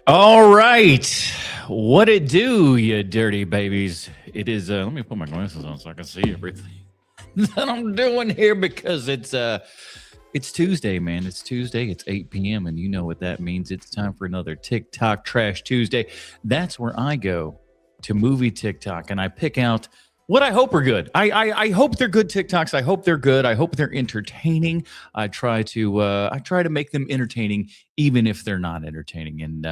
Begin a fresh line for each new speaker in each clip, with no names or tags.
All right. What it do, you dirty babies? It is let me put my glasses on so I can see everything that I'm doing here because it's Tuesday, man. It's Tuesday. It's 8 p.m. and you know what that means. It's time for another TikTok Trash Tuesday. That's where I go to movie TikTok and I pick out what I hope are good. I hope they're good TikToks. I hope they're good. I hope they're entertaining. I try to make them entertaining, even if they're not entertaining. And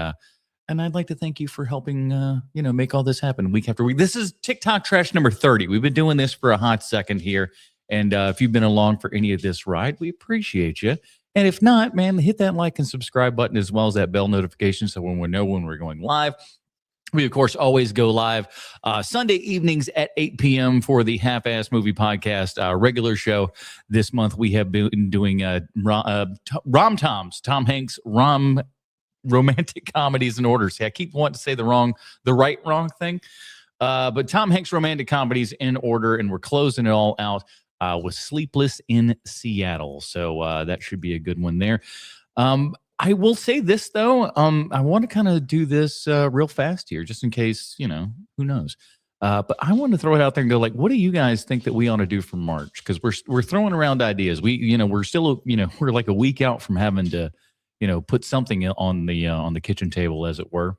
I'd like to thank you for helping make all this happen week after week. This is TikTok Trash number 30. We've been doing this for a hot second here. And if you've been along for any of this ride, we appreciate you. And if not, man, hit that like and subscribe button as well as that bell notification so when we know when we're going live. We, of course, always go live Sunday evenings at 8 p.m. for the Half-Ass Movie Podcast regular show. This month, we have been doing rom-toms, Tom Hanks romantic comedies in order. See, I keep wanting to say the wrong thing. But Tom Hanks romantic comedies in order, and we're closing it all out with Sleepless in Seattle. So that should be a good one there. I will say this, though. I want to kind of do this real fast here, just in case, who knows. But I want to throw it out there and go, like, what do you guys think that we ought to do for March? Because we're throwing around ideas. We're still, we're like a week out from having to, put something on the kitchen table, as it were.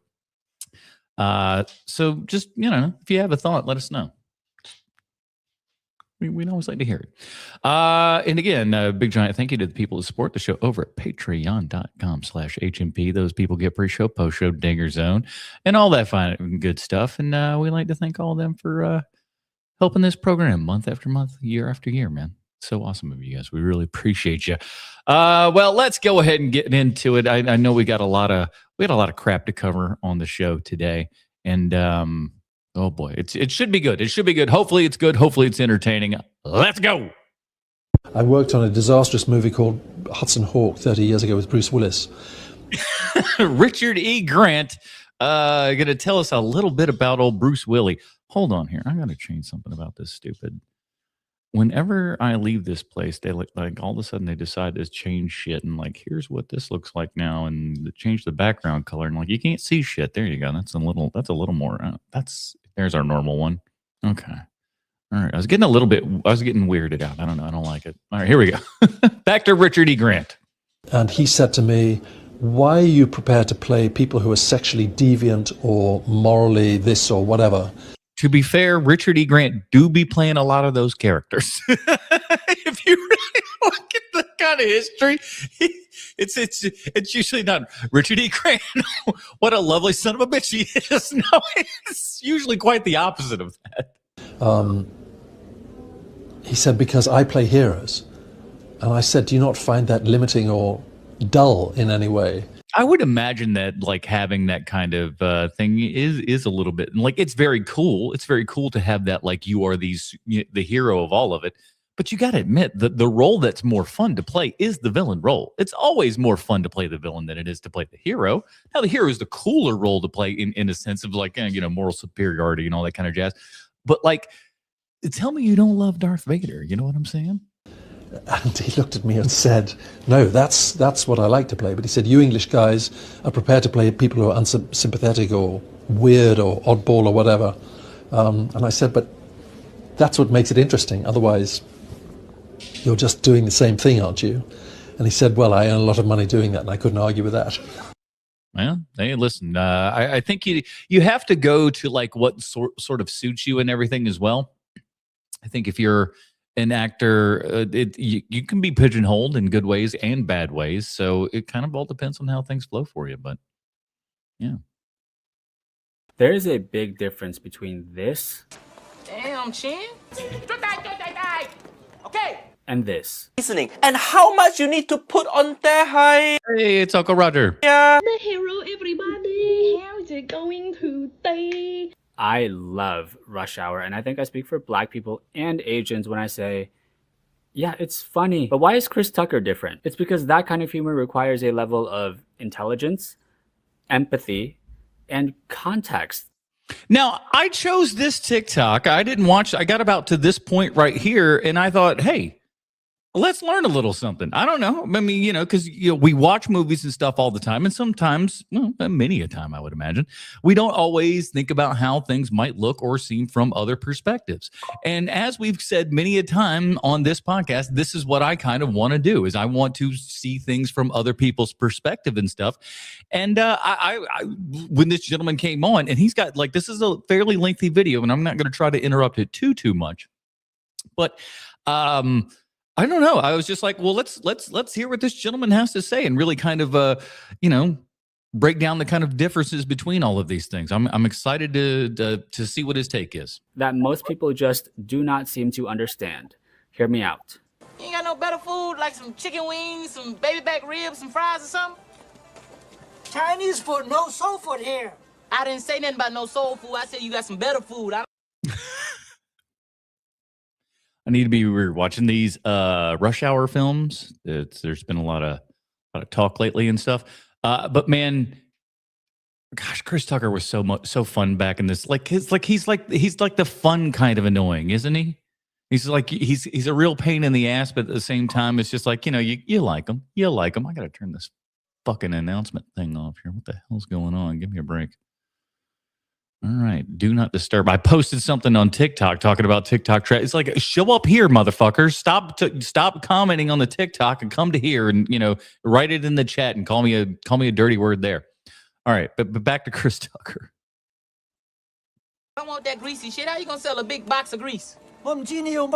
So just, if you have a thought, let us know. We'd always like to hear it. And again, big giant thank you to the people who support the show over at patreon.com/HMP. Those people get pre-show, post-show, Dinger Zone, and all that fine and good stuff. And we like to thank all of them for helping this program month after month, year after year, man. So awesome of you guys. We really appreciate you. Well, let's go ahead and get into it. I know we had a lot of crap to cover on the show today. And oh boy, it should be good. It should be good. Hopefully it's good. Hopefully it's entertaining. Let's go.
I worked on a disastrous movie called Hudson Hawk 30 years ago with Bruce Willis.
Richard E. Grant going to tell us a little bit about old Bruce Willie. Hold on here. I got to change something about this stupid. Whenever I leave this place, they like all of a sudden they decide to change shit and like, here's what this looks like now, and change the background color and like you can't see shit. There you go. That's a little more. There's our normal one. Okay. All right. I was getting weirded out. I don't know. I don't like it. All right, here we go. Back to Richard E. Grant.
And he said to me, why are you prepared to play people who are sexually deviant or morally this or whatever?
To be fair, Richard E. Grant do be playing a lot of those characters. If you really look at the kind of history, it's usually not Richard E. Grant. What a lovely son of a bitch he is. No, it's usually quite the opposite of that.
He said, because I play heroes. And I said, do you not find that limiting or dull in any way?
I would imagine that like having that kind of thing is a little bit like it's very cool. It's very cool to have that like you are the hero of all of it. But you got to admit that the role that's more fun to play is the villain role. It's always more fun to play the villain than it is to play the hero. Now the hero is the cooler role to play in a sense of like moral superiority and all that kind of jazz. But like, tell me you don't love Darth Vader. You know what I'm saying?
And he looked at me and said, no, that's what I like to play. But he said, you English guys are prepared to play people who are unsympathetic or weird or oddball or whatever. And I said, but that's what makes it interesting. Otherwise, you're just doing the same thing, aren't you? And he said, well, I earn a lot of money doing that. And I couldn't argue with that.
Well, hey, listen, I think you have to go to like what sort of suits you and everything as well. I think if you're an actor, you can be pigeonholed in good ways and bad ways. So it kind of all depends on how things flow for you. But yeah.
There is a big difference between this.
Damn, Chin. Okay.
And this.
Listening. And how much you need to put on there, high?
Hey, it's Uncle Roger.
Yeah.
The hero, everybody. How's it going today?
I love Rush Hour, and I think I speak for Black people and Asians when I say, yeah, it's funny. But why is Chris Tucker different? It's because that kind of humor requires a level of intelligence, empathy, and context.
Now, I chose this TikTok. I didn't watch. I got about to this point right here, and I thought, hey, let's learn a little something. I don't know. I mean, because we watch movies and stuff all the time, and sometimes, many a time, I would imagine, we don't always think about how things might look or seem from other perspectives. And as we've said many a time on this podcast, this is what I kind of want to do: is I want to see things from other people's perspective and stuff. And I when this gentleman came on, and he's got this is a fairly lengthy video, and I'm not going to try to interrupt it too much, but I don't know. I was just like, well, let's hear what this gentleman has to say, and really kind of break down the kind of differences between all of these things. I'm excited to see what his take is.
That most people just do not seem to understand. Hear me out.
You ain't got no better food, like some chicken wings, some baby back ribs, some fries or something?
Chinese food, no soul food here.
I didn't say nothing about no soul food. I said you got some better food.
I need to be watching these Rush Hour films. There's been a lot of talk lately and stuff. But man, gosh, Chris Tucker was so fun back in this. He's like the fun kind of annoying, isn't he? He's a real pain in the ass, but at the same time, it's just like, you like him. You like him. I gotta turn this fucking announcement thing off here. What the hell's going on? Give me a break. All right, do not disturb. I posted something on TikTok talking about TikTok. It's like, show up here, motherfuckers. Stop commenting on the TikTok and come to here and write it in the chat and call me a dirty word there. All right, but back to Chris Tucker.
I want that greasy shit. How you gonna sell a big box of grease?
I'm chilling out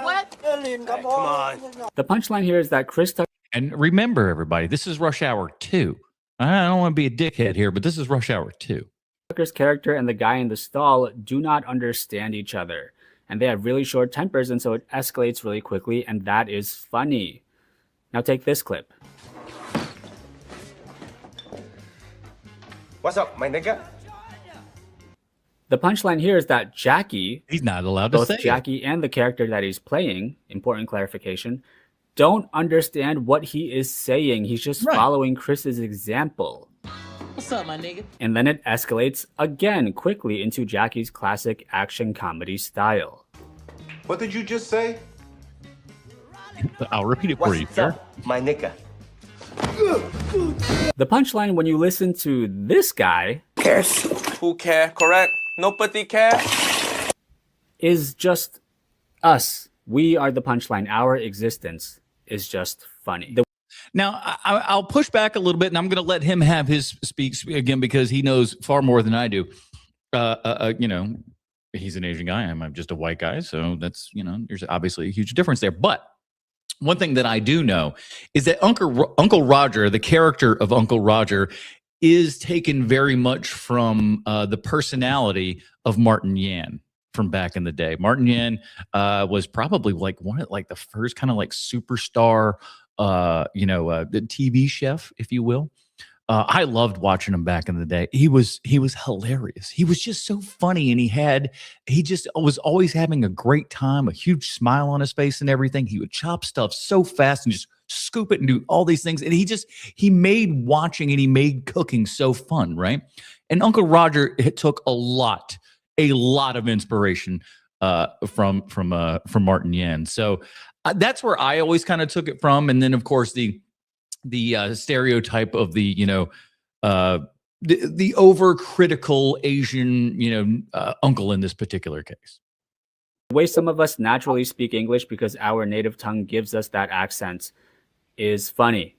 what?
Come on.
The punchline here is that Chris Tucker.
And remember, everybody, this is Rush Hour 2. I don't want to be a dickhead here, but this is Rush Hour 2.
Tucker's character and the guy in the stall do not understand each other, and they have really short tempers, and so it escalates really quickly, and that is funny. Now take this clip.
What's up, my nigga?
The punchline here is that Jackie,
he's not allowed to
both
say
Jackie and the character that he's playing, important clarification, don't understand what he is saying. He's just following Chris's example.
What's up, my nigga?
And then it escalates again quickly into Jackie's classic action comedy style.
What did you just say?
I'll repeat it for you, sir.
My nigga.
The punchline when you listen to this guy
Who care, correct? Nobody care?
is just us. We are the punchline. Our existence is just funny.
Now, I'll push back a little bit, and I'm going to let him have his speaks again because he knows far more than I do. He's an Asian guy. I'm just a white guy. So that's, there's obviously a huge difference there. But one thing that I do know is that Uncle Roger, the character of Uncle Roger, is taken very much from the personality of Martin Yan from back in the day. Martin Yan was probably one of the first kind of superstar the TV chef, if you will. I loved watching him back in the day. He was hilarious. He was just so funny, and he just was always having a great time, a huge smile on his face and everything. He would chop stuff so fast and just scoop it and do all these things. And he made watching and he made cooking so fun, right? And Uncle Roger, it took a lot of inspiration from Martin Yan. So that's where I always kind of took it from. And then, of course, the stereotype of the overcritical Asian uncle in this particular case.
The way some of us naturally speak English because our native tongue gives us that accent is funny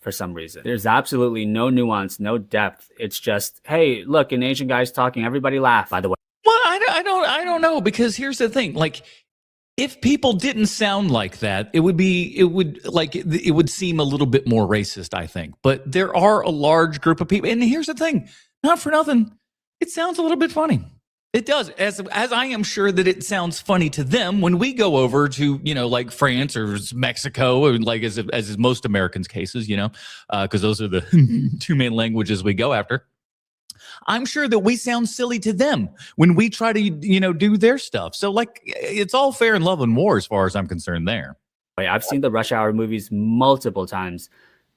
for some reason. There's absolutely no nuance, no depth. It's just, hey, look, an Asian guy's talking, everybody laugh, by the way.
Well, I don't know, because here's the thing, if people didn't sound like that, it would seem a little bit more racist, I think. But there are a large group of people, and here's the thing, not for nothing, it sounds a little bit funny. It does, as I am sure that it sounds funny to them when we go over to France or Mexico, and as is most Americans' cases, because those are the two main languages we go after. I'm sure that we sound silly to them when we try to, do their stuff. So it's all fair in love and war as far as I'm concerned there.
I've seen the Rush Hour movies multiple times.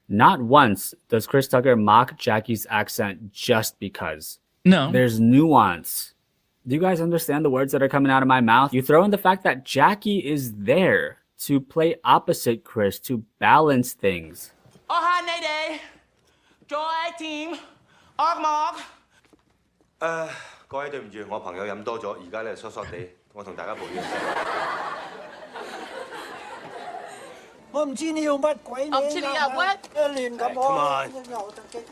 Not once does Chris Tucker mock Jackie's accent just because.
No.
There's nuance. Do you guys understand the words that are coming out of my mouth? You throw in the fact that Jackie is there to play opposite Chris, to balance things.
Oh, hi, Nayday. Joy team. Mark.
各位對唔住，我朋友飲多咗，而家咧疏疏地，我同大家抱歉。
我唔知你要乜鬼名啊！
唔知你有乜？
亂咁講，又得嘅。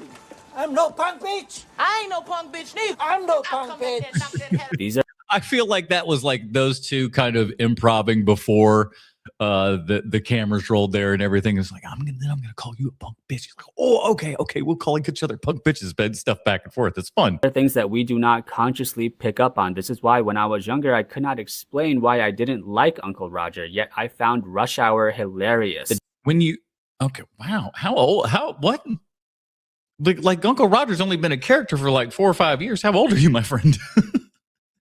I'm no punk bitch.
I ain't no punk bitch neither.
I'm no punk bitch.
These are
I feel like that was like those two kind of improving before the cameras rolled there and everything. It's like, I'm gonna call you a punk bitch. He's like, oh, okay, we'll call each other punk bitches, but stuff back and forth. It's fun.
things that we do not consciously pick up on. This is why when I was younger, I could not explain why I didn't like Uncle Roger, yet I found Rush Hour hilarious.
Wow, how old? What? Like Uncle Roger's only been a character for like 4 or 5 years. How old are you, my friend?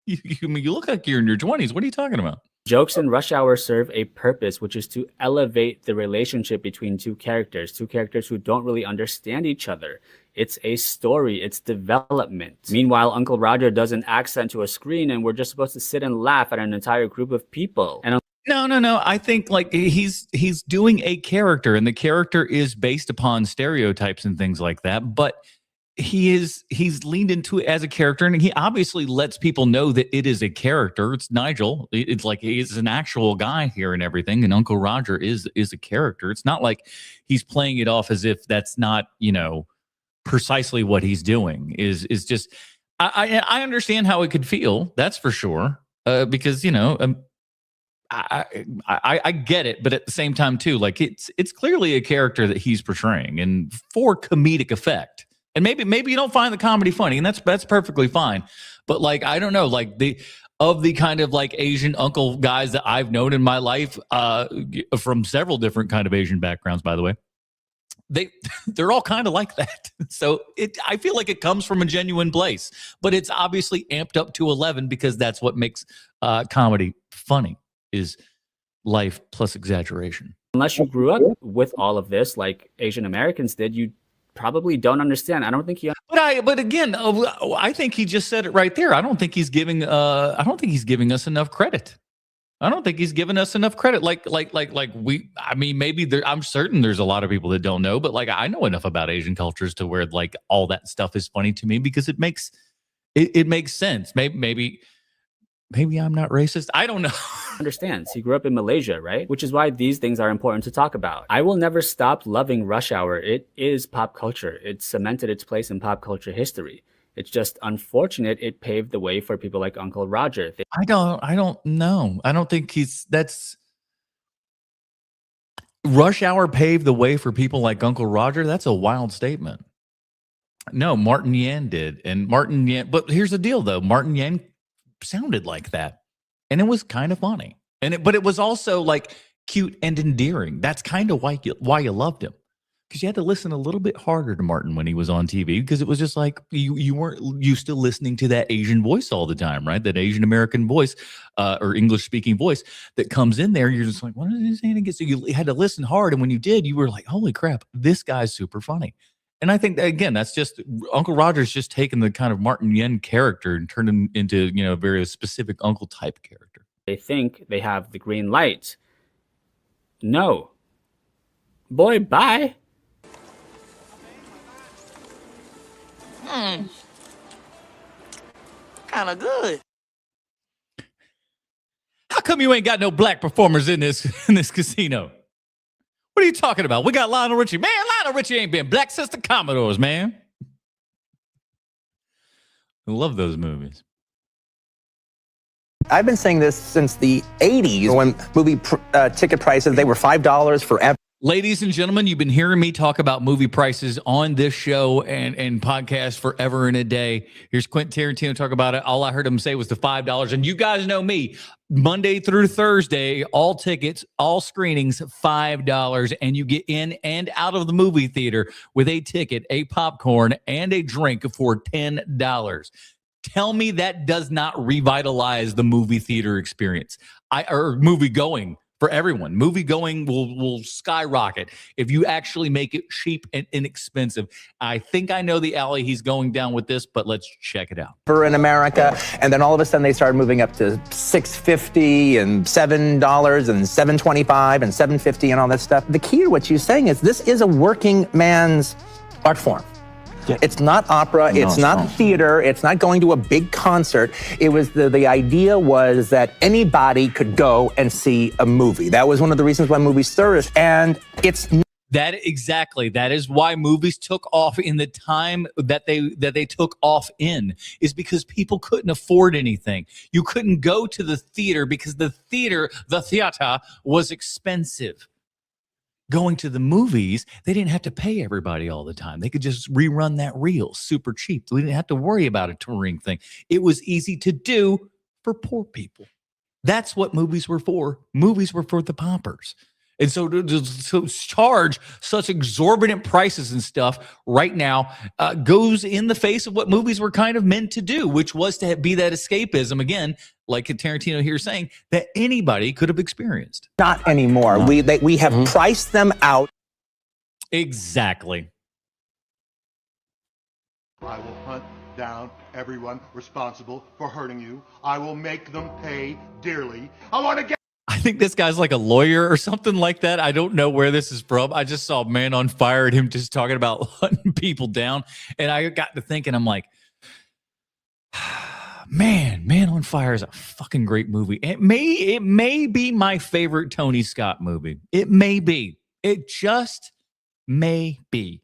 You look like you're in your 20s. What are you talking about?
Jokes in Rush Hour serve a purpose, which is to elevate the relationship between two characters who don't really understand each other. It's a story, it's development. Meanwhile, Uncle Roger does an accent to a screen and we're just supposed to sit and laugh at an entire group of people. And
No. I think like he's doing a character and the character is based upon stereotypes and things like that, but he's leaned into it as a character and he obviously lets people know that it is a character. It's Nigel. It's like he's an actual guy here and everything. And Uncle Roger is a character. It's not like he's playing it off as if that's not, precisely what he's doing is just, I understand how it could feel. That's for sure. Because, I get it, but at the same time too, like it's clearly a character that he's portraying and for comedic effect. And maybe you don't find the comedy funny, and that's perfectly fine. But like I don't know, like the kind of like Asian uncle guys that I've known in my life, from several different kind of Asian backgrounds, by the way, they're all kind of like that. So I feel like it comes from a genuine place, but it's obviously amped up to 11 because that's what makes comedy funny is life plus exaggeration.
Unless you grew up with all of this, like Asian Americans did, you probably don't understand. I don't think you.
But again, I think he just said it right there. I don't think he's giving us enough credit. I don't think he's given us enough credit. I'm certain there's a lot of people that don't know, but like I know enough about Asian cultures to where like all that stuff is funny to me because it makes sense. Maybe I'm not racist. I don't know.
Understands. He grew up in Malaysia, right? Which is why these things are important to talk about. I will never stop loving Rush Hour. It is pop culture. It cemented its place in pop culture history. It's just unfortunate it paved the way for people like Uncle Roger.
I don't know. I don't think that's Rush Hour paved the way for people like Uncle Roger. That's a wild statement. No, Martin Yan did. And Martin Yan, but here's the deal though. Martin Yan sounded like that. And it was kind of funny. But it was also like cute and endearing. That's kind of why you loved him. Because you had to listen a little bit harder to Martin when he was on TV because it was just like you weren't used to listening to that Asian voice all the time, right? That Asian American voice or English speaking voice that comes in there. You're just like, what is he saying again? So you had to listen hard. And when you did, you were like, holy crap, this guy's super funny. And I think that, again, that's just Uncle Roger's just taken the kind of Martin Yen character and turned him into, a very specific uncle type character.
They think they have the green light. No. Boy, bye.
Kind of good.
How come you ain't got no black performers in this casino? What are you talking about? We got Lionel Richie. Man, Lionel Richie ain't been black since the Commodores, man. I love those movies.
I've been saying this since the 80s when movie ticket prices, they were $5 forever.
Ladies and gentlemen, you've been hearing me talk about movie prices on this show and podcast forever and a day. Here's Quentin Tarantino talk about it. All I heard him say was the $5. And you guys know me, Monday through Thursday, all tickets, all screenings, $5. And you get in and out of the movie theater with a ticket, a popcorn, and a drink for $10. Tell me that does not revitalize the movie theater experience or movie going for everyone. Movie going will skyrocket if you actually make it cheap and inexpensive. I think I know the alley he's going down with this, but let's check it out.
In America, and then all of a sudden they started moving up to $6.50 and $7 and $7.25 and $7.50 and all that stuff. The key to what you're saying is this is a working man's art form. Yeah. It's not opera, no, it's not theater, it's not going to a big concert. It was the idea was that anybody could go and see a movie. That was one of the reasons why movies flourished, and it's
that exactly. That is why movies took off in the time that they took off in, is because people couldn't afford anything. You couldn't go to the theater because the theater was expensive. Going to the movies, they didn't have to pay everybody all the time. They could just rerun that reel super cheap. We didn't have to worry about a touring thing. It was easy to do for poor people. That's what movies were for. Movies were for the paupers. And so to charge such exorbitant prices and stuff right now goes in the face of what movies were kind of meant to do, which was to be that escapism, again, like Tarantino here saying, that anybody could have experienced.
Not anymore. No. We have priced them out.
Exactly.
I will hunt down everyone responsible for hurting you. I will make them pay dearly. I want to get...
I think this guy's like a lawyer or something like that. I don't know where this is from. I just saw Man on Fire and him just talking about hunting people down. And I got to thinking, I'm like, man, Man on Fire is a fucking great movie. It may be my favorite Tony Scott movie. It may be. It just may be.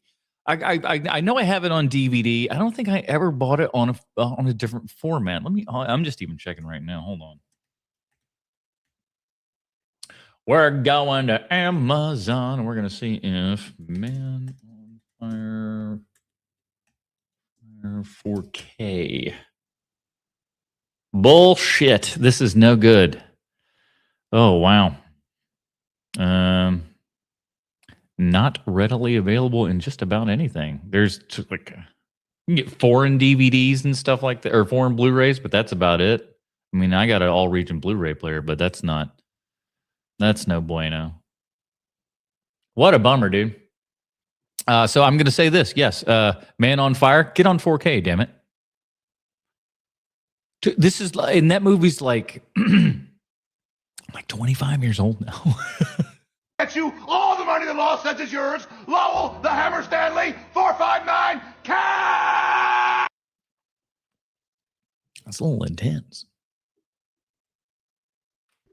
I know I have it on DVD. I don't think I ever bought it on a different format. I'm just even checking right now. Hold on. We're going to Amazon, and we're going to see if Man on Fire 4K. Bullshit. This is no good. Oh, wow. Not readily available in just about anything. There's like, you can get foreign DVDs and stuff like that, or foreign Blu-rays, but that's about it. I mean, I got an all-region Blu-ray player, but that's no bueno. What a bummer, dude. So I'm going to say this. Yes. Man on Fire. Get on 4K, damn it. This is like, and that movie's like, like 25 years old now.
Get you all the money the law says is yours. Lowell, the Hammer Stanley, 459, cash!
That's a little intense.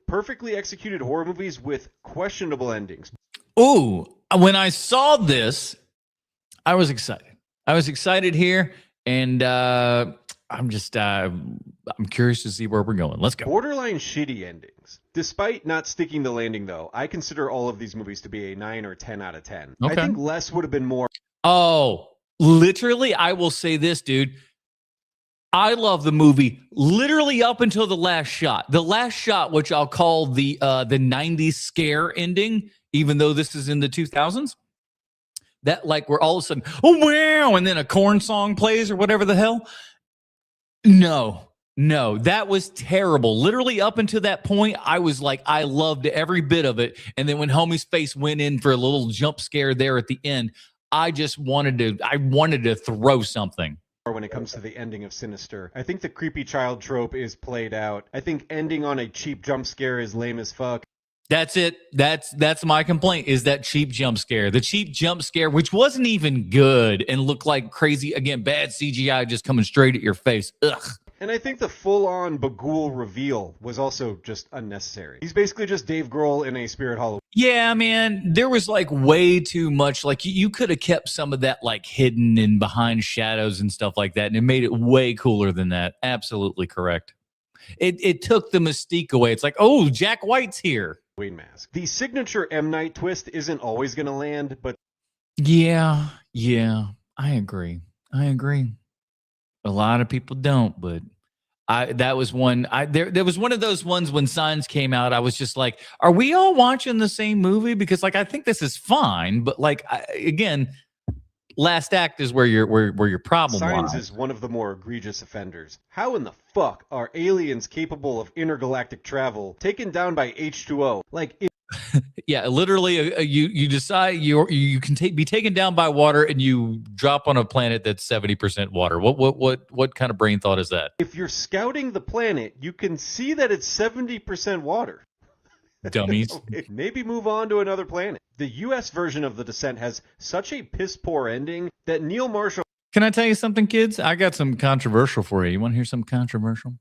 Perfectly executed horror movies with questionable endings.
Ooh, when I saw this, I was excited. I was excited here, and I'm curious to see where we're going. Let's go.
Borderline shitty endings. Despite not sticking the landing, though, I consider all of these movies to be a 9 or 10 out of 10. Okay. I think less would have been more.
Oh, literally, I will say this, dude. I love the movie literally up until the last shot. The last shot, which I'll call the 90s scare ending, even though this is in the 2000s. That, like, where all of a sudden, oh, wow, and then a Korn song plays or whatever the hell. No, that was terrible. Literally up until that point, I was like, I loved every bit of it. And then when Homie's face went in for a little jump scare there at the end, I just wanted to throw something.
When it comes to the ending of Sinister, I think the creepy child trope is played out. I think ending on a cheap jump scare is lame as fuck.
That's it. That's my complaint, is that cheap jump scare. The cheap jump scare, which wasn't even good and looked like crazy, again, bad CGI just coming straight at your face. Ugh.
And I think the full-on Bagul reveal was also just unnecessary. He's basically just Dave Grohl in a Spirit Halloween.
Yeah, man, there was like way too much. Like you could have kept some of that like hidden and behind shadows and stuff like that, and it made it way cooler than that. Absolutely correct. It took the mystique away. It's like, oh, Jack White's here.
Mask. The signature M. Night twist isn't always going to land, but
yeah, I agree. A lot of people don't, but that was one. There was one of those ones when Signs came out. I was just like, are we all watching the same movie? Because like I think this is fine, but like again, last act is where your problem
Signs
lies.
Is one of the more egregious offenders. How in the fuck are aliens capable of intergalactic travel taken down by H2O? Like
Yeah, literally, you decide you can be taken down by water, and you drop on a planet that's 70% water. What kind of brain thought is that?
If you're scouting the planet, you can see that it's 70% water.
Dummies.
Maybe move on to another planet. The U.S. version of The Descent has such a piss-poor ending that Neil Marshall...
Can I tell you something, kids? I got some controversial for you. You want to hear something controversial?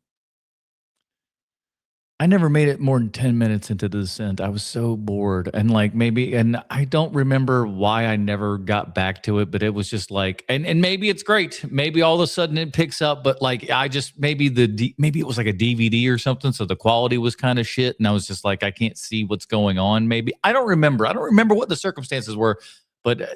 I never made it more than 10 minutes into The Descent. I was so bored. And and I don't remember why I never got back to it, but it was just like, and maybe it's great. Maybe all of a sudden it picks up, but I just, maybe it was like a DVD or something. So the quality was kind of shit. And I was just like, I can't see what's going on. Maybe I don't remember what the circumstances were, but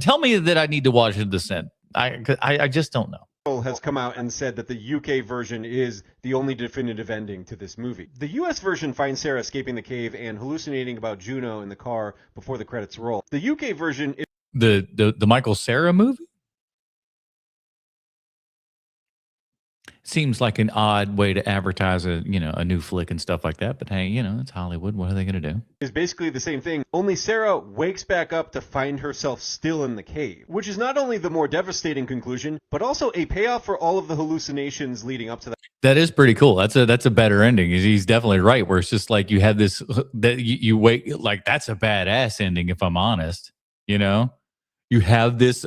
tell me that I need to watch The Descent. I just don't know.
Has come out and said that the UK version is the only definitive ending to this movie. The US version finds Sarah escaping the cave and hallucinating about Juno in the car before the credits roll. The UK version is
the Michael Cera movie. Seems like an odd way to advertise a new flick and stuff like that, but hey, it's Hollywood. What are they going to do?
Is basically the same thing, only Sarah wakes back up to find herself still in the cave, which is not only the more devastating conclusion, but also a payoff for all of the hallucinations leading up to that.
That is pretty cool. That's a better ending. He's definitely right. Where it's just like you have this that you wake, like that's a badass ending. If I'm honest, you have this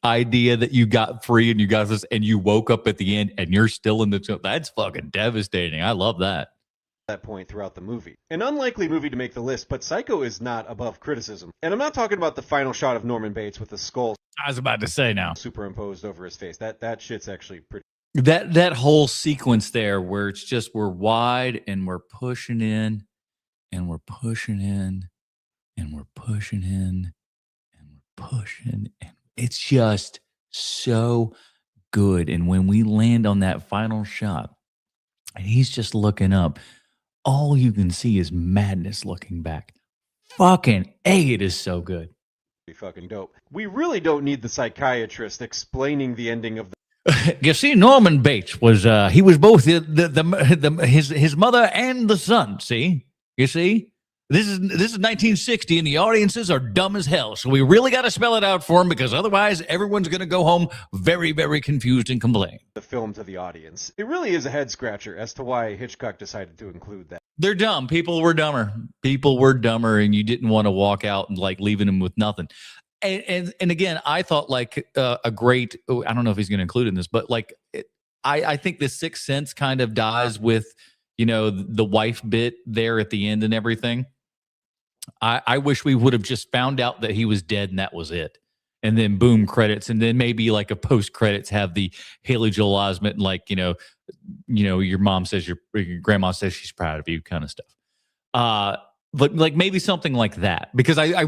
idea that you got free and you got this, and you woke up at the end and you're still in the. That's fucking devastating. I love that.
That point throughout the movie. An unlikely movie to make the list, but Psycho is not above criticism. And I'm not talking about the final shot of Norman Bates with the skull.
I was about to say now
superimposed over his face. That shit's actually pretty.
That whole sequence there where it's just we're wide and we're pushing in and we're pushing in and we're pushing in and we're pushing, and it's just so good. And when we land on that final shot and he's just looking up, all you can see is madness looking back. Fucking A, it is so good.
Fucking dope. We really don't need the psychiatrist explaining the ending of the.
You see, Norman Bates was he was both his mother and the son. See, you see, this is 1960, and the audiences are dumb as hell. So we really got to spell it out for them, because otherwise, everyone's going to go home very, very confused and complain.
The film to the audience. It really is a head scratcher as to why Hitchcock decided to include that.
They're dumb. People were dumber. People were dumber, and you didn't want to walk out and leaving them with nothing. And again, I thought a great. I don't know if he's going to include in this, but I think the Sixth Sense kind of dies with the wife bit there at the end and everything. I wish we would have just found out that he was dead and that was it, and then boom, credits, and then maybe a post credits have the Haley Joel Osment and your mom says your grandma says she's proud of you kind of stuff. But maybe something like that, because I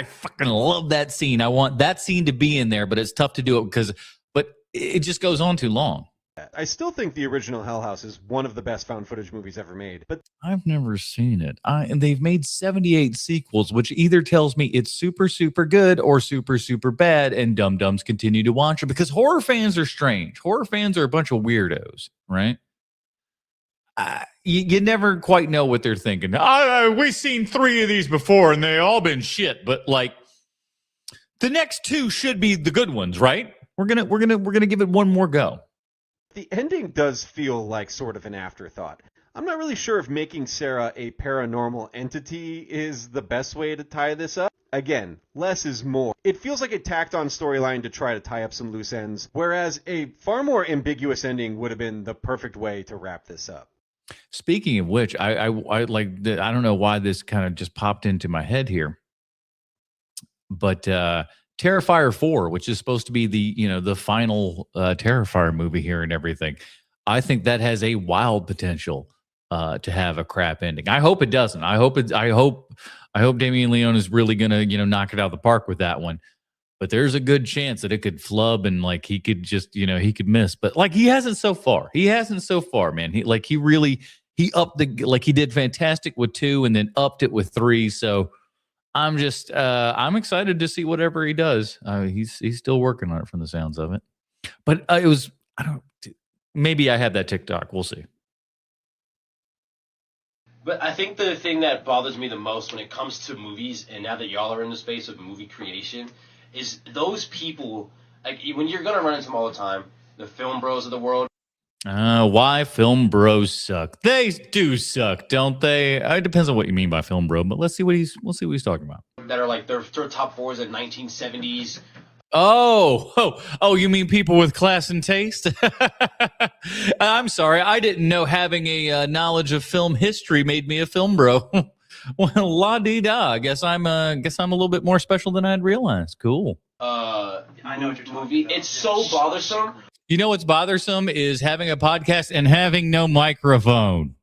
fucking love that scene. I want that scene to be in there, but it's tough to do it but it just goes on too long.
I still think the original Hell House is one of the best found footage movies ever made, but
I've never seen it. And they've made 78 sequels, which either tells me it's super, super good or super, super bad, and dum-dums continue to watch it, because horror fans are strange. Horror fans are a bunch of weirdos, right? You never quite know what they're thinking. We've seen 3 of these before, and they all been shit. But the next 2 should be the good ones, right? We're gonna give it one more go.
The ending does feel like sort of an afterthought. I'm not really sure if making Sarah a paranormal entity is the best way to tie this up. Again, less is more. It feels like a tacked-on storyline to try to tie up some loose ends, whereas a far more ambiguous ending would have been the perfect way to wrap this up.
Speaking of which, I don't know why this kind of just popped into my head here, but Terrifier 4, which is supposed to be the final Terrifier movie here and everything, I think that has a wild potential to have a crap ending. I hope it doesn't. I hope Damien Leone is really gonna knock it out of the park with that one. But there's a good chance that it could flub and he could just, he could miss. But he hasn't so far. He hasn't so far, man. He upped he did fantastic with 2 and then upped it with 3. So I'm just, I'm excited to see whatever he does. He's still working on it from the sounds of it. But maybe I had that TikTok. We'll see.
But I think the thing that bothers me the most when it comes to movies, and now that y'all are in the space of movie creation, is those people, like when you're gonna run into them all the time, the film bros of the world.
Why film bros suck? They do suck, don't they? It depends on what you mean by film bro, but we'll see what he's talking about.
That are like their top fours in 1970s.
Oh, you mean people with class and taste? I'm sorry, I didn't know having a knowledge of film history made me a film bro. Well, la di da. I guess I'm a little bit more special than I'd realized. Cool.
I know what you're talking about. It's so bothersome.
You know what's bothersome is having a podcast and having no microphone.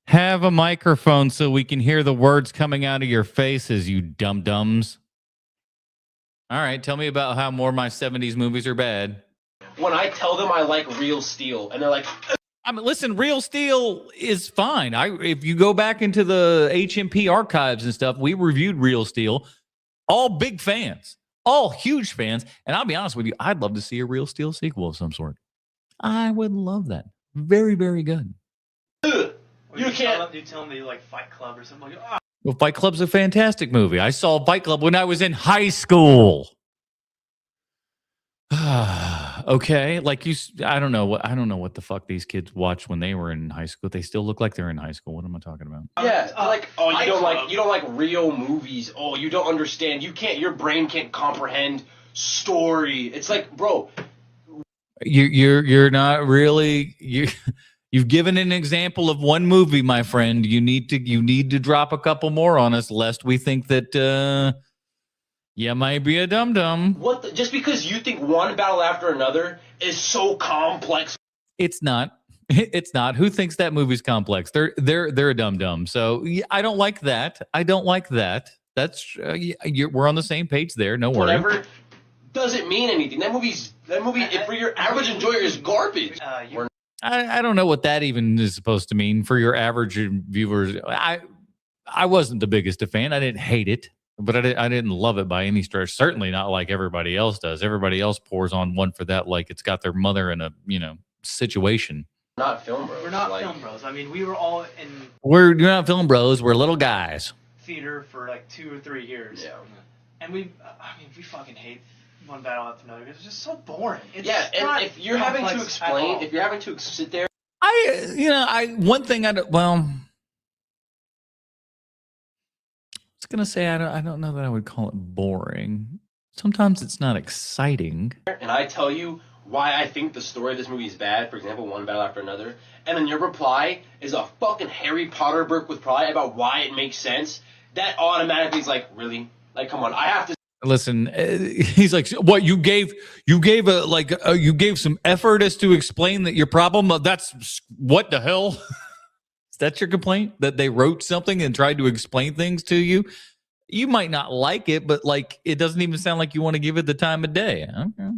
Have a microphone so we can hear the words coming out of your faces, you dum-dums. All right, tell me about how more of my 70s movies are bad.
When I tell them I like Real Steel, and they're like...
I mean, listen, Real Steel is fine. If you go back into the HMP archives and stuff, we reviewed Real Steel. All big fans. All huge fans. And I'll be honest with you, I'd love to see a Real Steel sequel of some sort. I would love that. Very, very good.
You can't. You tell me like Fight Club or something like that.
Well, Fight Club's a fantastic movie. I saw Fight Club when I was in high school. Okay, like I don't know what the fuck these kids watched when they were in high school. They still look like they're in high school. What am I talking about?
Yeah, like you don't like real movies. Oh, you don't understand. Your brain can't comprehend story. It's like, bro,
you're not really You've given an example of one movie, my friend. You need to drop a couple more on us, lest we think that you might be a dum-dum.
Just because you think one battle after another is so complex.
It's not. It's not. Who thinks that movie's complex? They're a dum-dum. So I don't like that. That's we're on the same page there. No worry.
Whatever doesn't mean anything. That movie for your average enjoyer is garbage.
I don't know what that even is supposed to mean for your average viewers. I wasn't the biggest a fan. I didn't hate it, but I didn't love it by any stretch. Certainly not like everybody else does. Everybody else pours on one for that like it's got their mother in a situation.
Not film bros.
We're not film bros. I mean, we were all in.
We're not film bros. We're little guys.
Theater for like 2 or 3 years. Yeah. And we fucking hate one battle after another. It's just so boring. It's
and if you're having to explain, if you're having to sit there,
one thing I don't. Well, I was gonna say I don't know that I would call it boring. Sometimes it's not exciting.
And I tell you why I think the story of this movie is bad. For example, one battle after another, and then your reply is a fucking Harry Potter book reply about why it makes sense. That automatically is like, really? Like, come on, I have to.
Listen, he's like, what you gave some effort as to explain that your problem. That's what the hell? Is that your complaint? That they wrote something and tried to explain things to you? You might not like it, but like, it doesn't even sound like you want to give it the time of day. Okay.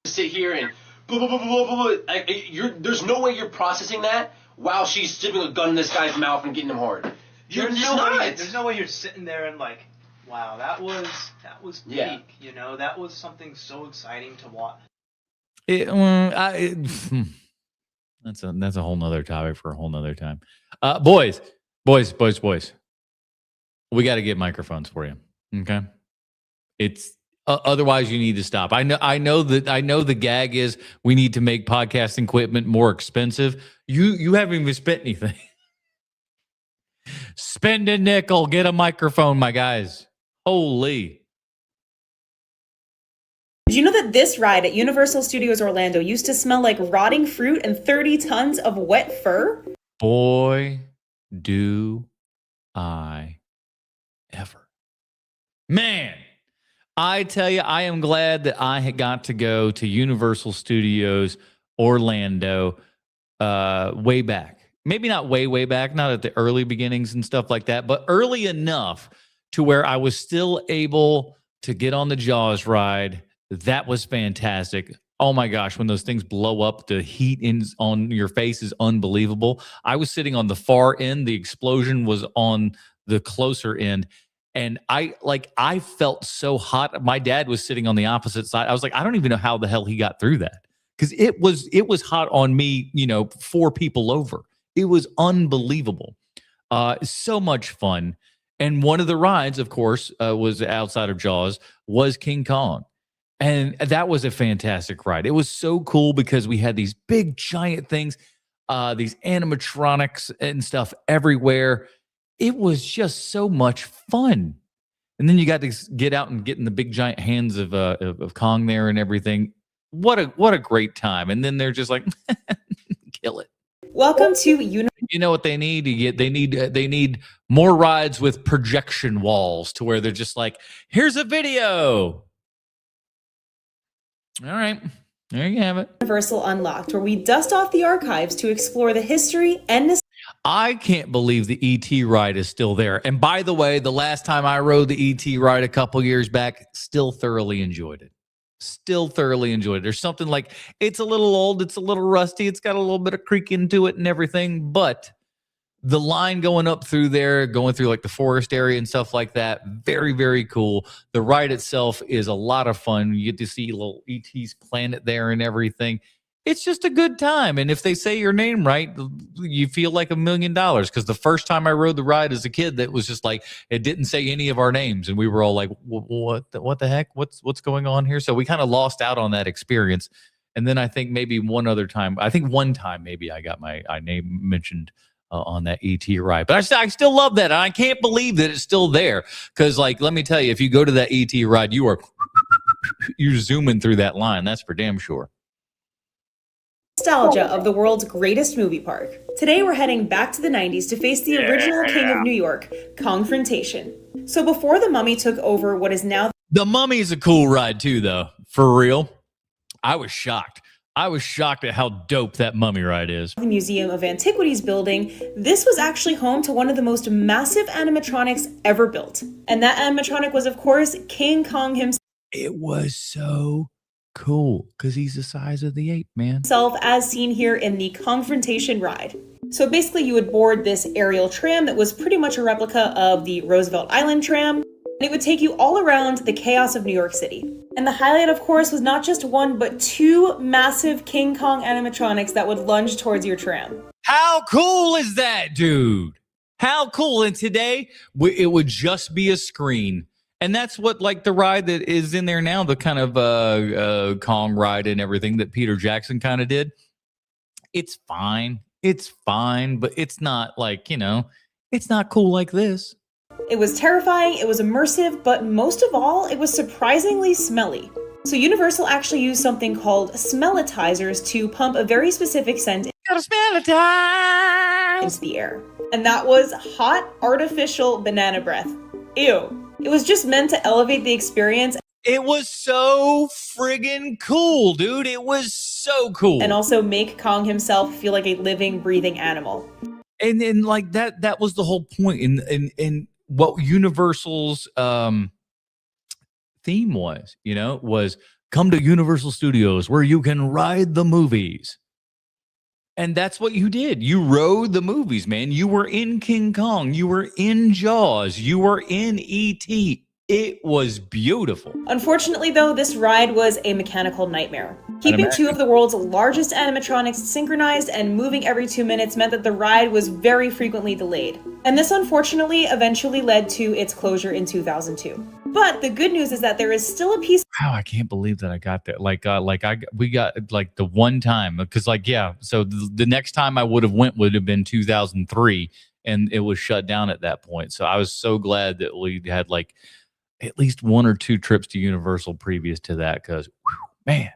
Sit here and blah, blah, blah, blah, blah, blah. There's no way you're processing that while she's sticking a gun in this guy's mouth and getting him hard.
There's no way you're sitting there and like, wow, that was peak.
Yeah.
That was something so exciting to watch.
That's a whole nother topic for a whole nother time. Boys, we got to get microphones for you. Okay, it's otherwise you need to stop. I know the gag is we need to make podcasting equipment more expensive. You haven't even spent anything. Spend a nickel, get a microphone, my guys. Holy.
Did you know that this ride at Universal Studios Orlando used to smell like rotting fruit and 30 tons of wet fur?
Boy, do I ever. Man, I tell you, I am glad that I had got to go to Universal Studios Orlando way back. Maybe not way back, not at the early beginnings and stuff like that, but early enough to where I was still able to get on the Jaws ride. That was fantastic. Oh my gosh, when those things blow up, the heat on your face is unbelievable. I was sitting on the far end. The explosion was on the closer end. And I felt so hot. My dad was sitting on the opposite side. I was like, I don't even know how the hell he got through that. Because it was hot on me, 4 people over. It was unbelievable. So much fun. And one of the rides, of course, was outside of Jaws, was King Kong. And that was a fantastic ride. It was so cool because we had these big, giant things, these animatronics and stuff everywhere. It was just so much fun. And then you got to get out and get in the big, giant hands of Kong there and everything. What a great time. And then they're just like, kill it.
Welcome to
You know what they need? They need more rides with projection walls to where they're just like, here's a video. All right, there you have it.
Universal Unlocked, where we dust off the archives to explore the history and
I can't believe the ET ride is still there. And by the way, the last time I rode the ET ride a couple years back, still thoroughly enjoyed it. Still thoroughly enjoyed it. There's something like, it's a little old, it's a little rusty, it's got a little bit of creak into it and everything, but the line going up through there, going through like the forest area and stuff like that, very, very cool. The ride itself is a lot of fun. You get to see little ET's planet there and everything. It's just a good time. And if they say your name right, you feel like $1 million. Because the first time I rode the ride as a kid, that was just like, it didn't say any of our names. And we were all like, what the heck? What's going on here? So we kind of lost out on that experience. And then I think maybe one time maybe I got my name mentioned on that ET ride. But I still love that. And I can't believe that it's still there. Because, like, let me tell you, if you go to that ET ride, you're zooming through that line. That's for damn sure.
nostalgia of the world's greatest movie park. Today we're heading back to the 90s to face the original King of New York, Confrontation. So before the Mummy took over what is now...
The Mummy is a cool ride too, though. For real. I was shocked. I was shocked at how dope that Mummy ride is.
The Museum of Antiquities building, this was actually home to one of the most massive animatronics ever built. And that animatronic was, of course, King Kong himself.
It was so cool because he's the size of the ape, man.
Himself, as seen here in the Confrontation ride. So basically you would board this aerial tram that was pretty much a replica of the Roosevelt Island tram, and it would take you all around the chaos of New York City. And the highlight, of course, was not just one, but two massive King Kong animatronics that would lunge towards your tram.
How cool is that, dude? How cool. And today, it would just be a screen. And that's what, like, the ride that is in there now, the kind of Kong ride and everything that Peter Jackson kind of did. It's fine. It's fine, but it's not like, you know, it's not cool like this.
It was terrifying, it was immersive, but most of all, it was surprisingly smelly. So Universal actually used something called smellitizers to pump a very specific scent into the air. And that was hot, artificial banana breath. Ew. It was just meant to elevate the experience.
It was so friggin' cool, dude. It was so cool.
And also make Kong himself feel like a living, breathing animal.
And then, like, that was the whole point in what Universal's theme was, you know, was come to Universal Studios where you can ride the movies. And that's what you did. You rode the movies, man. You were in King Kong. You were in Jaws. You were in E.T. It was beautiful.
Unfortunately, though, this ride was a mechanical nightmare. Keeping two of the world's largest animatronics synchronized and moving every 2 minutes meant that the ride was very frequently delayed. And this unfortunately eventually led to its closure in 2002. But the good news is that there is still a piece.
Wow, I can't believe that I got that. We got like the one time, because like, yeah, so the next time I would have been 2003, and it was shut down at that point. So I was so glad that we had like at least 1 or 2 trips to Universal previous to that, because man.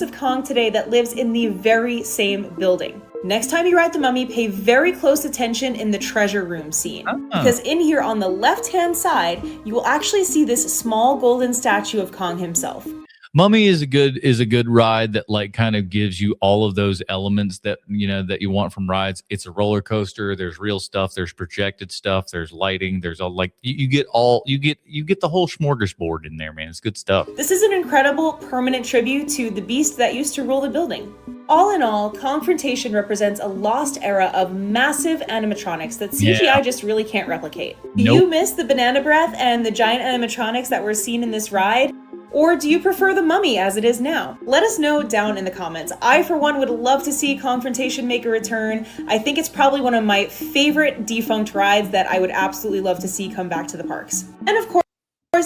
Of Kong today that lives in the very same building. Next time you ride the Mummy, pay very close attention in the treasure room scene. Because in here on the left-hand side, you will actually see this small golden statue of Kong himself.
Mummy is a good ride that like kind of gives you all of those elements that, you know, that you want from rides. It's a roller coaster. There's real stuff. There's projected stuff. There's lighting. There's all like you get the whole smorgasbord in there, man. It's good stuff.
This is an incredible permanent tribute to the beast that used to rule the building. All in all, Confrontation represents a lost era of massive animatronics that CGI just really can't replicate. Do you miss the banana breath and the giant animatronics that were seen in this ride? Or do you prefer the Mummy as it is now? Let us know down in the comments. I, for one, would love to see Confrontation make a return. I think it's probably one of my favorite defunct rides that I would absolutely love to see come back to the parks. And of course,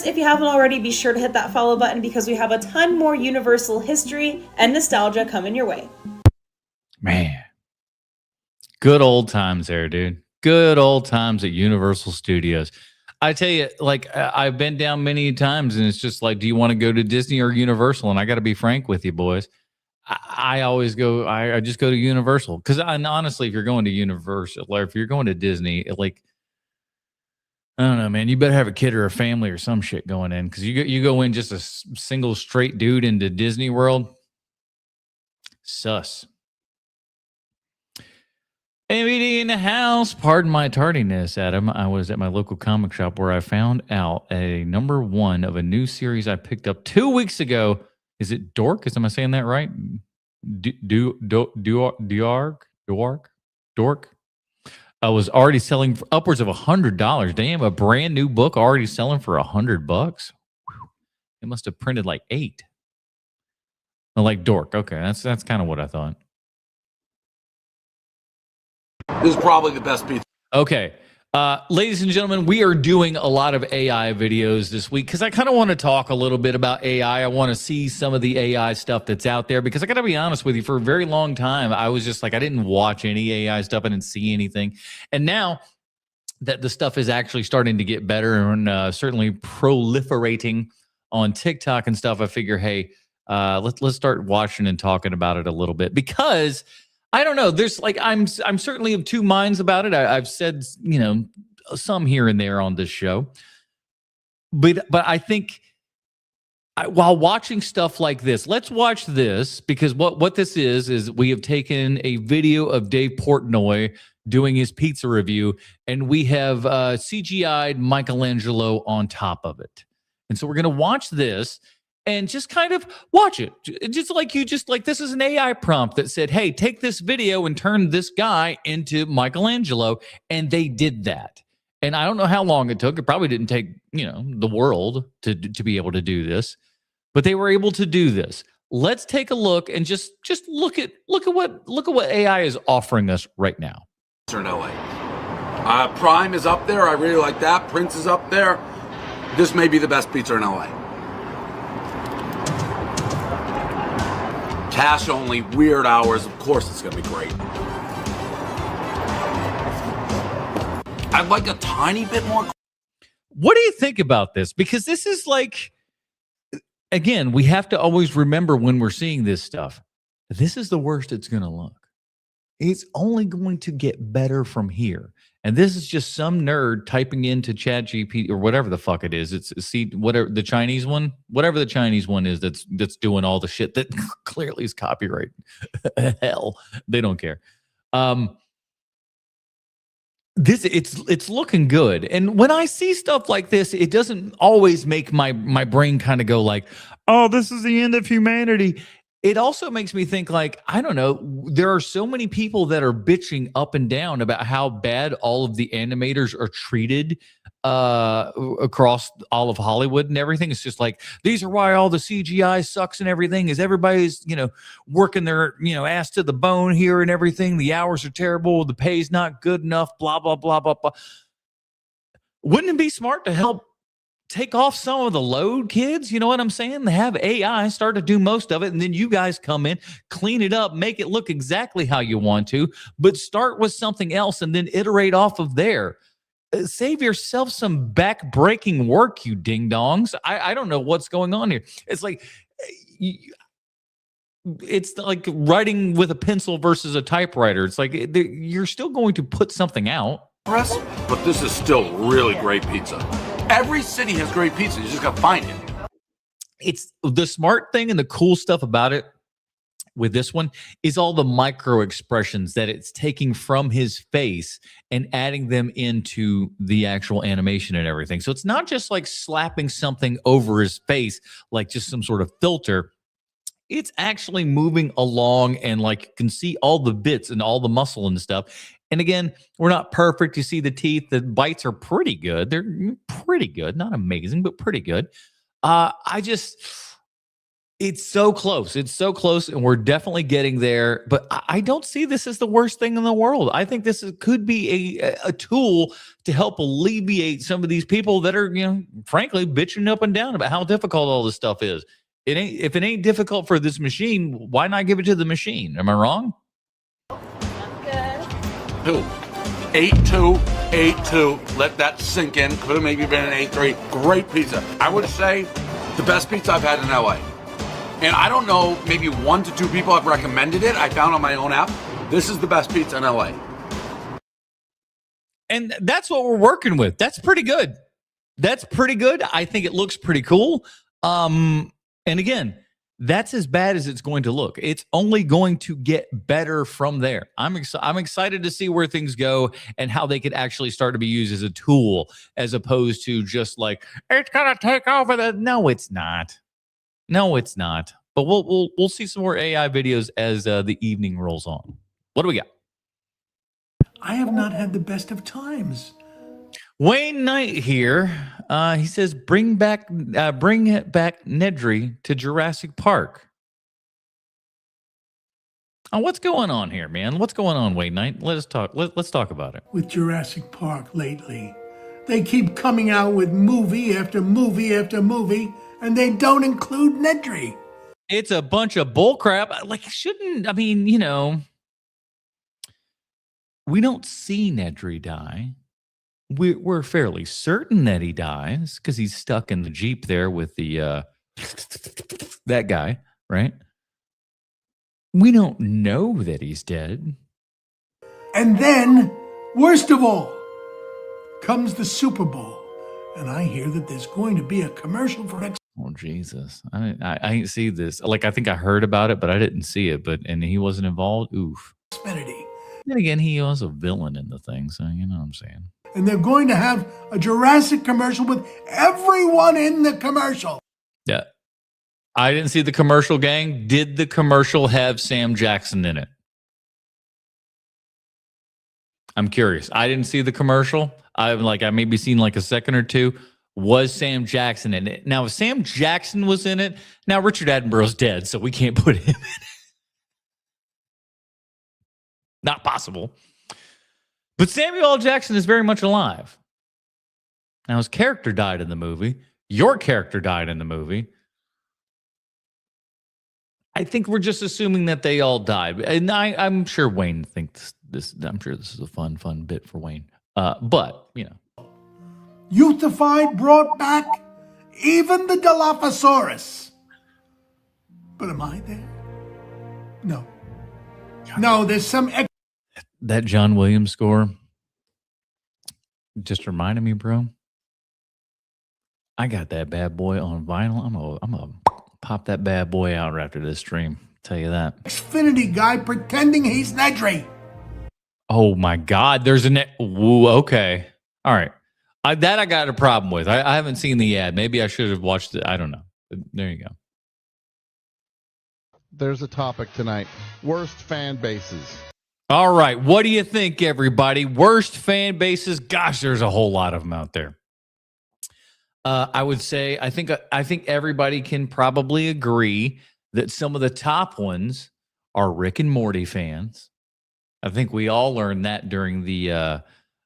if you haven't already, be sure to hit that follow button because we have a ton more Universal history and nostalgia coming your way.
Man, good old times there, dude. Good old times at Universal Studios. I tell you, like, I've been down many times, and it's just like, do you want to go to Disney or Universal? And I got to be frank with you, boys. I always go, I just go to Universal. Because honestly, if you're going to Universal, or if you're going to Disney, like, I don't know, man, you better have a kid or a family or some shit going in. Because you go in just a single straight dude into Disney World. Sus. ABD in the house. Pardon my tardiness, Adam. I was at my local comic shop where I found out a #1 of a new series I picked up 2 weeks ago. Is it Dork? Am I saying that right? Dork. I was already selling for upwards of $100. Damn, a brand new book already selling for $100. It must have printed like 8. Like Dork. Okay, that's kind of what I thought.
This is probably the best pizza.
Okay. Ladies and gentlemen, we are doing a lot of AI videos this week because I kind of want to talk a little bit about AI. I want to see some of the AI stuff that's out there because I got to be honest with you, for a very long time, I was just like, I didn't watch any AI stuff. I didn't see anything. And now that the stuff is actually starting to get better and certainly proliferating on TikTok and stuff, I figure, hey, let's start watching and talking about it a little bit because I don't know. There's like I'm certainly of two minds about it. I've said, you know, some here and there on this show, but I think while watching stuff like this, let's watch this because what this is we have taken a video of Dave Portnoy doing his pizza review, and we have CGI'd Michelangelo on top of it, and so we're gonna watch this. And just kind of watch it. Just like this is an AI prompt that said, hey, take this video and turn this guy into Michelangelo. And they did that. And I don't know how long it took. It probably didn't take, you know, the world to be able to do this. But they were able to do this. Let's take a look and just look at what AI is offering us right now.
In LA. Prime is up there. I really like that. Prince is up there. This may be the best pizza in LA. Cash only, weird hours. Of course it's going to be great. I'd like a tiny bit more.
What do you think about this? Because this is like, again, we have to always remember when we're seeing this stuff, this is the worst it's going to look. It's only going to get better from here. And this is just some nerd typing into ChatGPT or whatever the fuck it is. It's whatever the Chinese one is that's doing all the shit that clearly is copyright. Hell, they don't care. It's looking good. And when I see stuff like this, it doesn't always make my brain kind of go like, oh, this is the end of humanity. It also makes me think like, I don't know, there are so many people that are bitching up and down about how bad all of the animators are treated across all of Hollywood and everything. It's just like, these are why all the CGI sucks and everything is everybody's, you know, working their, you know, ass to the bone here and everything. The hours are terrible. The pay's not good enough, blah, blah, blah, blah, blah. Wouldn't it be smart to help take off some of the load, kids? You know what I'm saying? They have AI start to do most of it, and then you guys come in, clean it up, make it look exactly how you want to, but start with something else and then iterate off of there. Save yourself some back-breaking work, you ding-dongs. I don't know what's going on here. It's like writing with a pencil versus a typewriter. It's like you're still going to put something out.
But this is still really great pizza. Every city has great pizza. You just got to find it.
It's the smart thing and the cool stuff about it with this one is all the micro expressions that it's taking from his face and adding them into the actual animation and everything. So it's not just like slapping something over his face, like just some sort of filter. It's actually moving along and like you can see all the bits and all the muscle and stuff. And again, we're not perfect. You see the teeth, the bites are pretty good. They're pretty good. Not amazing, but pretty good. It's so close. It's so close, and we're definitely getting there. But I don't see this as the worst thing in the world. I think this could be a tool to help alleviate some of these people that are, frankly, bitching up and down about how difficult all this stuff is. If it ain't difficult for this machine, why not give it to the machine? Am I wrong?
Two. 8-2, 8-2. Let that sink in. Could have maybe been an 8-3. Great pizza. I would say the best pizza I've had in LA. And I don't know, maybe 1 to 2 people have recommended it. I found on my own app. This is the best pizza in LA.
And that's what we're working with. That's pretty good. That's pretty good. I think it looks pretty cool. And again, that's as bad as it's going to look. It's only going to get better from there. I'm excited to see where things go and how they could actually start to be used as a tool, as opposed to just like, it's gonna take over the. No, it's not. No, it's not. But we'll see some more AI videos as the evening rolls on. What do we got?
I have not had the best of times.
Wayne Knight here. He says, bring back Nedry to Jurassic Park. Oh, what's going on here, man? What's going on, Wayne Knight? Let's talk about it.
With Jurassic Park lately, they keep coming out with movie after movie after movie, and they don't include Nedry.
It's a bunch of bullcrap. Like, we don't see Nedry die. We're fairly certain that he dies because he's stuck in the Jeep there with the that guy, right? We don't know that he's dead.
And then, worst of all, comes the Super Bowl, and I hear that there's going to be a commercial for X.
Oh Jesus! I didn't see this. Like, I think I heard about it, but I didn't see it. And he wasn't involved. Oof.
Xfinity.
Then again, he was a villain in the thing, so you know what I'm saying.
And they're going to have a Jurassic commercial with everyone in the commercial.
Yeah. I didn't see the commercial, gang. Did the commercial have Sam Jackson in it? I'm curious. I didn't see the commercial. I maybe seen like a second or two. Was Sam Jackson in it? Now, if Sam Jackson was in it, now Richard Attenborough's dead, so we can't put him in it. Not possible. But Samuel L. Jackson is very much alive. Now, his character died in the movie. Your character died in the movie. I think we're just assuming that they all died. And I'm sure Wayne thinks this. I'm sure this is a fun bit for Wayne. But,
Youthified brought back even the Dilophosaurus. But am I there? No. No, there's some...
That John Williams score just reminded me, bro. I got that bad boy on vinyl. I'm gonna pop that bad boy out right after this stream. Tell you that.
Xfinity guy pretending he's Nedry.
Oh my God! There's okay, all right. That I got a problem with. I haven't seen the ad. Maybe I should have watched it. I don't know. But there you go.
There's a topic tonight: worst fan bases.
All right. What do you think, everybody? Worst fan bases? Gosh, there's a whole lot of them out there. I would say, I think everybody can probably agree that some of the top ones are Rick and Morty fans. I think we all learned that during the,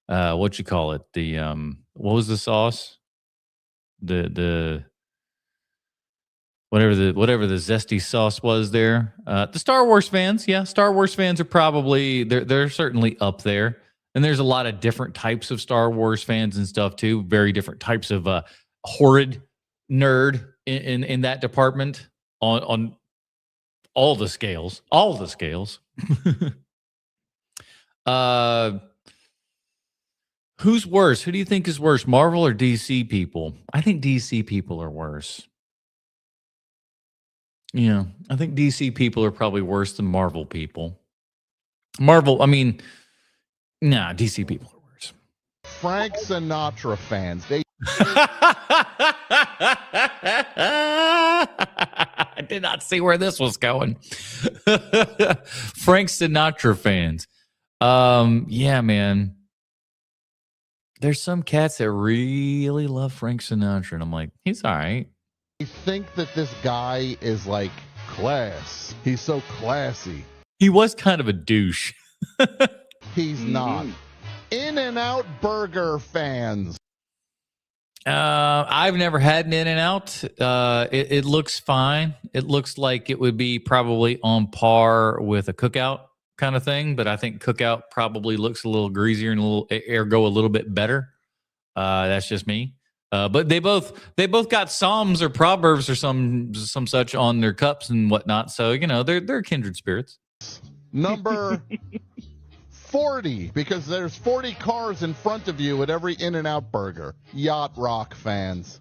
what you call it? The, what was the sauce? The whatever the zesty sauce was there. The Star Wars fans, yeah, Star Wars fans are probably they're certainly up there. And there's a lot of different types of Star Wars fans and stuff too. Very different types of horrid nerd in that department on all the scales. All the scales. Who's worse? Who do you think is worse, Marvel or DC people? I think DC people are worse. Yeah, I think DC people are probably worse than Marvel people. DC people are worse.
Frank Sinatra fans. They
I did not see where this was going. Frank Sinatra fans. Yeah, man. There's some cats that really love Frank Sinatra, and I'm like, he's all right.
I think that this guy is like class. He's so classy.
He was kind of a douche.
He's not. In-N-Out Burger fans.
I've never had an In-N-Out. It looks fine. It looks like it would be probably on par with a Cookout kind of thing, but I think Cookout probably looks a little greasier and ergo a little bit better. That's just me. But they both got psalms or proverbs or some such on their cups and whatnot. So they're kindred spirits.
Number 40, because there's 40 cars in front of you at every In-N-Out Burger. Yacht Rock fans.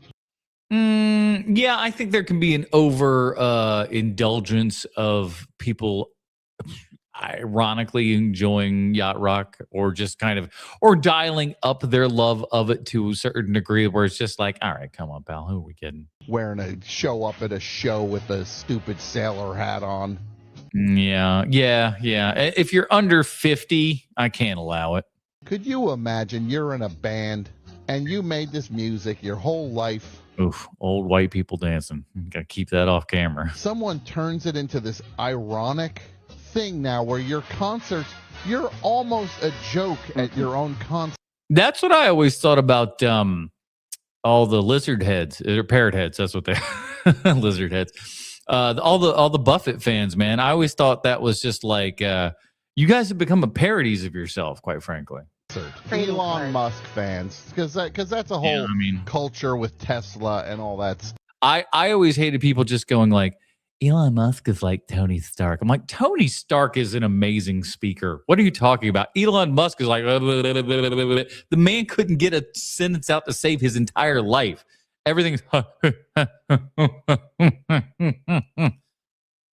Yeah, I think there can be an over indulgence of people ironically enjoying Yacht Rock, or just or dialing up their love of it to a certain degree where it's just like, all right, come on, pal, who are we kidding?
Wearing a show up at a show with a stupid sailor hat on.
Yeah. If you're under 50, I can't allow it.
Could you imagine you're in a band and you made this music your whole life?
Oof, old white people dancing. Gotta keep that off camera.
Someone turns it into this ironic thing now where your concerts, you're almost a joke at your own concert.
That's what I always thought about all the lizard heads, or parrot heads. That's what they are. Lizard heads. All the Buffett fans, man. I always thought that was just like you guys have become a parodies of yourself, quite frankly.
Elon Musk fans, because that's a whole culture with Tesla and all that stuff.
I always hated people just going like, Elon Musk is like Tony Stark. I'm like, Tony Stark is an amazing speaker. What are you talking about? Elon Musk is like, the man couldn't get a sentence out to save his entire life. Everything's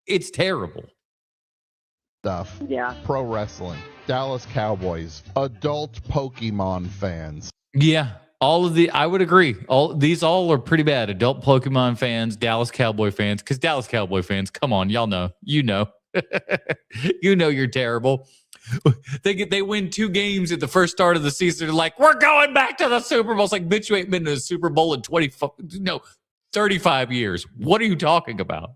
it's terrible
stuff. Yeah. Pro wrestling, Dallas Cowboys, adult Pokemon fans.
Yeah, I would agree. These are pretty bad. Adult Pokemon fans, Dallas Cowboy fans, because Dallas Cowboy fans, come on, y'all know, you're terrible. They win 2 games at the first start of the season. They're like, we're going back to the Super Bowl. It's like, bitch, you ain't been to the Super Bowl in 35 years. What are you talking about?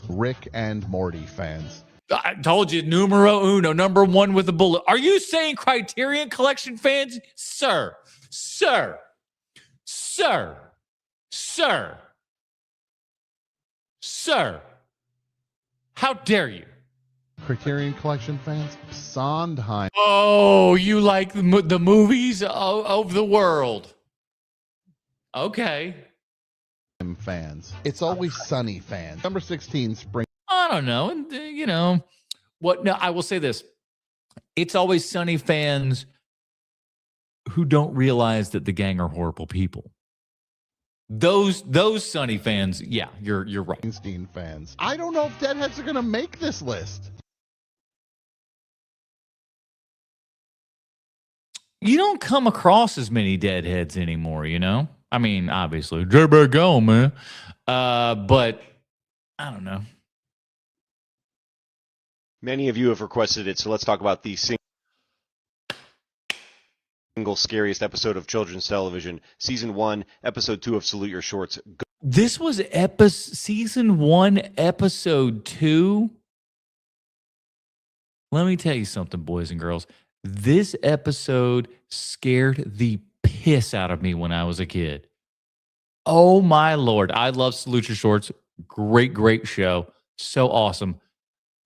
Rick and Morty fans.
I told you, numero uno, number 1 with a bullet. Are you saying Criterion Collection fans? Sir. How dare you?
Criterion Collection fans? Sondheim.
Oh, you like the movies of the world. Okay.
Fans. It's Always Sunny fans. Number 16, Spring.
I don't know. And, what? No, I will say this. It's Always Sunny fans who don't realize that the gang are horrible people. Those Sunny fans, yeah, you're right.
Springsteen fans. I don't know if Deadheads are going to make this list.
You don't come across as many Deadheads anymore, I mean, obviously, J-Bag go, man. But I don't know.
Many of you have requested it, so let's talk about the single scariest episode of children's television, Season 1, Episode 2 of Salute Your Shorts.
This was Season 1, Episode 2. Let me tell you something, boys and girls. This episode scared the piss out of me when I was a kid. Oh, my Lord. I love Salute Your Shorts. Great show. So awesome.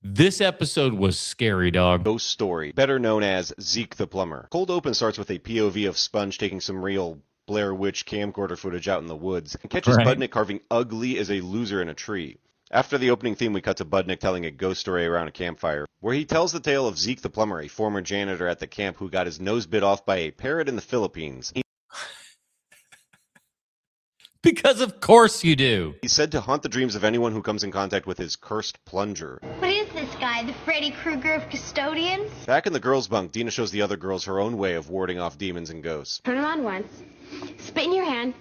This episode was scary, dog.
Ghost Story, better known as Zeke the Plumber. Cold Open starts with a POV of Sponge taking some real Blair Witch camcorder footage out in the woods and catches Budnick carving ugly as a loser in a tree. After the opening theme, we cut to Budnick telling a ghost story around a campfire, where he tells the tale of Zeke the Plumber, a former janitor at the camp who got his nose bit off by a parrot in the Philippines.
Because of course you do.
He's said to haunt the dreams of anyone who comes in contact with his cursed plunger.
What is this guy, the Freddy Krueger of custodians?
Back in the girls' bunk, Dina shows the other girls her own way of warding off demons and ghosts.
Turn around once, spit in your hand,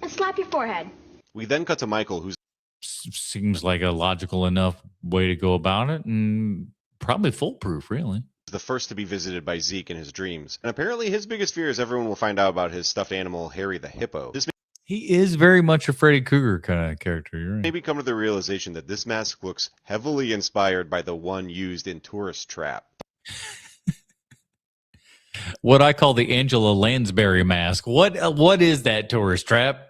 and slap your forehead.
We then cut to Michael, who's
seems like a logical enough way to go about it, and probably foolproof, really.
The first to be visited by Zeke in his dreams. And apparently his biggest fear is everyone will find out about his stuffed animal, Harry the Hippo.
He is very much a Freddy Krueger kind of character. You're right.
Maybe come to the realization that this mask looks heavily inspired by the one used in Tourist Trap.
What I call the Angela Lansbury mask. What is that, Tourist Trap?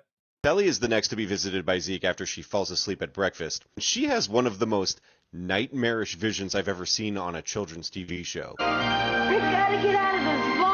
Ellie is the next to be visited by Zeke after she falls asleep at breakfast. She has one of the most nightmarish visions I've ever seen on a children's TV show.
I gotta get out of this ball.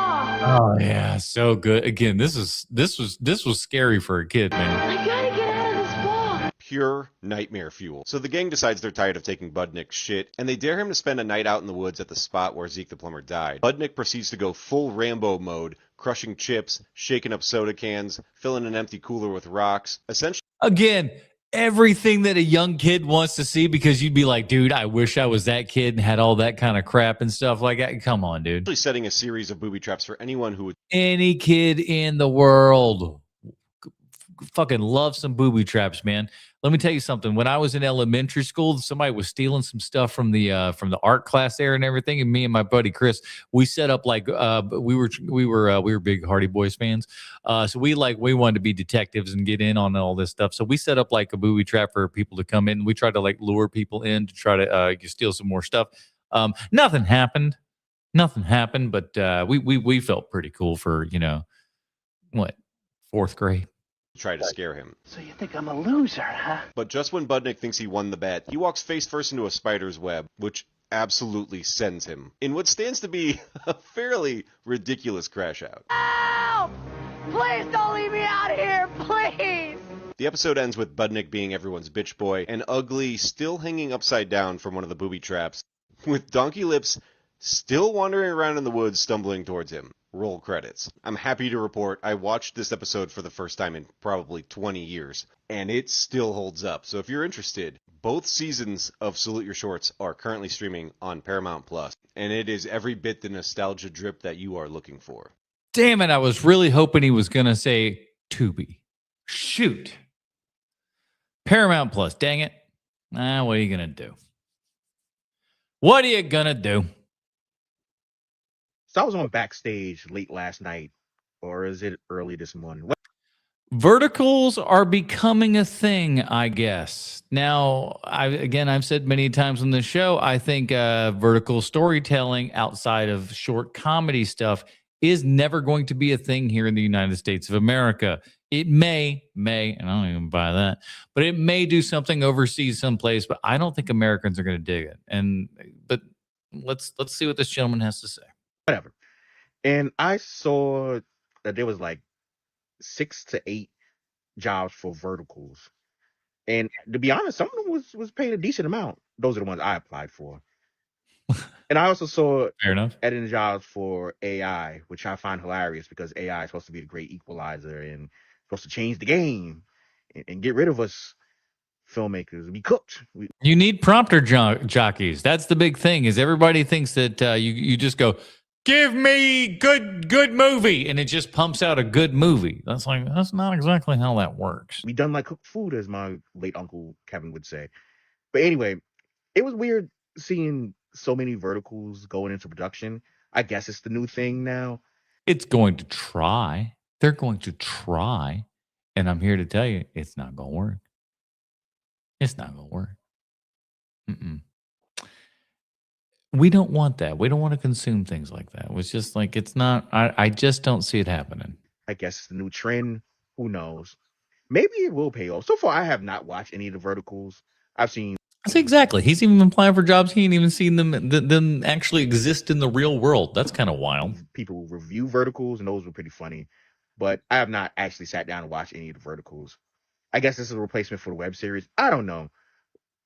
Oh yeah, so good. Again, this was scary for a kid, man.
I gotta get out of this ball.
Pure nightmare fuel. So the gang decides they're tired of taking Budnick's shit, and they dare him to spend a night out in the woods at the spot where Zeke the plumber died. Budnick proceeds to go full Rambo mode, crushing chips, shaking up soda cans, filling an empty cooler with rocks. Essentially,
Again, everything that a young kid wants to see, because you'd be like, dude, I wish I was that kid and had all that kind of crap and stuff like that. Come on, dude.
setting a series of booby traps for anyone who would
Any kid in the world fucking loves some booby traps, man. Let me tell you something. When I was in elementary school, somebody was stealing some stuff from the art class there and everything. And me and my buddy Chris, we set up like we were big Hardy Boys fans. So we wanted to be detectives and get in on all this stuff. So we set up like a booby trap for people to come in. We tried to like lure people in to try to steal some more stuff. Nothing happened. But we felt pretty cool for, what, 4th grade.
try to scare him.
So you think I'm a loser, huh?
But just when Budnick thinks he won the bet, he walks face first into a spider's web, which absolutely sends him in what stands to be a fairly ridiculous crash out.
Help! Please don't leave me out of here, please!
The episode ends with Budnick being everyone's bitch boy, and Ugly still hanging upside down from one of the booby traps, with Donkey Lips still wandering around in the woods stumbling towards him. Roll credits. I'm happy to report I watched this episode for the first time in probably 20 years, and it still holds up. So if you're interested, both seasons of Salute Your Shorts are currently streaming on Paramount Plus, and it is every bit the nostalgia drip that you are looking for.
Damn it, I was really hoping he was going to say Tubi. Shoot. Paramount Plus, dang it. What are you going to do? What are you going to do?
So I was on Backstage late last night, or is it early this morning?
Verticals are becoming a thing, I guess. Now, I've said many times on the show, I think vertical storytelling outside of short comedy stuff is never going to be a thing here in the United States of America. It may, and I don't even buy that, but it may do something overseas someplace, but I don't think Americans are going to dig it. But let's see what this gentleman has to say.
Whatever. And I saw that there was like 6 to 8 jobs for verticals. And to be honest, some of them was paying a decent amount. Those are the ones I applied for. And I also saw
Fair enough.
editing jobs for AI, which I find hilarious because AI is supposed to be the great equalizer and supposed to change the game and get rid of us filmmakers. Be cooked.
You need prompter jockeys. That's the big thing. Is everybody thinks that you just go, give me good movie, and it just pumps out a good movie. That's not exactly how that works.
We done like cooked food, as my late uncle Kevin would say. But anyway, it was weird seeing so many verticals going into production. I guess it's the new thing now.
It's going to try. They're going to try. And I'm here to tell you, it's not going to work. It's not going to work. We don't want that. We don't want to consume things like that. It's just like, it's not, I just don't see it happening.
I guess it's the new trend. Who knows? Maybe it will pay off. So far, I have not watched any of the verticals. I've seen.
That's exactly. He's even applying for jobs. He ain't even seen them actually exist in the real world. That's kind of wild.
People review verticals, and those were pretty funny. But I have not actually sat down and watched any of the verticals. I guess this is a replacement for the web series. I don't know.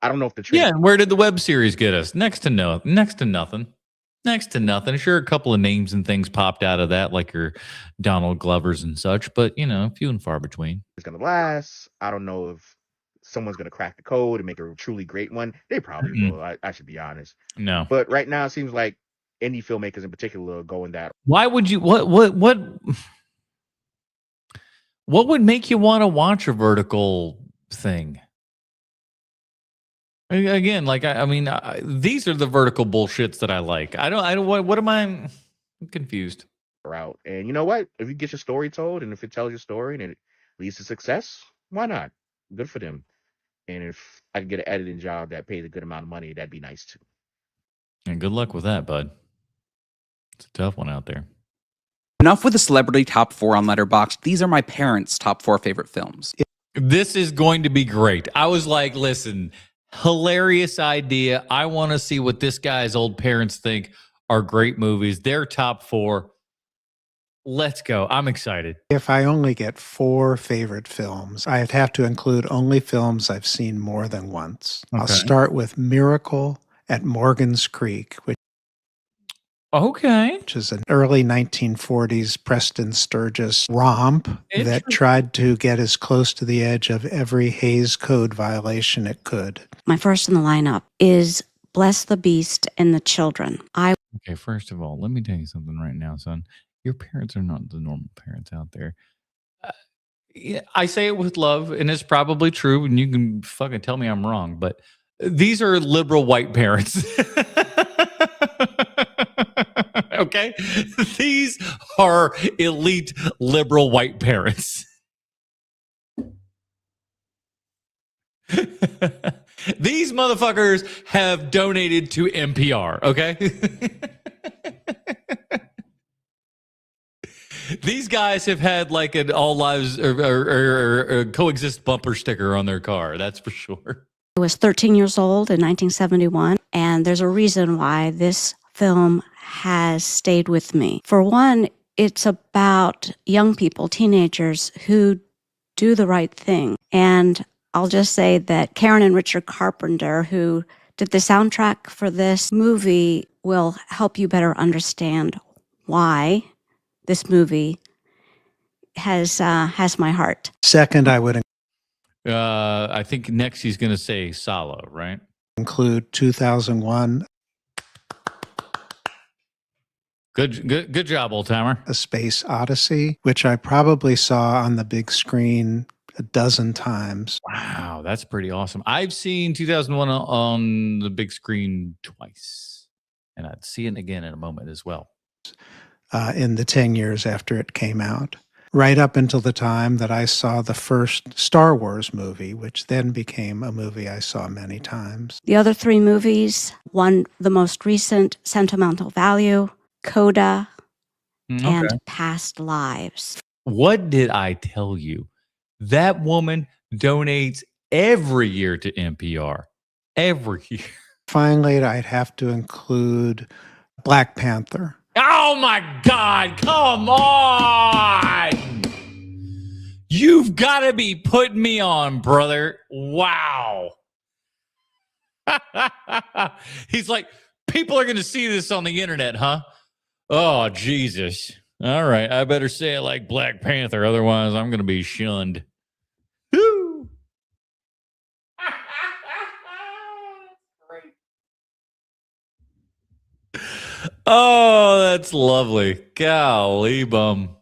I don't know if the trend.
Yeah, and where did the web series get us? Next to nothing. Sure, a couple of names and things popped out of that, like your Donald Glovers and such, but few and far between.
It's gonna last. I don't know if someone's gonna crack the code and make a truly great one. They probably will. I should be honest.
No.
But right now, it seems like indie filmmakers in particular are going that.
Why would you? What would make you want to watch a vertical thing? Again, like these are the vertical bullshits that I like. I don't. What am I? I'm confused.
Route, and you know what? If you get your story told, and if it tells your story, and it leads to success, why not? Good for them. And if I can get an editing job that pays a good amount of money, that'd be nice too.
And good luck with that, bud. It's a tough one out there.
Enough with the celebrity top 4 on Letterboxd. These are my parents' top 4 favorite films.
This is going to be great. I was like, listen, hilarious idea. I want to see what this guy's old parents think are great movies. Their top 4. Let's go. I'm excited.
If I only get 4 favorite films, I'd have to include only films I've seen more than once. I'll
Okay.
start with Miracle at Morgan's Creek, which is an early 1940s Preston Sturges romp that tried to get as close to the edge of every Hays Code violation it could.
My first in the lineup is Bless the Beast and the Children.
Okay, first of all, let me tell you something right now, son. Your parents are not the normal parents out there. Yeah, I say it with love, and it's probably true, and you can fucking tell me I'm wrong, but these are liberal white parents. Okay? These are elite liberal white parents. These motherfuckers have donated to NPR, okay? These guys have had like an all lives or coexist bumper sticker on their car. That's for sure.
I was 13 years old in 1971, and there's a reason why this film has stayed with me. For one, it's about young people, teenagers who do the right thing. And I'll just say that Karen and Richard Carpenter, who did the soundtrack for this movie, will help you better understand why this movie has my heart.
Second, I would
I think next he's going to say Salo, right?
include 2001,
Good job, old timer.
A Space Odyssey, which I probably saw on the big screen a dozen times.
Wow, that's pretty awesome. I've seen 2001 on the big screen twice, and I'd see it again in a moment as well.
In the 10 years after it came out, right up until the time that I saw the first Star Wars movie, which then became a movie I saw many times.
The other 3 movies, one, the most recent, Sentimental Value, Coda, and Past Lives.
What did I tell you? That woman donates every year to NPR. Every year.
Finally, I'd have to include Black Panther.
Oh my God, come on! You've got to be putting me on, brother. Wow. He's like, people are going to see this on the internet, huh? Oh, Jesus. All right, I better say it like Black Panther, otherwise I'm going to be shunned. Woo! Oh, that's lovely. Golly bum.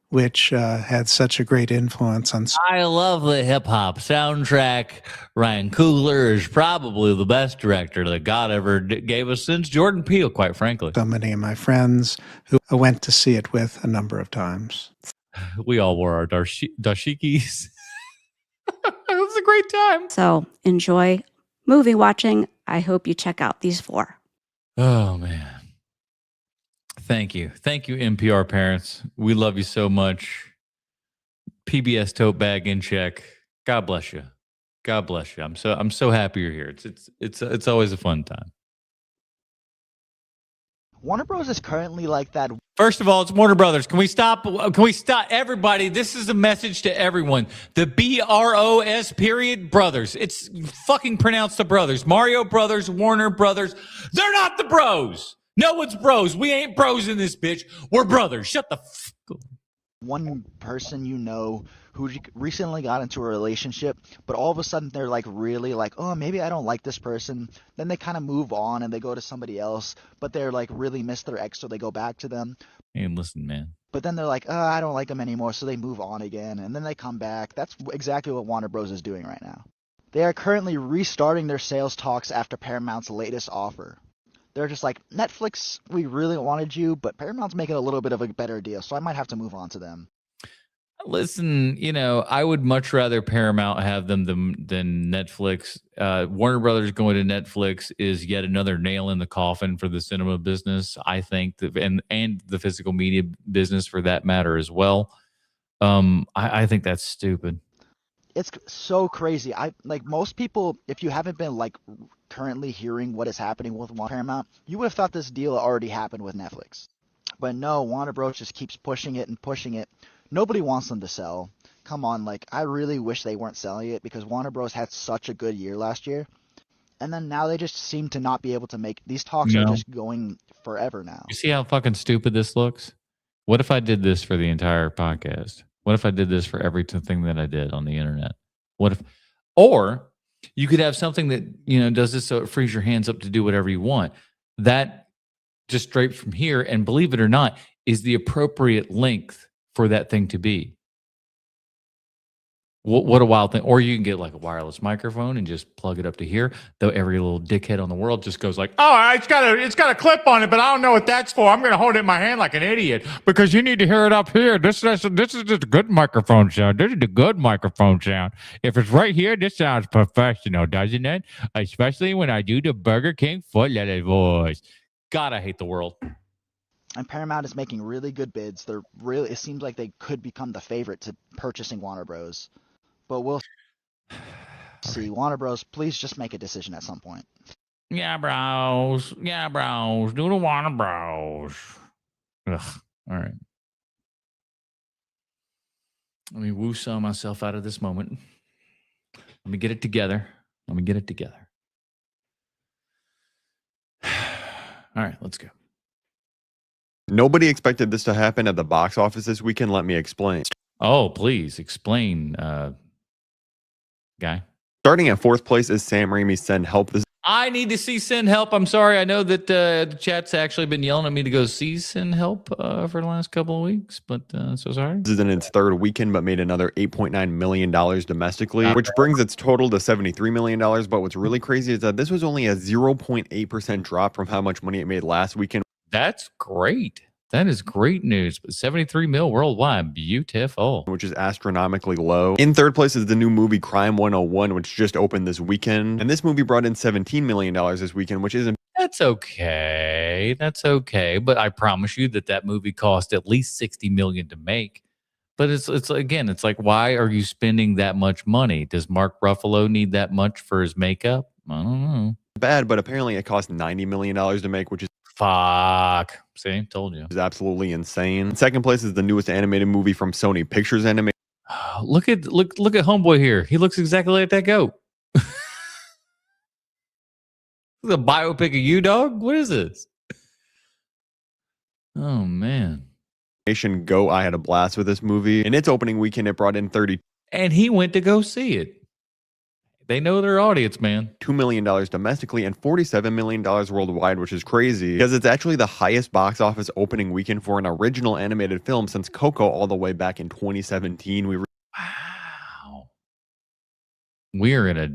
Which had such a great influence on
I love the hip hop soundtrack. Ryan Coogler is probably the best director that God ever gave us since Jordan Peele, quite frankly.
so many of my friends who I went to see it with a number of times.
We all wore our dashikis. It was a great time.
So enjoy movie watching. I hope you check out these 4.
Oh, man. Thank you. Thank you, NPR parents. We love you so much. PBS tote bag in check. God bless you. God bless you. I'm so happy you're here. It's always a fun time.
Warner Bros. Is currently like that.
First of all, it's Warner Brothers. Can we stop? Everybody, this is a message to everyone. The BROS period brothers. It's fucking pronounced the brothers. Mario Brothers, Warner Brothers. They're not the bros. No one's bros. We ain't bros in this bitch. We're brothers. Shut the fuck up.
One person you know who recently got into a relationship, but all of a sudden they're like really like, oh, maybe I don't like this person. Then they kind of move on and they go to somebody else, but they're like really miss their ex, so they go back to them.
Hey, listen, man.
But then they're like, oh, I don't like them anymore, so they move on again, and then they come back. That's exactly what Warner Bros. Is doing right now. They are currently restarting their sales talks after Paramount's latest offer. They're just like, Netflix, we really wanted you, but Paramount's making a little bit of a better deal, so I might have to move on to them.
Listen, I would much rather Paramount have them than Netflix. Warner Brothers going to Netflix is yet another nail in the coffin for the cinema business, I think, and the physical media business for that matter as well. I think that's stupid.
It's so crazy. Most people, if you haven't been currently hearing what is happening with Paramount, you would have thought this deal already happened with Netflix. But no, Warner Bros. Just keeps pushing it and pushing it. Nobody wants them to sell. Come on, I really wish they weren't selling it because Warner Bros. Had such a good year last year. And then now they just seem to not be able to make these talks are just going forever now.
You see how fucking stupid this looks? What if I did this for the entire podcast? What if I did this for everything that I did on the internet? Or you could have something that, does this so it frees your hands up to do whatever you want. That just straight from here, and believe it or not, is the appropriate length for that thing to be. What a wild thing. Or you can get a wireless microphone and just plug it up to here. Though every little dickhead on the world just goes
oh, it's got a clip on it, but I don't know what that's for. I'm going to hold it in my hand like an idiot because you need to hear it up here. This is just a good microphone sound. This is the good microphone sound. If it's right here, this sounds professional, doesn't it? Especially when I do the Burger King foot letter voice. God, I hate the world.
And Paramount is making really good bids. It seems like they could become the favorite to purchasing Warner Bros. But we'll see. Warner Bros., please just make a decision at some point.
Yeah, bros. Yeah, bros. Do the Warner Bros. Ugh. All right. Let me woo-saw myself out of this moment. Let me get it together. All right, let's go.
Nobody expected this to happen at the box office this weekend. Let me explain.
Oh, please explain, guy.
Starting at 4th place is Sam Raimi's Send Help.
I need to see Send Help. I'm sorry. I know that the chat's actually been yelling at me to go see Send Help for the last couple of weeks, but so sorry.
This is in its 3rd weekend, but made another $8.9 million domestically, which brings its total to $73 million. But what's really crazy is that this was only a 0.8% drop from how much money it made last weekend.
That's great. That is great news. But 73 mil worldwide. Beautiful.
Which is astronomically low. In 3rd place is the new movie Crime 101, which just opened this weekend. And this movie brought in $17 million this weekend, which isn't.
That's okay. But I promise you that movie cost at least $60 million to make. But it's like, why are you spending that much money? Does Mark Ruffalo need that much for his makeup? I don't know.
Bad, but apparently it cost $90 million to make, which is
fuck. See, told you.
Is absolutely insane. In 2nd place is the newest animated movie from Sony Pictures Animation.
Look at Homeboy here. He looks exactly like that goat. The biopic of you, dog? What is this? Oh man.
Go, I had a blast with this movie. In its opening weekend, it brought in 30.
And he went to go see it. They know their audience, man.
$2 million domestically and $47 million worldwide, which is crazy because it's actually the highest box office opening weekend for an original animated film since Coco all the way back in 2017.
Wow. We're in a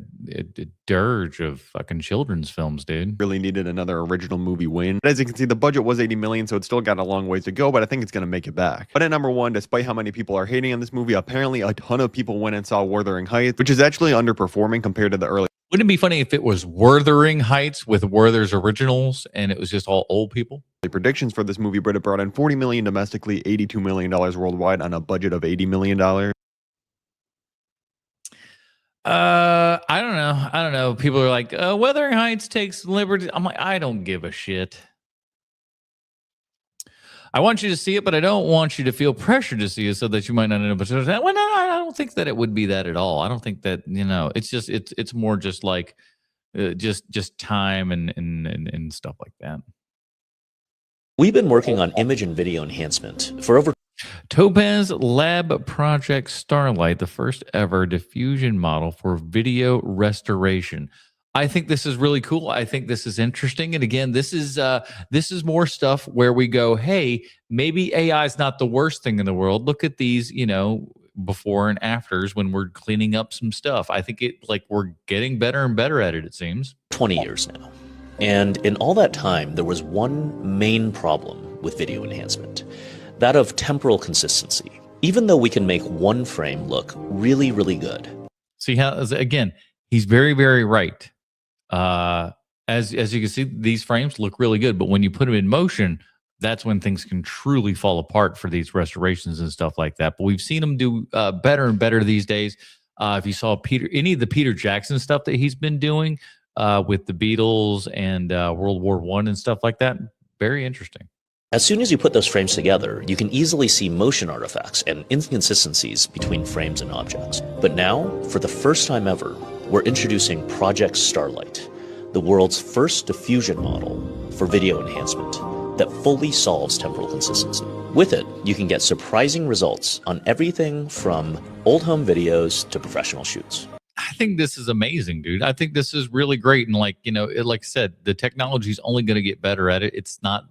dirge of fucking children's films, dude.
Really needed another original movie win. But as you can see, the budget was $80 million, so it's still got a long ways to go, but I think it's going to make it back. But at number 1, despite how many people are hating on this movie, apparently a ton of people went and saw Wuthering Heights, which is actually underperforming compared to the early.
Wouldn't it be funny if it was Wuthering Heights with Werther's Originals and it was just all old people?
The predictions for this movie, it brought in $40 million domestically, $82 million worldwide on a budget of $80 million.
I don't know. People are like, Wuthering Heights takes liberty. I'm like, I don't give a shit. I want you to see it, but I don't want you to feel pressure to see it so that you might not end up. Well, no, I don't think that it would be that at all. I don't think that, it's just, it's more just like, just time and stuff like that.
We've been working on image and video enhancement for over.
Topaz Lab Project Starlight, the first ever diffusion model for video restoration. I think this is really cool. I think this is interesting. And again, this is more stuff where we go, hey, maybe AI is not the worst thing in the world. Look at these, before and afters when we're cleaning up some stuff. I think we're getting better and better at it, it seems.
20 years now. And in all that time, there was one main problem with video enhancement. That of temporal consistency. Even though we can make one frame look really, really good.
See how, again, he's very, very right. As you can see, these frames look really good, but when you put them in motion, that's when things can truly fall apart for these restorations and stuff like that. But we've seen him do better and better these days. If you saw any of the Peter Jackson stuff that he's been doing with the Beatles and World War I and stuff like that, very interesting.
As soon as you put those frames together, you can easily see motion artifacts and inconsistencies between frames and objects. But now, for the first time ever, we're introducing Project Starlight, the world's first diffusion model for video enhancement that fully solves temporal consistency. With it, you can get surprising results on everything from old home videos to professional shoots.
I think this is amazing, dude. I think this is really great. And like I said, the technology is only going to get better at it. It's not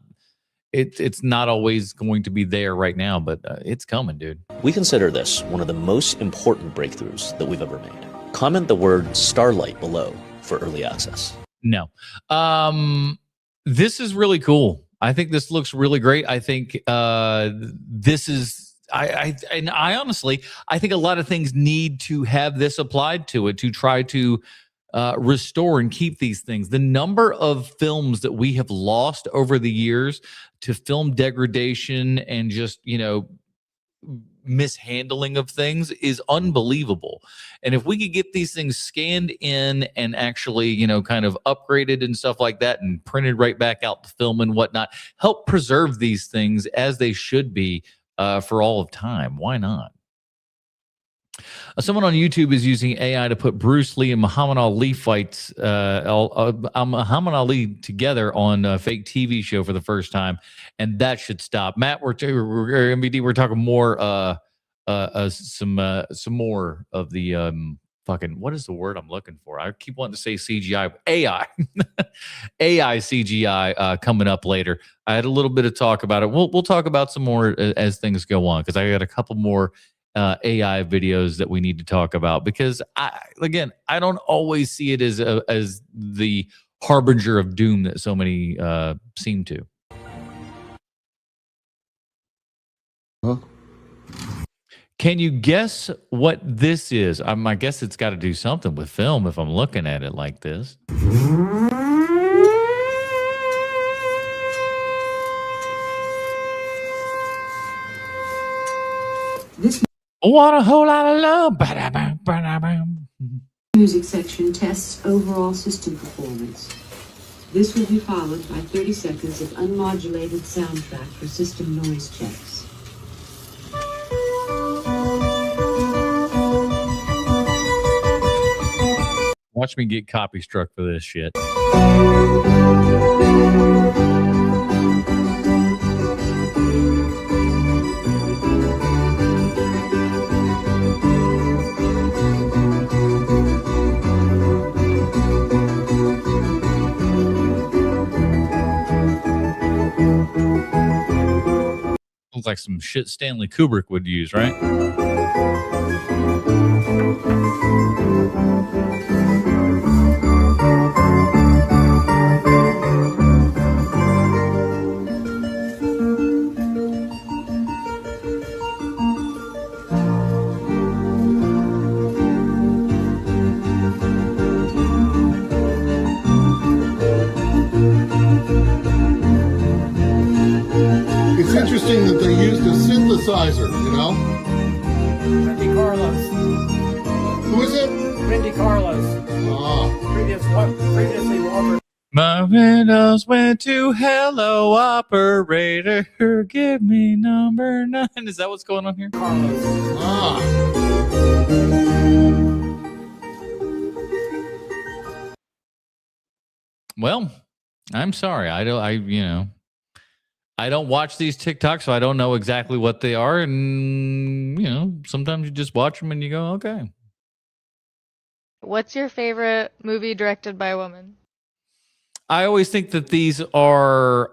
always going to be there right now, but it's coming, dude.
We consider this one of the most important breakthroughs that we've ever made. Comment the word Starlight below for early access.
No. This is really cool. I think this looks really great. I think this is I honestly, I think a lot of things need to have this applied to it to try to restore and keep these things. The number of films that we have lost over the years to film degradation and just, mishandling of things is unbelievable. And if we could get these things scanned in and actually, kind of upgraded and stuff like that and printed right back out the film and whatnot, help preserve these things as they should be for all of time. Why not? Someone on YouTube is using AI to put Bruce Lee and Muhammad Ali fights, Muhammad Ali together on a fake TV show for the first time, and that should stop. Matt, MBD, we're talking more, some more of the fucking, what is the word I'm looking for? I keep wanting to say CGI, AI, AI CGI coming up later. I had a little bit of talk about it. We'll talk about some more as things go on because I got a couple more AI videos that we need to talk about because I don't always see it as the harbinger of doom that so many seem to.
Huh?
Can you guess what this is? I guess it's got to do something with film if I'm looking at it like this.
This
Want a whole lot of love. Ba-da-bam, ba-da-bam.
music section tests overall system performance. This will be followed by 30 seconds of unmodulated soundtrack for system noise checks.
Watch me get copy struck for this shit. Looks like some shit Stanley Kubrick would use, right?
It's interesting that they used a synthesizer,
Randy Carlos.
Who is it?
Randy Carlos. Previously Walter.
My windows went to hello operator. Give me number 9. Is that what's going on here? Well, I'm sorry. I don't watch these TikToks, so I don't know exactly what they are. And, sometimes you just watch them and you go, okay.
What's your favorite movie directed by a woman?
I always think that these are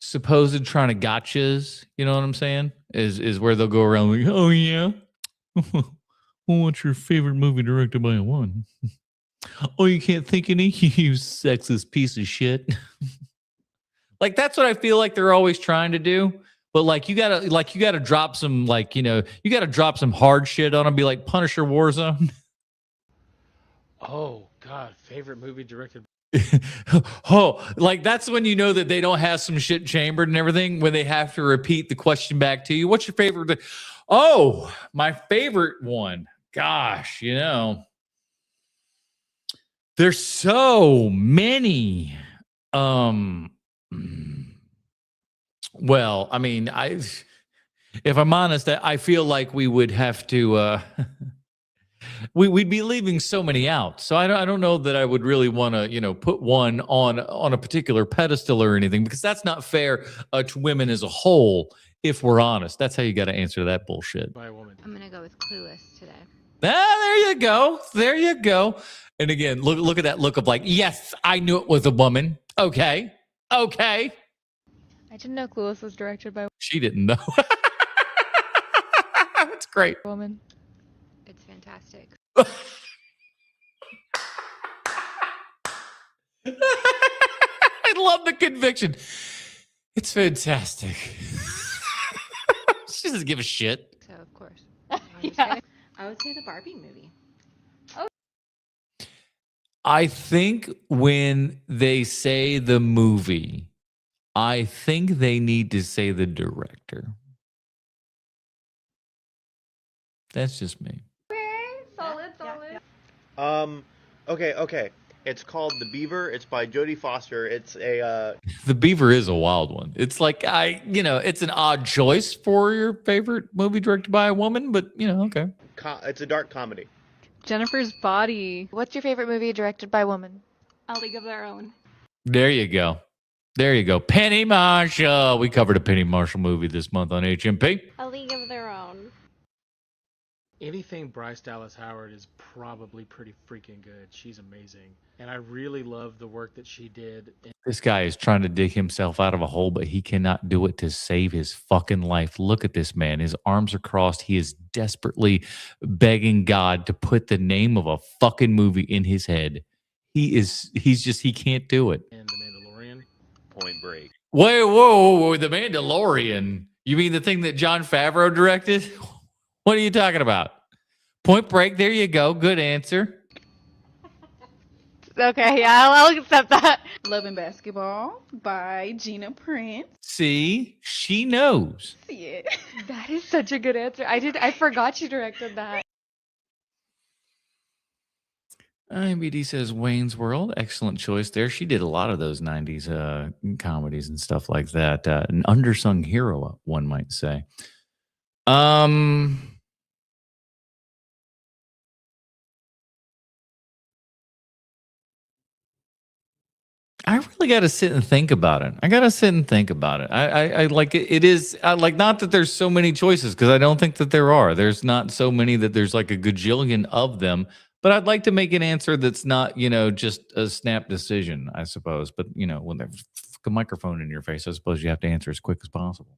supposed trying to gotchas. You know what I'm saying? Is where they'll go around like, oh, yeah. What's your favorite movie directed by a woman? Oh, you can't think any? You sexist piece of shit. Like, that's what I feel like they're always trying to do. But like you gotta drop some you gotta drop some hard shit on them. Be like Punisher Warzone.
Oh God, favorite movie directed.
Oh, like that's when you know that they don't have some shit chambered and everything. When they have to repeat the question back to you. What's your favorite? Oh, my favorite one. Gosh, there's so many. Well, I mean, if I'm honest, I feel like we would have to we'd be leaving so many out. So I don't know that I would really want to, put one on a particular pedestal or anything, because that's not fair to women as a whole. If we're honest, that's how you got to answer that bullshit.
By a woman.
I'm gonna go with Clueless today.
There you go. There you go. And again, look at that look of like, yes, I knew it was a woman. Okay.
I didn't know Clueless was directed by.
She didn't know. That's great.
Woman.
It's fantastic.
I love the conviction. It's fantastic. She doesn't give a shit.
So of course.
Yeah.
I would say the Barbie movie.
I think when they say the movie, I think they need to say the director. That's just me.
Solid.
Okay. It's called The Beaver. It's by Jodie Foster. It's a
The Beaver is a wild one. It's like it's an odd choice for your favorite movie directed by a woman, but okay.
It's a dark comedy.
Jennifer's Body. What's your favorite movie directed by a woman?
A League of Their Own.
There you go. Penny Marshall. We covered a Penny Marshall movie this month on HMP.
A League of Their Own.
Anything Bryce Dallas Howard is probably pretty freaking good. She's amazing. And I really love the work that she did.
This guy is trying to dig himself out of a hole, but he cannot do it to save his fucking life. Look at this man. His arms are crossed. He is desperately begging God to put the name of a fucking movie in his head. He can't do it.
And The Mandalorian.
Point Break.
Whoa. The Mandalorian. You mean the thing that Jon Favreau directed? What are you talking about? Point Break. There you go. Good answer.
Okay, yeah, I'll accept that.
Love and Basketball by Gina Prince.
See, she knows.
See it.
That is such a good answer. I forgot you directed that.
IMBD says Wayne's World. Excellent choice there. She did a lot of those 90s comedies and stuff like that. An undersung hero, one might say. I really got to sit and think about it. I like it. It is like, not that there's so many choices, because I don't think that there are. There's not so many that there's like a gajillion of them. But I'd like to make an answer that's not, just a snap decision, I suppose. But, when there's a microphone in your face, I suppose you have to answer as quick as possible.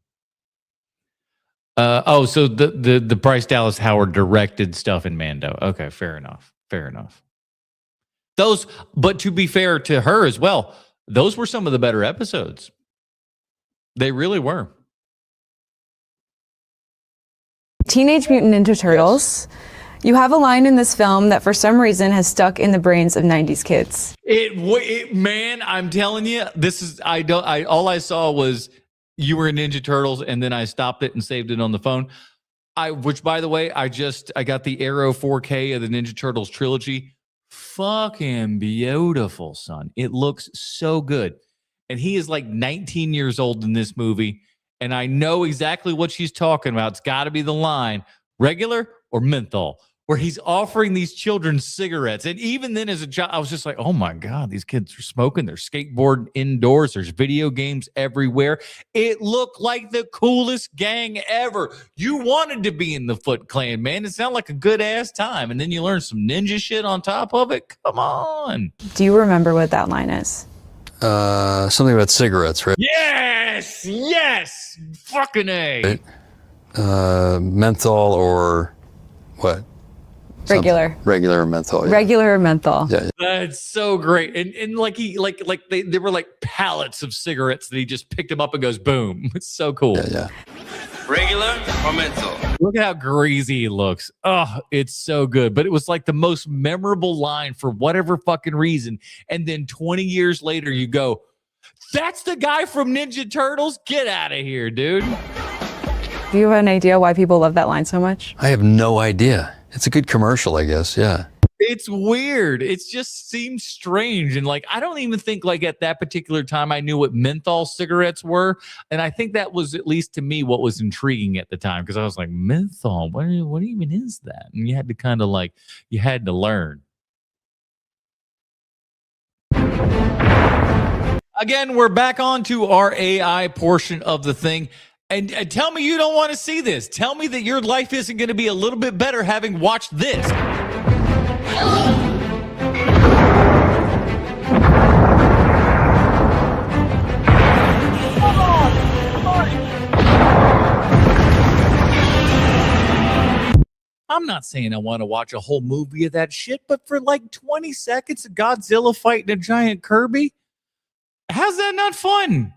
So the Bryce Dallas Howard directed stuff in Mando. Okay, fair enough. Those, but to be fair to her as well, those were some of the better episodes. They really were.
Teenage Mutant Ninja Turtles. Yes. You have a line in this film that for some reason has stuck in the brains of 90s kids.
Man, I'm telling you, all I saw was you were in Ninja Turtles, and then I stopped it and saved it on the phone. Which by the way, I got the Arrow 4K of the Ninja Turtles trilogy. Fucking beautiful, son. It looks so good. And he is like 19 years old in this movie. And I know exactly what she's talking about. It's got to be the line, regular or menthol, where he's offering these children cigarettes. And even then as a child, I was just like, oh my God, these kids are smoking. They're skateboarding indoors. There's video games everywhere. It looked like the coolest gang ever. You wanted to be in the Foot Clan, man. It sounded like a good ass time. And then you learn some ninja shit on top of it. Come on.
Do you remember what that line is?
Something about cigarettes, right?
Yes. Fucking A.
Right. Menthol or what?
Regular.
Regular or menthol. Yeah.
Regular or menthol.
Yeah.
That's so great. And like they were like pallets of cigarettes that he just picked them up and goes boom. It's so cool.
Yeah.
Regular or menthol?
Look at how greasy he looks. Oh, it's so good. But it was like the most memorable line for whatever fucking reason. And then 20 years later, you go, that's the guy from Ninja Turtles? Get out of here, dude.
Do you have an idea why people love that line so much?
I have no idea. It's a good commercial, I guess. Yeah.
It's weird. It just seems strange. And like, I don't even think like at that particular time I knew what menthol cigarettes were. And I think that was, at least to me, what was intriguing at the time. Because I was like, menthol, what even is that? And you had to kind of like, you had to learn. Again, we're back on to our AI portion of the thing. And tell me you don't want to see this. Tell me that your life isn't going to be a little bit better having watched this. I'm not saying I want to watch a whole movie of that shit, but for like 20 seconds of Godzilla fighting a giant Kirby, how's that not fun?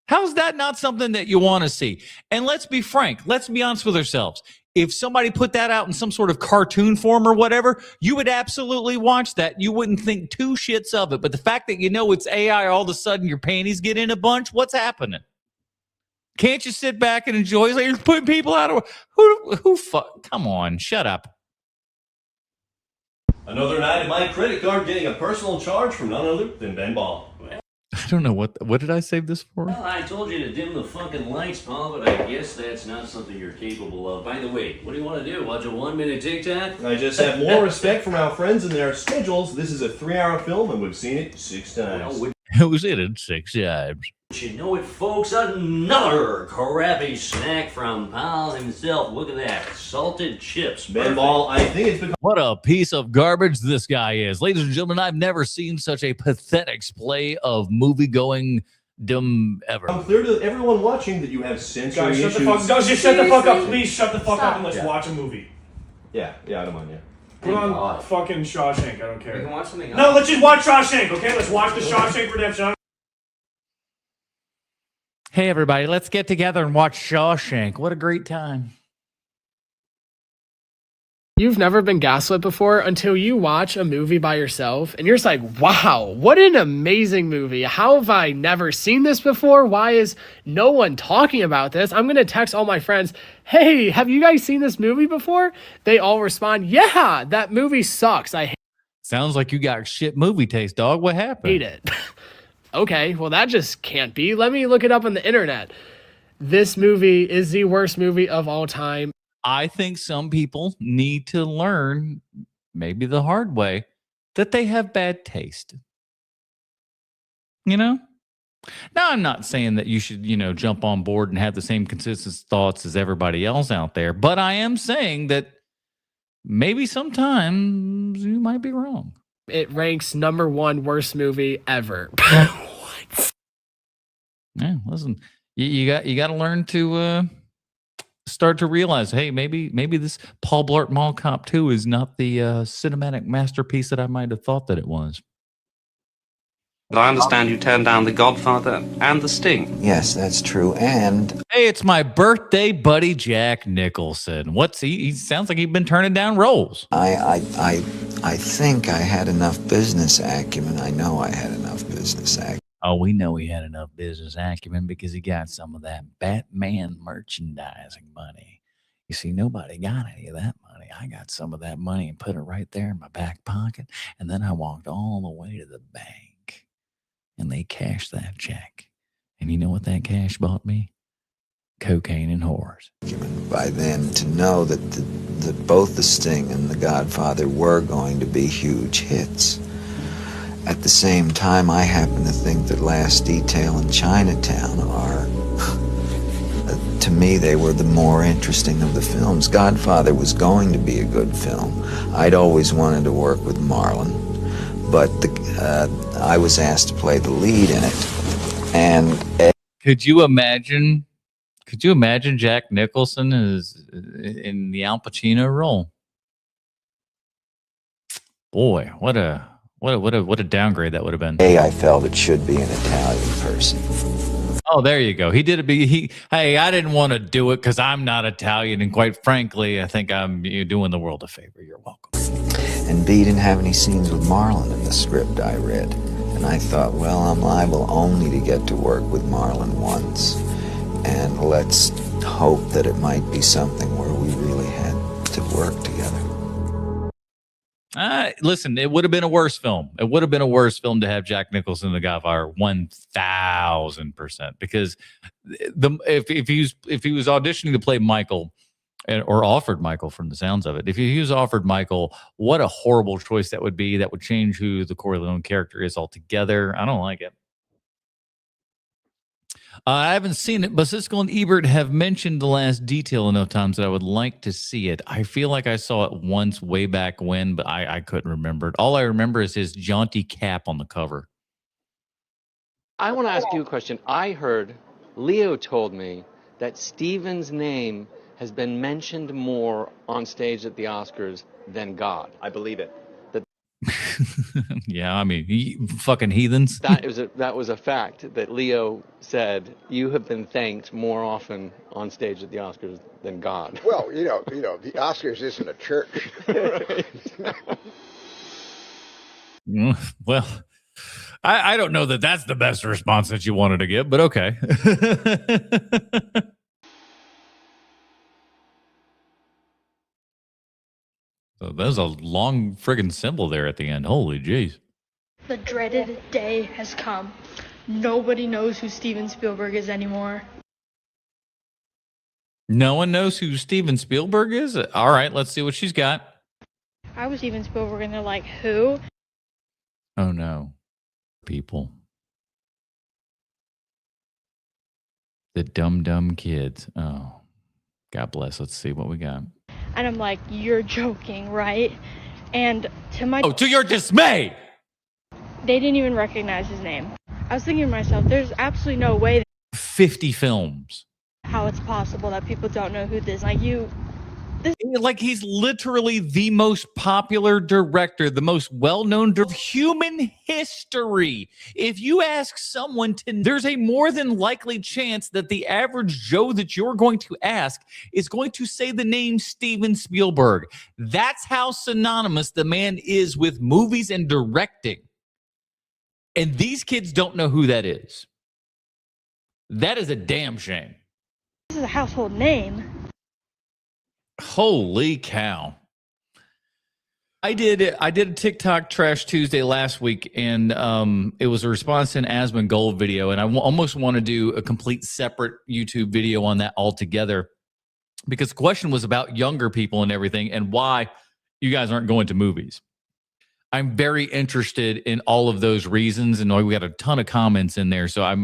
How's that not something that you want to see? And let's be frank. Let's be honest with ourselves. If somebody put that out in some sort of cartoon form or whatever, you would absolutely watch that. You wouldn't think two shits of it. But the fact that you know it's AI, all of a sudden your panties get in a bunch, what's happening? Can't you sit back and enjoy? It's like you're putting people out of who fuck? Come on, shut up.
Another night of my credit card getting a personal charge from none other than Ben Ball.
I don't know what did I save this for?
Well, I told you to dim the fucking lights, Paul, but I guess that's not something you're capable of. By the way, what do you want to do? Watch a 1-minute TikTok? I just have more respect from our friends and their schedules. This is a 3-hour film, and we've seen it 6 times.
It was in it 6 times.
You know it, folks, another crappy snack from Paul himself. Look at that, salted chips. Ben Ball, I think it's because...
What a piece of garbage this guy is. Ladies and gentlemen, I've never seen such a pathetic display of movie-going dumb ever.
I'm clear to everyone watching that you have sensory
Guys,
issues.
just shut the fuck up, please. Shut the fuck up and let's watch a movie.
Yeah, I don't mind, yeah.
Put on fucking Shawshank, I don't care.
We can watch something else.
No, let's just watch Shawshank, okay? Let's watch the Shawshank Redemption.
Hey, everybody, let's get together and watch Shawshank. What a great time.
You've never been gaslit before until you watch a movie by yourself and you're just like, wow, what an amazing movie. How have I never seen this before? Why is no one talking about this? I'm going to text all my friends, hey, have you guys seen this movie before? They all respond, yeah, that movie sucks. I
Sounds like you got shit movie taste, dog. What happened?
hate it. Okay, well, that just can't be. Let me look it up on the internet. This movie is the worst movie of all time.
I think some people need to learn, maybe the hard way, that they have bad taste. You know? Now, I'm not saying that you should, jump on board and have the same consistent thoughts as everybody else out there, but I am saying that maybe sometimes you might be wrong.
It ranks #1 worst movie ever.
What? Yeah, listen, you got to learn to start to realize, hey, maybe this Paul Blart Mall Cop 2 is not the cinematic masterpiece that I might have thought that it was.
But I understand you turned down The Godfather and The Sting.
Yes, that's true. And
hey, it's my birthday buddy Jack Nicholson. What's he sounds like he's been turning down roles.
I think I had enough business acumen. I know I had enough business acumen.
Oh, we know he had enough business acumen because he got some of that Batman merchandising money. You see, nobody got any of that money. I got some of that money and put it right there in my back pocket. And then I walked all the way to the bank. And they cashed that check. And you know what that cash bought me? Cocaine and whores.
By then, to know that both The Sting and The Godfather were going to be huge hits. At the same time, I happen to think that Last Detail and Chinatown are, to me, they were the more interesting of the films. Godfather was going to be a good film. I'd always wanted to work with Marlon, but I was asked to play the lead in it. And
could you imagine Jack Nicholson is in the Al Pacino role? boy, what a downgrade that would have been.
Hey, I felt it should be an Italian person.
Oh, there you go. He did it. Hey, I didn't want to do it because I'm not Italian, and quite frankly, I think you're doing the world a favor. You're welcome.
And B didn't have any scenes with Marlon in the script I read. And I thought, well, I'm liable only to get to work with Marlon once. And let's hope that it might be something where we really had to work together.
Listen, it would have been a worse film. It would have been a worse film to have Jack Nicholson, The Godfather, 1,000%. Because if he was auditioning to play Michael, or offered Michael, from the sounds of it, if he was offered Michael, what a horrible choice that would be. That would change who the Corleone character is altogether. I don't like it. I haven't seen it, but Siskel and Ebert have mentioned The Last Detail enough times that I would like to see it. I feel like I saw it once way back when, but I couldn't remember it. All I remember is his jaunty cap on the cover.
I want to ask you a question. I heard, Leo told me that Steven's name has been mentioned more on stage at the Oscars than God.
I believe it.
Yeah, I mean, fucking heathens.
That was a fact that Leo said. You have been thanked more often on stage at the Oscars than God.
Well, you know, the Oscars isn't a church.
Well, I don't know that that's the best response that you wanted to give, but okay. So there's a long friggin' symbol there at the end. Holy jeez.
The dreaded day has come. Nobody knows who Steven Spielberg is anymore.
No one knows who Steven Spielberg is? All right, let's see what she's got.
I was Steven Spielberg and they're like, who?
Oh no. People. The dumb kids. Oh. God bless. Let's see what we got.
And I'm like, you're joking, right? And
to your dismay,
they didn't even recognize his name. I was thinking to myself, there's absolutely no way
50 films.
How it's possible that people don't know who this.
Like he's literally the most popular director, the most well-known human history. If you ask someone there's a more than likely chance that the average Joe that you're going to ask is going to say the name Steven Spielberg. That's how synonymous the man is with movies and directing. And these kids don't know who that is. That is a damn shame.
This is a household name.
Holy cow. I did a TikTok Trash Tuesday last week, and it was a response to an Asmongold video, and I almost want to do a complete separate YouTube video on that altogether, because the question was about younger people and everything and why you guys aren't going to movies. I'm very interested in all of those reasons, and we got a ton of comments in there. So I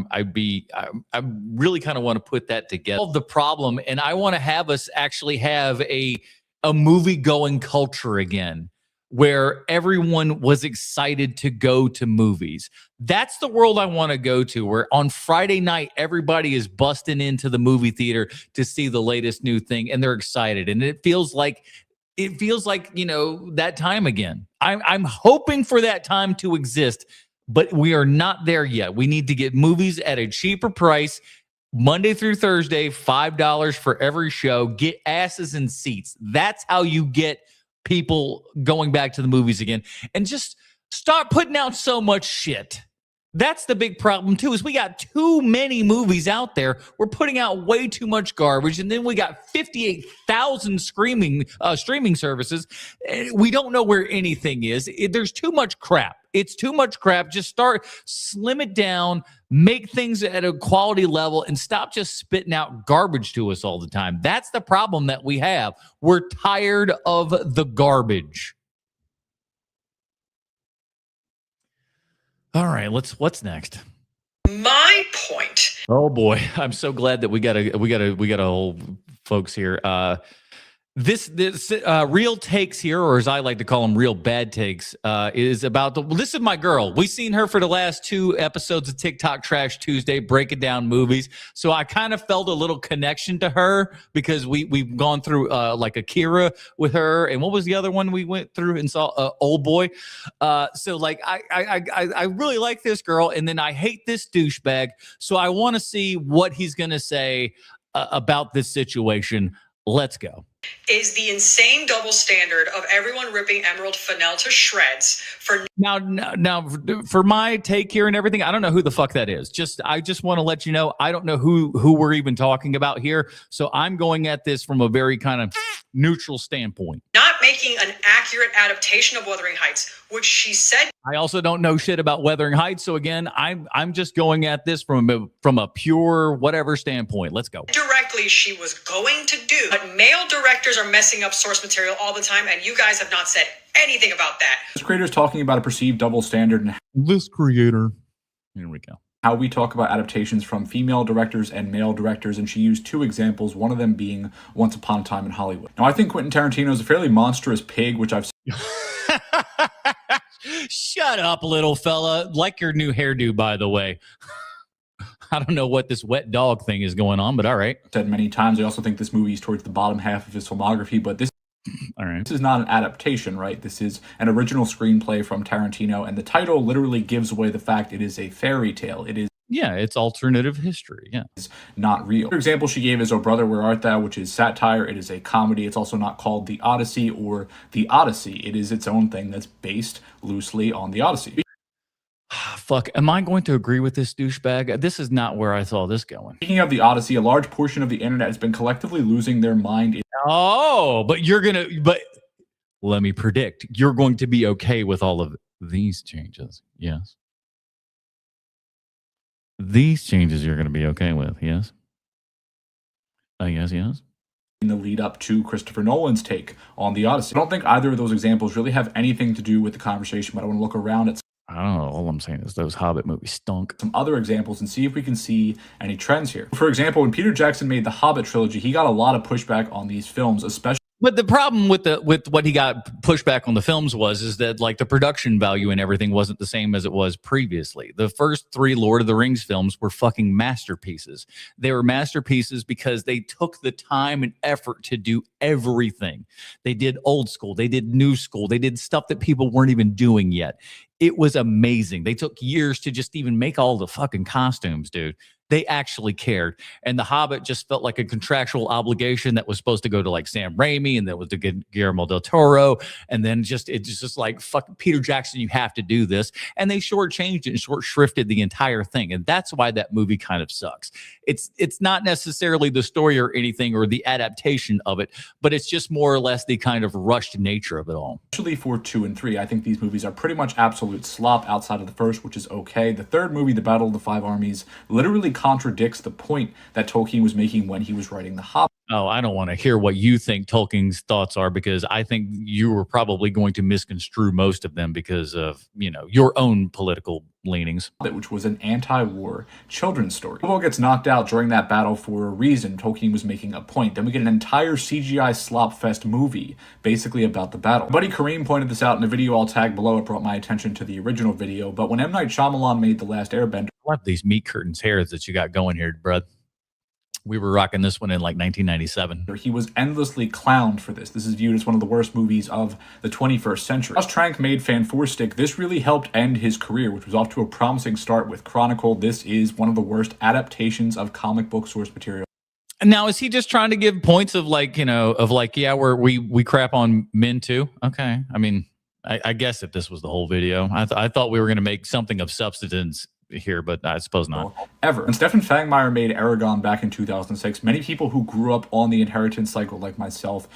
really kind of want to put that together. Solve the problem, and I want to have us actually have a movie going culture again, where everyone was excited to go to movies. That's the world I want to go to, where on Friday night everybody is busting into the movie theater to see the latest new thing, and they're excited, and it feels like that time again. I'm hoping for that time to exist, but we are not there yet. We need to get movies at a cheaper price, Monday through Thursday, $5 for every show. Get asses in seats. That's how you get people going back to the movies again. And just start putting out so much shit. That's the big problem too, is we got too many movies out there. We're putting out way too much garbage, and then we got 58,000 streaming services. We don't know where anything is. There's too much crap. It's too much crap. Just slim it down, make things at a quality level, and stop just spitting out garbage to us all the time. That's the problem that we have. We're tired of the garbage. All right, what's next?
My point.
Oh boy, I'm so glad that we got a whole folks here. This real takes here, or as I like to call them, real bad takes, is about this is my girl. We've seen her for the last 2 episodes of TikTok Trash Tuesday, breaking down movies. So I kind of felt a little connection to her because we've gone through like Akira with her, and what was the other one we went through and saw? Old Boy. So like I really like this girl, and then I hate this douchebag. So I want to see what he's gonna say about this situation. Let's go.
Is the insane double standard of everyone ripping Emerald Fennell to shreds for
now for my take here and everything. I don't know who the fuck that is. I just want to let you know I don't know who we're even talking about here. So I'm going at this from a very kind of neutral standpoint.
not making an accurate adaptation of Wuthering Heights, which she said.
I also don't know shit about Wuthering Heights. So again, I'm just going at this from a pure whatever standpoint. Let's go.
Directly she was going to do, but male directors are messing up source material all the time, and you guys have not said anything about that.
This creator is talking about a perceived double standard and
this creator. Here we go.
How we talk about adaptations from female directors and male directors, and she used 2 examples, one of them being Once Upon a Time in Hollywood. Now, I think Quentin Tarantino is a fairly monstrous pig, which I've
Shut up, little fella. Like your new hairdo, by the way. I don't know what this wet dog thing is going on, but all right.
Said many times, I also think this movie is towards the bottom half of his filmography, but this
all right.
This is not an adaptation, right? This is an original screenplay from Tarantino, and the title literally gives away the fact it is a fairy tale. It is
it's alternative history. Yeah.
It's not real. For example, she gave is Oh Brother, Where Art Thou, which is satire. It is a comedy. It's also not called The Odyssey or The Odyssey. It is its own thing that's based loosely on The Odyssey.
Fuck, am I going to agree with this douchebag? This is not where I saw this going.
Speaking of The Odyssey, a large portion of the internet has been collectively losing their mind.
But let me predict, you're going to be okay with all of these changes. Yes. These changes you're going to be okay with. Yes. Yes.
In the lead up to Christopher Nolan's take on The Odyssey. I don't think either of those examples really have anything to do with the conversation, but I want to look around at
I don't know. All I'm saying is those Hobbit movies stunk.
Some other examples and see if we can see any trends here. For example, when Peter Jackson made the Hobbit trilogy, he got a lot of pushback on these films, especially.
But the problem with what he got pushback on the films is that like the production value and everything wasn't the same as it was previously. The first 3 Lord of the Rings films were fucking masterpieces. They were masterpieces because they took the time and effort to do everything. They did old school, they did new school, they did stuff that people weren't even doing yet. It was amazing. They took years to just even make all the fucking costumes, dude. They actually cared. And The Hobbit just felt like a contractual obligation that was supposed to go to like Sam Raimi and that was to get Guillermo del Toro. And then it's just like, fuck Peter Jackson, you have to do this. And they shortchanged it and short shrifted the entire thing. And that's why that movie kind of sucks. It's not necessarily the story or anything or the adaptation of it, but it's just more or less the kind of rushed nature of it all.
Especially for 2 and 3, I think these movies are pretty much absolute slop outside of the first, which is okay. The third movie, The Battle of the Five Armies, literally contradicts the point that Tolkien was making when he was writing The Hobbit.
Oh, I don't want to hear what you think Tolkien's thoughts are, because I think you were probably going to misconstrue most of them because of, your own political leanings.
Which was an anti-war children's story. Bilbo gets knocked out during that battle for a reason. Tolkien was making a point. Then we get an entire CGI slop fest movie basically about the battle. Buddy Kareem pointed this out in a video I'll tag below. It brought my attention to the original video, but when M. Night Shyamalan made The Last Airbender.
I love these meat curtains hairs that you got going here, bro. We were rocking this one in like 1997.
He was endlessly clowned for this. This is viewed as one of the worst movies of the 21st century. Josh Trank made Fanforstic. This really helped end his career, which was off to a promising start with Chronicle. This is one of the worst adaptations of comic book source material.
Now, is he just trying to give points of like, yeah, we crap on men too? Okay. I mean, I guess if this was the whole video, I thought we were going to make something of substance here, but I suppose not.
Ever. When Stefan Fangmeyer made Aragon back in 2006, many people who grew up on the inheritance cycle like myself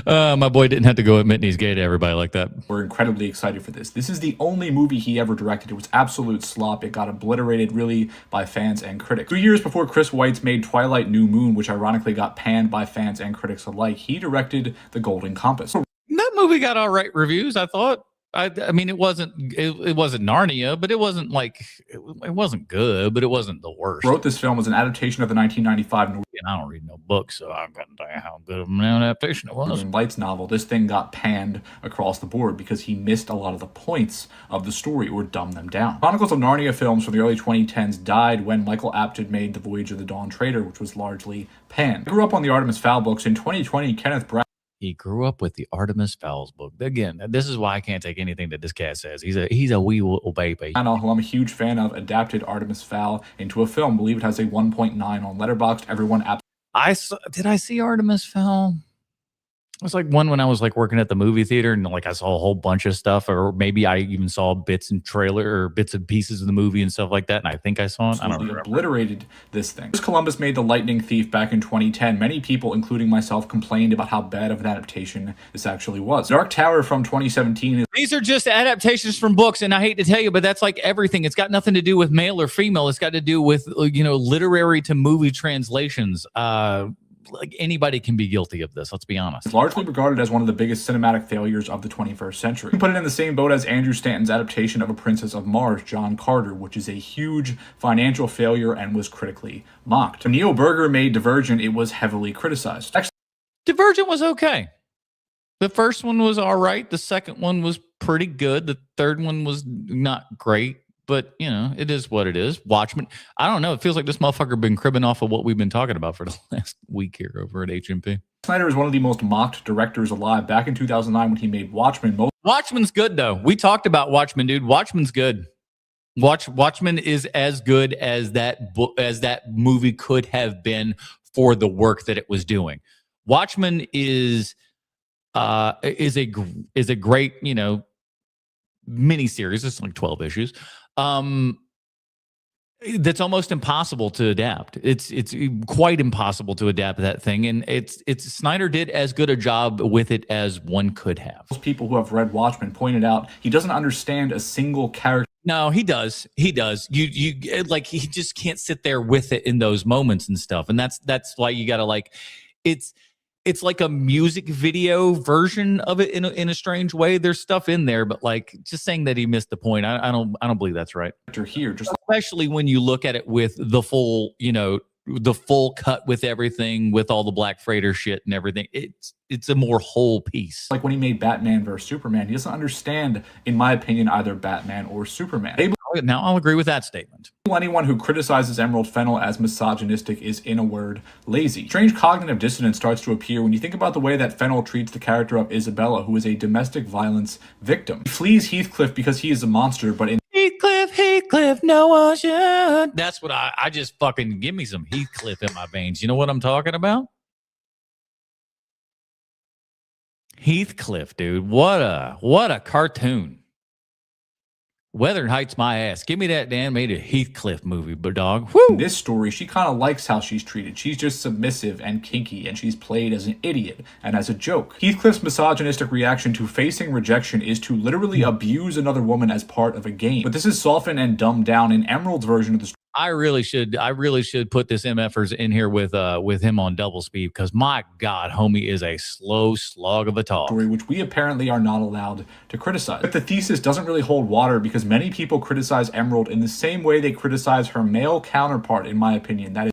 my boy didn't have to go admit he's gay to everybody like that.
We're incredibly excited for this. This is the only movie he ever directed. It was absolute slop. It got obliterated really by fans and critics. 2 years before Chris Weitz made Twilight New Moon, which ironically got panned by fans and critics alike, he directed The Golden Compass.
That movie got all right reviews, I thought. I mean, it wasn't Narnia, but it wasn't like it wasn't good, but it wasn't the worst.
Wrote this film as an adaptation of the 1995
And I don't read no books, so I couldn't tell you how good of an adaptation it was.
Northern Lights novel. This thing got panned across the board because he missed a lot of the points of the story or dumbed them down. Chronicles of Narnia films from the early 2010s died when Michael Apted made The Voyage of the Dawn Treader, which was largely panned. I grew up on the Artemis Fowl books. In 2020, Kenneth Branagh.
He grew up with the Artemis Fowls book. Again, this is why I can't take anything that this cat says. He's a wee little baby.
Who I'm a huge fan of, adapted Artemis Fowl into a film. I believe it has a 1.9 on Letterboxd. Everyone
did I see Artemis Fowl? It was like one when I was like working at the movie theater and like I saw a whole bunch of stuff, or maybe I even saw bits and pieces of the movie and stuff like that. And I think I saw it. I don't remember.
Obliterated this thing. Columbus made The Lightning Thief back in 2010. Many people, including myself, complained about how bad of an adaptation this actually was. Dark Tower from 2017.
These are just adaptations from books, and I hate to tell you, but that's like everything. It's got nothing to do with male or female. It's got to do with literary to movie translations. Like anybody can be guilty of this. Let's be honest.
It's largely regarded as one of the biggest cinematic failures of the 21st century. You can put it in the same boat as Andrew Stanton's adaptation of A Princess of Mars, John Carter, which is a huge financial failure and was critically mocked. When Neil Berger made Divergent, it was heavily criticized.
Divergent was okay. The first one was all right. The second one was pretty good. The third one was not great. But, it is what it is. Watchmen. I don't know. It feels like this motherfucker been cribbing off of what we've been talking about for the last week here over at HMP.
Snyder is one of the most mocked directors alive. Back in 2009 when he made Watchmen.
Watchmen's good, though. We talked about Watchmen, dude. Watchmen's good. Watchmen is as good as that movie could have been for the work that it was doing. Watchmen is a great, miniseries. It's like 12 issues. That's almost impossible to adapt. It's quite impossible to adapt that thing, and it's Snyder did as good a job with it as one could have.
Most people who have read Watchmen pointed out he doesn't understand a single character.
No, he does. He does. You like he just can't sit there with it in those moments and stuff, and that's why you got to like it's like a music video version of it in a strange way. There's stuff in there, but like just saying that he missed the point, I don't believe that's right.
Here,
especially when you look at it with the full, the full cut with everything, with all the Black Freighter shit and everything. It's a more whole piece.
Like when he made Batman versus Superman, he doesn't understand, in my opinion, either Batman or Superman.
Now I'll agree with that statement.
Anyone who criticizes Emerald Fennell as misogynistic is, in a word, lazy. Strange cognitive dissonance starts to appear when you think about the way that Fennell treats the character of Isabella, who is a domestic violence victim. He flees Heathcliff because he is a monster, but in
Heathcliff, no one should. That's what I just fucking give me some Heathcliff in my veins. You know what I'm talking about? Heathcliff, dude. What a cartoon. Wuthering Heights my ass. Give me that animated Heathcliff movie, but dog. Woo!
In this story, she kind of likes how she's treated. She's just submissive and kinky, and she's played as an idiot and as a joke. Heathcliff's misogynistic reaction to facing rejection is to literally abuse another woman as part of a game. But this is softened and dumbed down in Emerald's version of the story.
I really should put this MFers in here with him on double speed, because my God, homie is a slow slog of a talk.
Story, which we apparently are not allowed to criticize. But the thesis doesn't really hold water because many people criticize Emerald in the same way they criticize her male counterpart, in my opinion. That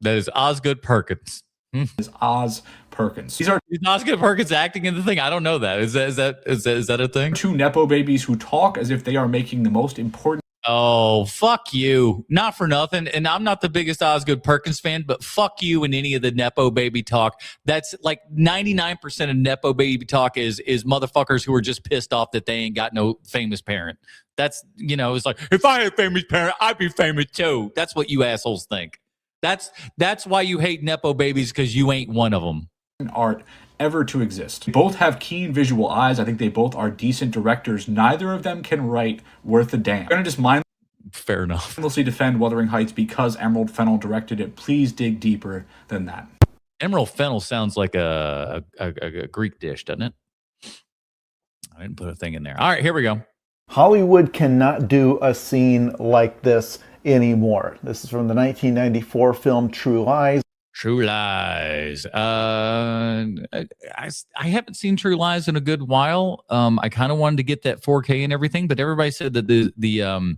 is Osgood Perkins.
Is Oz Perkins.
Is Osgood Perkins acting in the thing? I don't know that. Is that a thing?
Two Nepo babies who talk as if they are making the most important.
Oh, fuck you. Not for nothing. And I'm not the biggest Osgood Perkins fan, but fuck you and any of the Nepo baby talk. That's like 99% of Nepo baby talk is motherfuckers who are just pissed off that they ain't got no famous parent. That's, it's like, if I had a famous parent, I'd be famous too. That's what you assholes think. That's why you hate Nepo babies, because you ain't one of them.
Art ever to exist. Both have keen visual eyes. I think they both are decent directors. Neither of them can write worth a damn. I'm going to just
fair enough.
Mindlessly defend Wuthering Heights because Emerald Fennell directed it. Please dig deeper than that.
Emerald Fennell sounds like a Greek dish, doesn't it? I didn't put a thing in there. All right, here we go.
Hollywood cannot do a scene like this anymore. This is from the 1994 film True Lies.
True Lies. I haven't seen True Lies in a good while. I kind of wanted to get that 4K and everything, but everybody said that the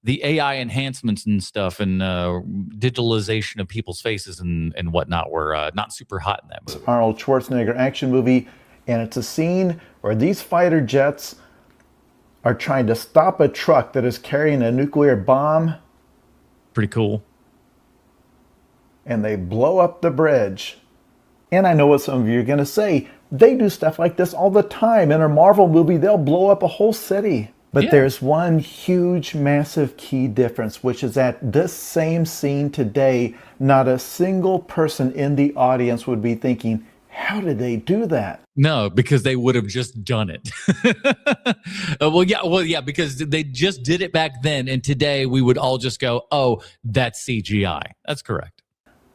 AI enhancements and stuff and digitalization of people's faces and whatnot were not super hot in that movie.
Arnold Schwarzenegger action movie, and it's a scene where these fighter jets are trying to stop a truck that is carrying a nuclear bomb.
Pretty cool.
And they blow up the bridge. And I know what some of you are going to say. They do stuff like this all the time. In a Marvel movie, they'll blow up a whole city. But there's one huge, massive key difference, which is that this same scene today, not a single person in the audience would be thinking, how did they do that?
No, because they would have just done it. Well, yeah, because they just did it back then. And today we would all just go, oh, that's CGI. That's correct.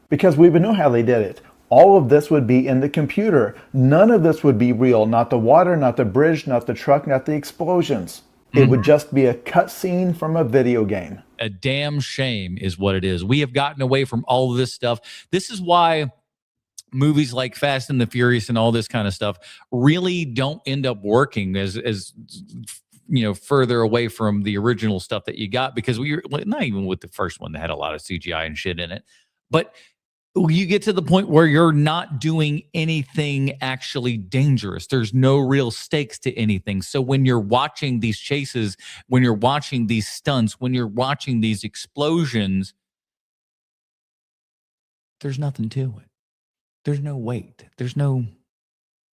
Because we would know how they did it. All of this would be in the computer. None of this would be real. Not the water, not the bridge, not the truck, not the explosions. It would just be a cutscene from a video game.
A damn shame is what it is. We have gotten away from all of this stuff. This is why movies like Fast and the Furious and all this kind of stuff really don't end up working as you know, further away from the original stuff that you got, because we were not even with the first one that had a lot of CGI and shit in it. But you get to the point where you're not doing anything actually dangerous. There's no real stakes to anything. So when you're watching these chases, when you're watching these stunts, when you're watching these explosions, there's nothing to it. There's no weight. There's no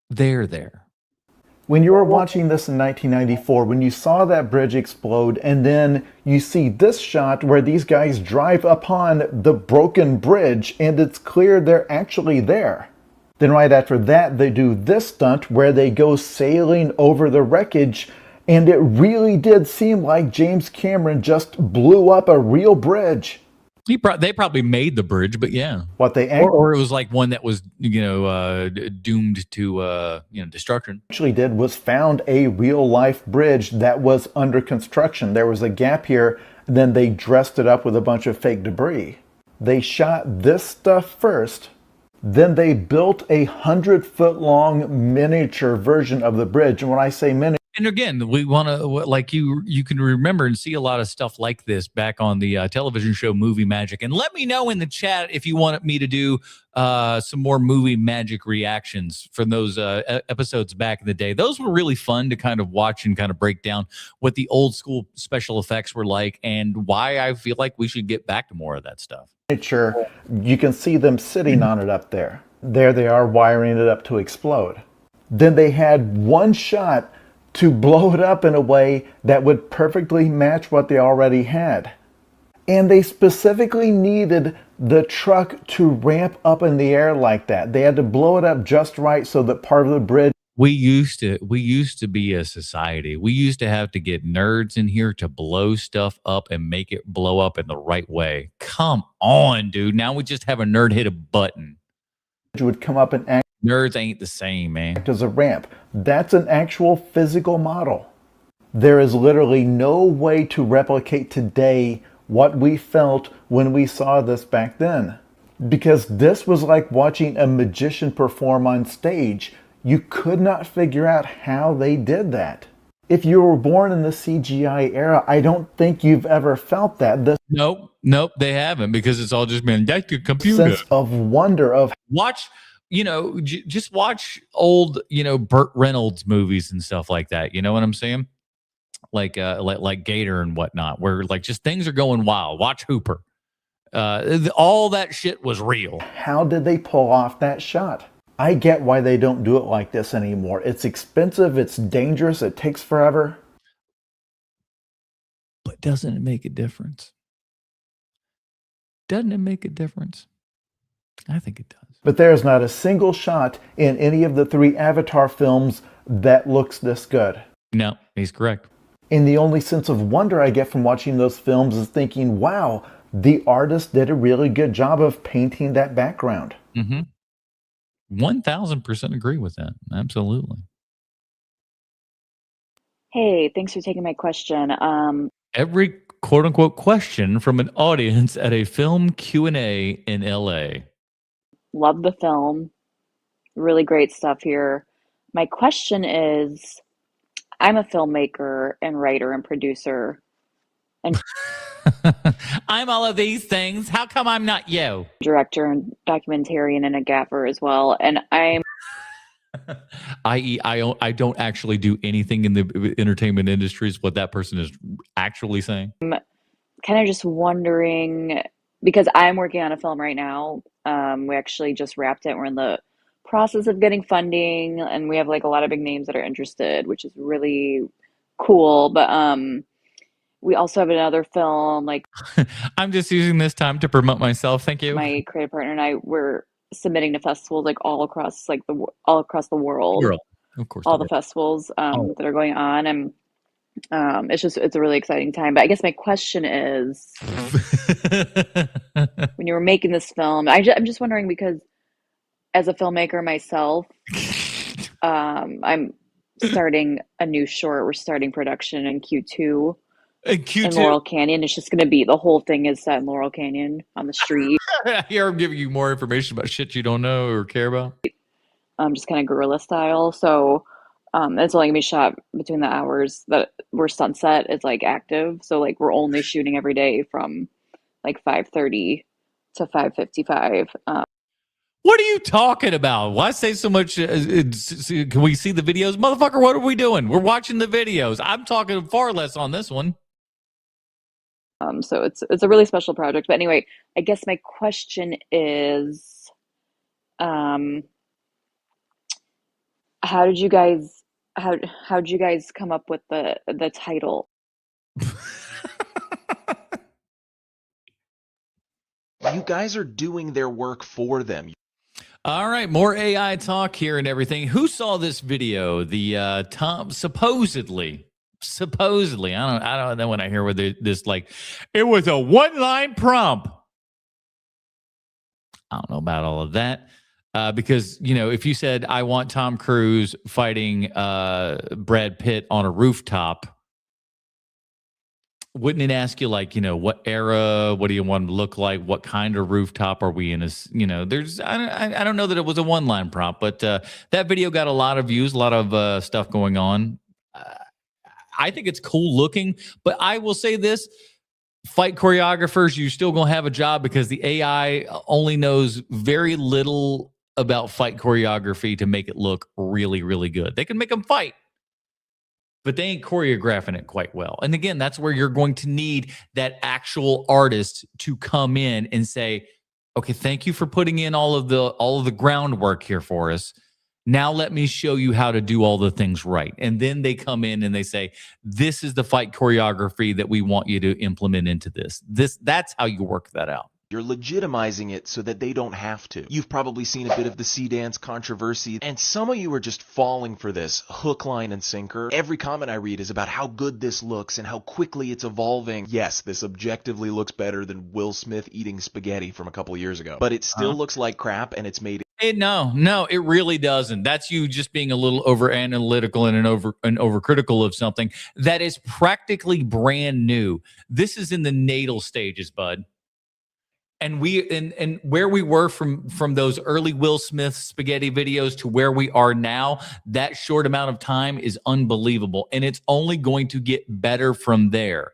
there.
When you were watching this in 1994, when you saw that bridge explode, and then you see this shot where these guys drive upon the broken bridge, and it's clear they're actually there. Then right after that, they do this stunt where they go sailing over the wreckage, and it really did seem like James Cameron just blew up a real bridge.
They probably made the bridge, but yeah.
What they
or it was like one that was, doomed to destruction.
Actually did was found a real life bridge that was under construction. There was a gap here, and then they dressed it up with a bunch of fake debris. They shot this stuff first, then they built a 100-foot-long miniature version of the bridge. And when I say miniature,
and again, we want to, like you can remember and see a lot of stuff like this back on the television show Movie Magic. And let me know in the chat if you want me to do some more Movie Magic reactions from those episodes back in the day. Those were really fun to kind of watch and kind of break down what the old school special effects were like and why I feel like we should get back to more of that stuff.
You can see them sitting on it up there. There they are wiring it up to explode. Then they had one shot to blow it up in a way that would perfectly match what they already had. And they specifically needed the truck to ramp up in the air like that. They had to blow it up just right so that part of the bridge.
We used to be a society. We used to have to get nerds in here to blow stuff up and make it blow up in the right way. Come on, dude. Now we just have a nerd hit a button.
It would come up and act.
Nerds ain't the same, man.
As a ramp. That's an actual physical model. There is literally no way to replicate today what we felt when we saw this back then. Because this was like watching a magician perform on stage. You could not figure out how they did that. If you were born in the CGI era, I don't think you've ever felt that.
Nope, they haven't, because it's all just been that's the computer.
Sense of wonder of
just watch old, Burt Reynolds movies and stuff like that. You know what I'm saying? Like Gator and whatnot, where like just things are going wild. Watch Hooper. All that shit was real.
How did they pull off that shot? I get why they don't do it like this anymore. It's expensive, it's dangerous, it takes forever.
But doesn't it make a difference? Doesn't it make a difference? I think it does.
But there's not a single shot in any of the 3 Avatar films that looks this good.
No, he's correct.
And the only sense of wonder I get from watching those films is thinking, wow, the artist did a really good job of painting that background.
1000% agree with that. Absolutely.
Hey, thanks for taking my question.
Every quote-unquote question from an audience at a film Q&A in LA.
love the film. Really great stuff here. My question is, I'm a filmmaker and writer and producer and
I'm all of these things. How come I'm not you?
director and documentarian and a gaffer as well. And I'm
I.e., I don't actually do anything in the entertainment industry is what that person is actually saying.
kind of just wondering, because I'm working on a film right now. We actually just wrapped it. We're in the process of getting funding, and we have like a lot of big names that are interested, which is really cool. But we also have another film, like
I'm just using this time to promote myself. Thank you.
my creative partner and I were submitting to festivals like all across the world.
Of course,
all the festivals that are going on, and it's a really exciting time. But I guess my question is, when you were making this film, I'm just wondering, because as a filmmaker myself, I'm starting a new short. We're starting production in Q2. In Laurel Canyon. It's just going to be, the whole thing is set in Laurel Canyon on the street.
Here, I'm giving you more information about shit you don't know or care about.
Just kind of guerrilla style. So it's only gonna be shot between the hours that we're sunset is like active. So like we're only shooting every day from like 5:30 to 5:55.
What are you talking about? Why say so much? Can we see the videos? Motherfucker, what are we doing? We're watching the videos. I'm talking far less on this one.
So it's a really special project. But anyway, I guess my question is, how'd you guys come up with the title?
You guys are doing their work for them.
All right, more AI talk here and everything. Who saw this video? The Tom supposedly. I don't know when I hear whether this like it was a one-line prompt. I don't know about all of that. Because, you know, if you said, I want Tom Cruise fighting Brad Pitt on a rooftop, wouldn't it ask you, like, you know, what era, what do you want to look like? What kind of rooftop are we in? You know, I don't know that it was a one-line prompt, but that video got a lot of views, a lot of stuff going on. I think it's cool looking, but I will say this. Fight choreographers, you still gonna have a job because the AI only knows very little about fight choreography to make it look really, really good. They can make them fight, but they ain't choreographing it quite well. And again, that's where you're going to need that actual artist to come in and say, okay, thank you for putting in all of the groundwork here for us. Now let me show you how to do all the things right. And then they come in and they say, this is the fight choreography that we want you to implement into this. That's how you work that out.
You're legitimizing it so that they don't have to. You've probably seen a bit of the Sea Dance controversy, and some of you are just falling for this hook, line, and sinker. Every comment I read is about how good this looks and how quickly it's evolving. Yes, this objectively looks better than Will Smith eating spaghetti from a couple of years ago, but it still looks like crap, and it's made
No, it really doesn't. That's you just being a little over analytical and overcritical of something that is practically brand new. This is in the natal stages, bud. And where we were from those early Will Smith spaghetti videos to where we are now, that short amount of time is unbelievable. And it's only going to get better from there.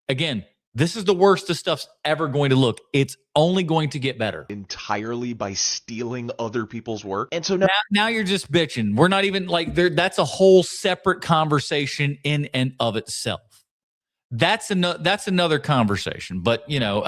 Again, this is the worst the stuff's ever going to look. It's only going to get better.
Entirely by stealing other people's work. And so
now you're just bitching. We're not even like there. That's a whole separate conversation in and of itself. That's another conversation. But you know,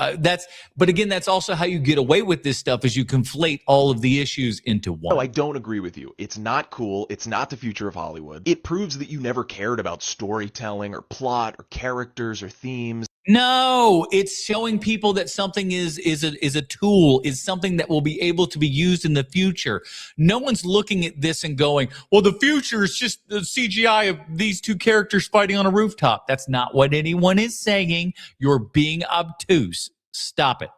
but again, that's also how you get away with this stuff is you conflate all of the issues into one.
No, I don't agree with you. It's not cool. It's not the future of Hollywood. It proves that you never cared about storytelling or plot or characters or themes.
No, it's showing people that something is a tool, is something that will be able to be used in the future. No one's looking at this and going, well, the future is just the CGI of these two characters fighting on a rooftop. That's not what anyone is saying. You're being obtuse. Stop it.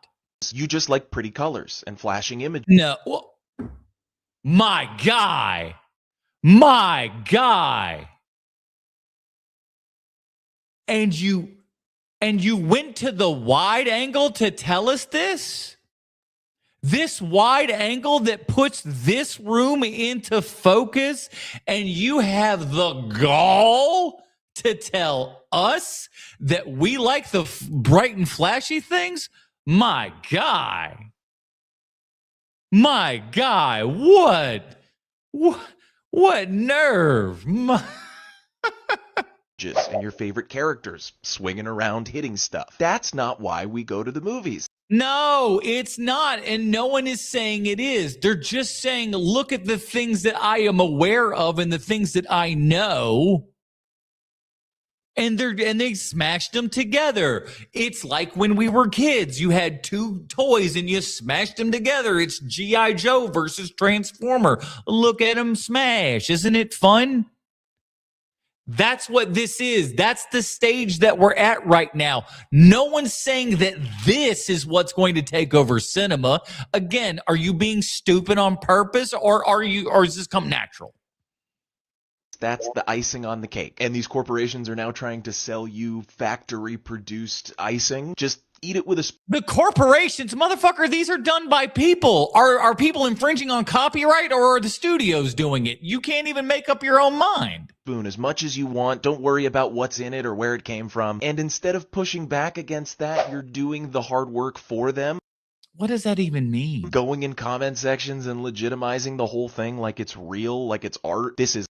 You just like pretty colors and flashing images.
No. Well, my guy. And you went to the wide angle to tell us this? This wide angle that puts this room into focus, and you have the gall to tell us that we like the bright and flashy things? My guy. My guy, what nerve?
And your favorite characters swinging around hitting stuff. That's not why we go to the movies.
No, it's not. And no one is saying it is. They're just saying, look at the things that I am aware of and the things that I know. And they smashed them together. It's like when we were kids. You had two toys and you smashed them together. It's G.I. Joe versus Transformer. Look at them smash. Isn't it fun? That's what this is. That's the stage that we're at right now. No one's saying that this is what's going to take over cinema. Again, are you being stupid on purpose, or is this come natural?
That's the icing on the cake. And these corporations are now trying to sell you factory-produced icing. Just eat it with a spoon.
The corporations, motherfucker, these are done by people. Are people infringing on copyright, or are the studios doing it? You can't even make up your own mind.
As much as you want. Don't worry about what's in it or where it came from. And instead of pushing back against that, you're doing the hard work for them.
What does that even mean?
Going in comment sections and legitimizing the whole thing like it's real, like it's art. This is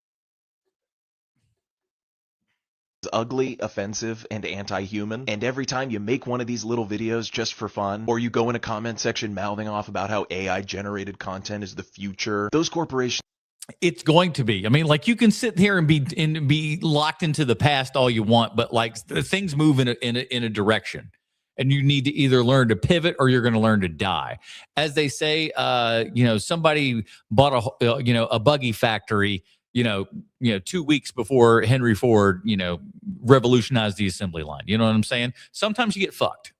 ugly, offensive, and anti-human. And every time you make one of these little videos just for fun, or you go in a comment section mouthing off about how AI generated content is the future, those corporations.
It's going to be. I mean, like, you can sit here and be locked into the past all you want, but like, things move in a direction, and you need to either learn to pivot or you're going to learn to die. As they say, somebody bought a buggy factory, 2 weeks before Henry Ford, revolutionized the assembly line. You know what I'm saying? Sometimes you get fucked.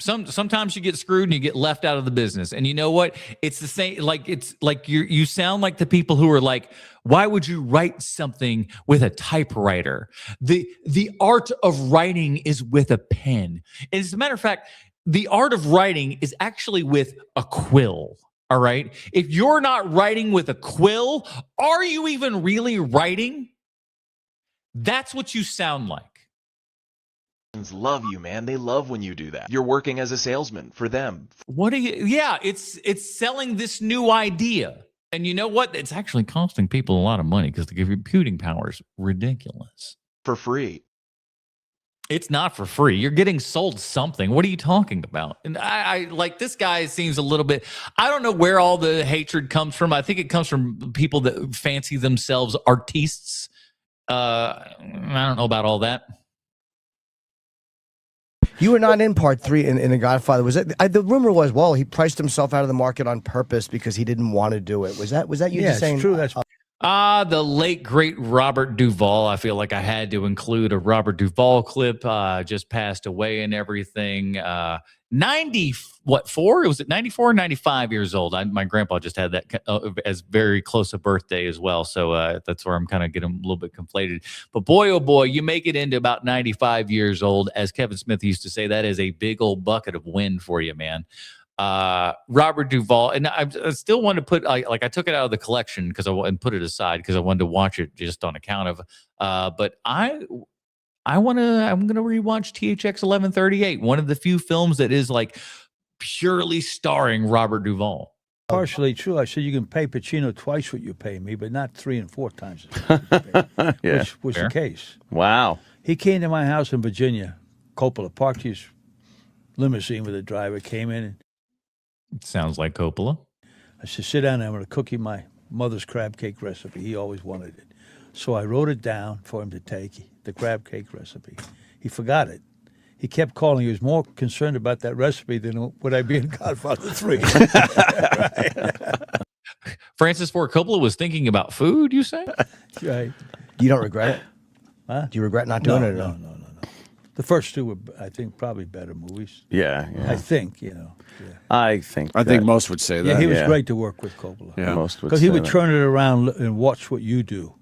Sometimes you get screwed and you get left out of the business. And you know what? It's the same. Like, it's like you sound like the people who are like, why would you write something with a typewriter? The art of writing is with a pen. And as a matter of fact, the art of writing is actually with a quill. All right. If you're not writing with a quill, are you even really writing? That's what you sound like.
Love you, man. They love when you do that. You're working as a salesman for them.
It's selling this new idea. And you know what? It's actually costing people a lot of money because the computing power is ridiculous.
For free.
It's not for free. You're getting sold something. What are you talking about? And I like, this guy seems a little bit, I don't know where all the hatred comes from. I think it comes from people that fancy themselves artistes. I don't know about all that.
You were not in part 3 in The Godfather. Was it? The rumor was, well, he priced himself out of the market on purpose because he didn't want to do it. Was that you just saying?
Yeah, it's true. That's
the late, great Robert Duvall. I feel like I had to include a Robert Duvall clip. Just passed away and everything. 94? Was it 94 or 95 years old? My grandpa just had that as very close a birthday as well. So that's where I'm kind of getting a little bit conflated. But boy, oh boy, you make it into about 95 years old. As Kevin Smith used to say, that is a big old bucket of wind for you, man. Robert Duvall, and I still want to put I took it out of the collection and put it aside because I wanted to watch it just on account of but I'm gonna rewatch THX 1138, one of the few films that is like purely starring Robert Duvall.
partially true. I said you can pay Pacino twice what you pay me, but not 3 and 4 times.
Yeah.
Which was the case.
Wow.
He came to my house in Virginia. Coppola parked his limousine with a driver, came in. And
sounds like Coppola.
I said, sit down, I'm going to cook you my mother's crab cake recipe. He always wanted it. So I wrote it down for him to take, the crab cake recipe. He forgot it. He kept calling. He was more concerned about that recipe than would I be in Godfather 3.
Francis Ford Coppola was thinking about food, you say?
Right.
You don't regret it?
Huh?
Do you regret not doing it?
No. The first 2 were, I think, probably better movies.
Yeah.
I think, you know. Yeah.
I think
most would say that.
Yeah, he was great to work with, Coppola.
Yeah, most would.
Because he would turn it around and watch what you do.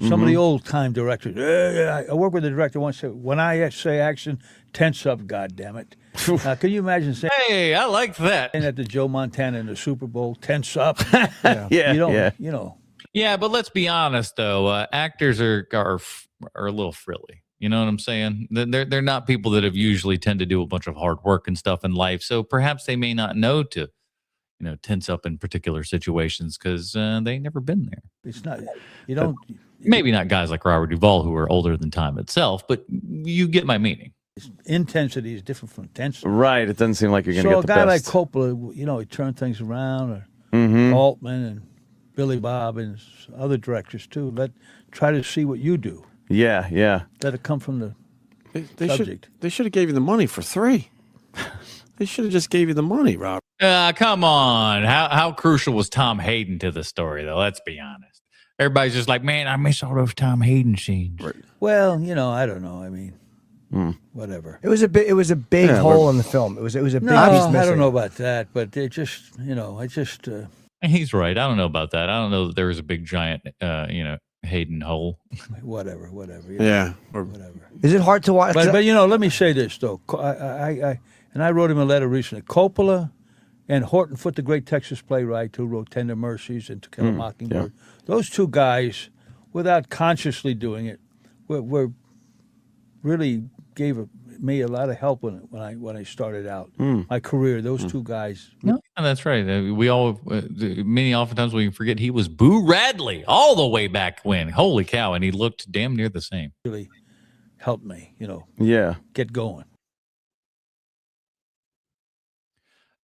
Some of the old-time directors, I worked with a director once, said, when I say action, tense up, goddammit. Can you imagine saying,
"Hey, I like that,"
at the Joe Montana in the Super Bowl, tense up?
Yeah,
you don't,
yeah.
you know.
Yeah, but let's be honest though, actors are a little frilly. You know what I'm saying? They're not people that have usually tend to do a bunch of hard work and stuff in life. So perhaps they may not know to, tense up in particular situations because they never been there.
It's not. You don't.
Maybe not guys like Robert Duvall who are older than time itself, but you get my meaning.
Intensity is different from intensity.
Right. It doesn't seem like you're going to
So
get
a
the
guy
best.
like Coppola, he turned things around, or
Mhm.
Altman and Billy Bob and other directors too. Try to see what you do.
Yeah, yeah.
Let it come from the
They
subject.
should have gave you the money for 3. They should have just gave you the money, Rob.
Come on. How crucial was Tom Hayden to the story, though? Let's be honest. Everybody's just like, man, I miss all those Tom Hayden scenes.
Well, I don't know. I mean, whatever.
It was a big hole in the film. It was a big piece
I
missing.
don't know about that, but it just, I just.
He's right. I don't know about that. I don't know that there was a big giant, Hayden hole.
Whatever.
Yeah.
Whatever.
Is it hard to watch?
But let me say this though. I wrote him a letter recently. Coppola and Horton Foote, the great Texas playwright who wrote Tender Mercies and To Kill a Mockingbird. Those two guys, without consciously doing it, were really gave me a lot of help when I started out my career. Those two guys.
No, that's right. We all, oftentimes we forget he was Boo Radley all the way back when. Holy cow. And he looked damn near the same.
Really helped me,
Yeah.
get going.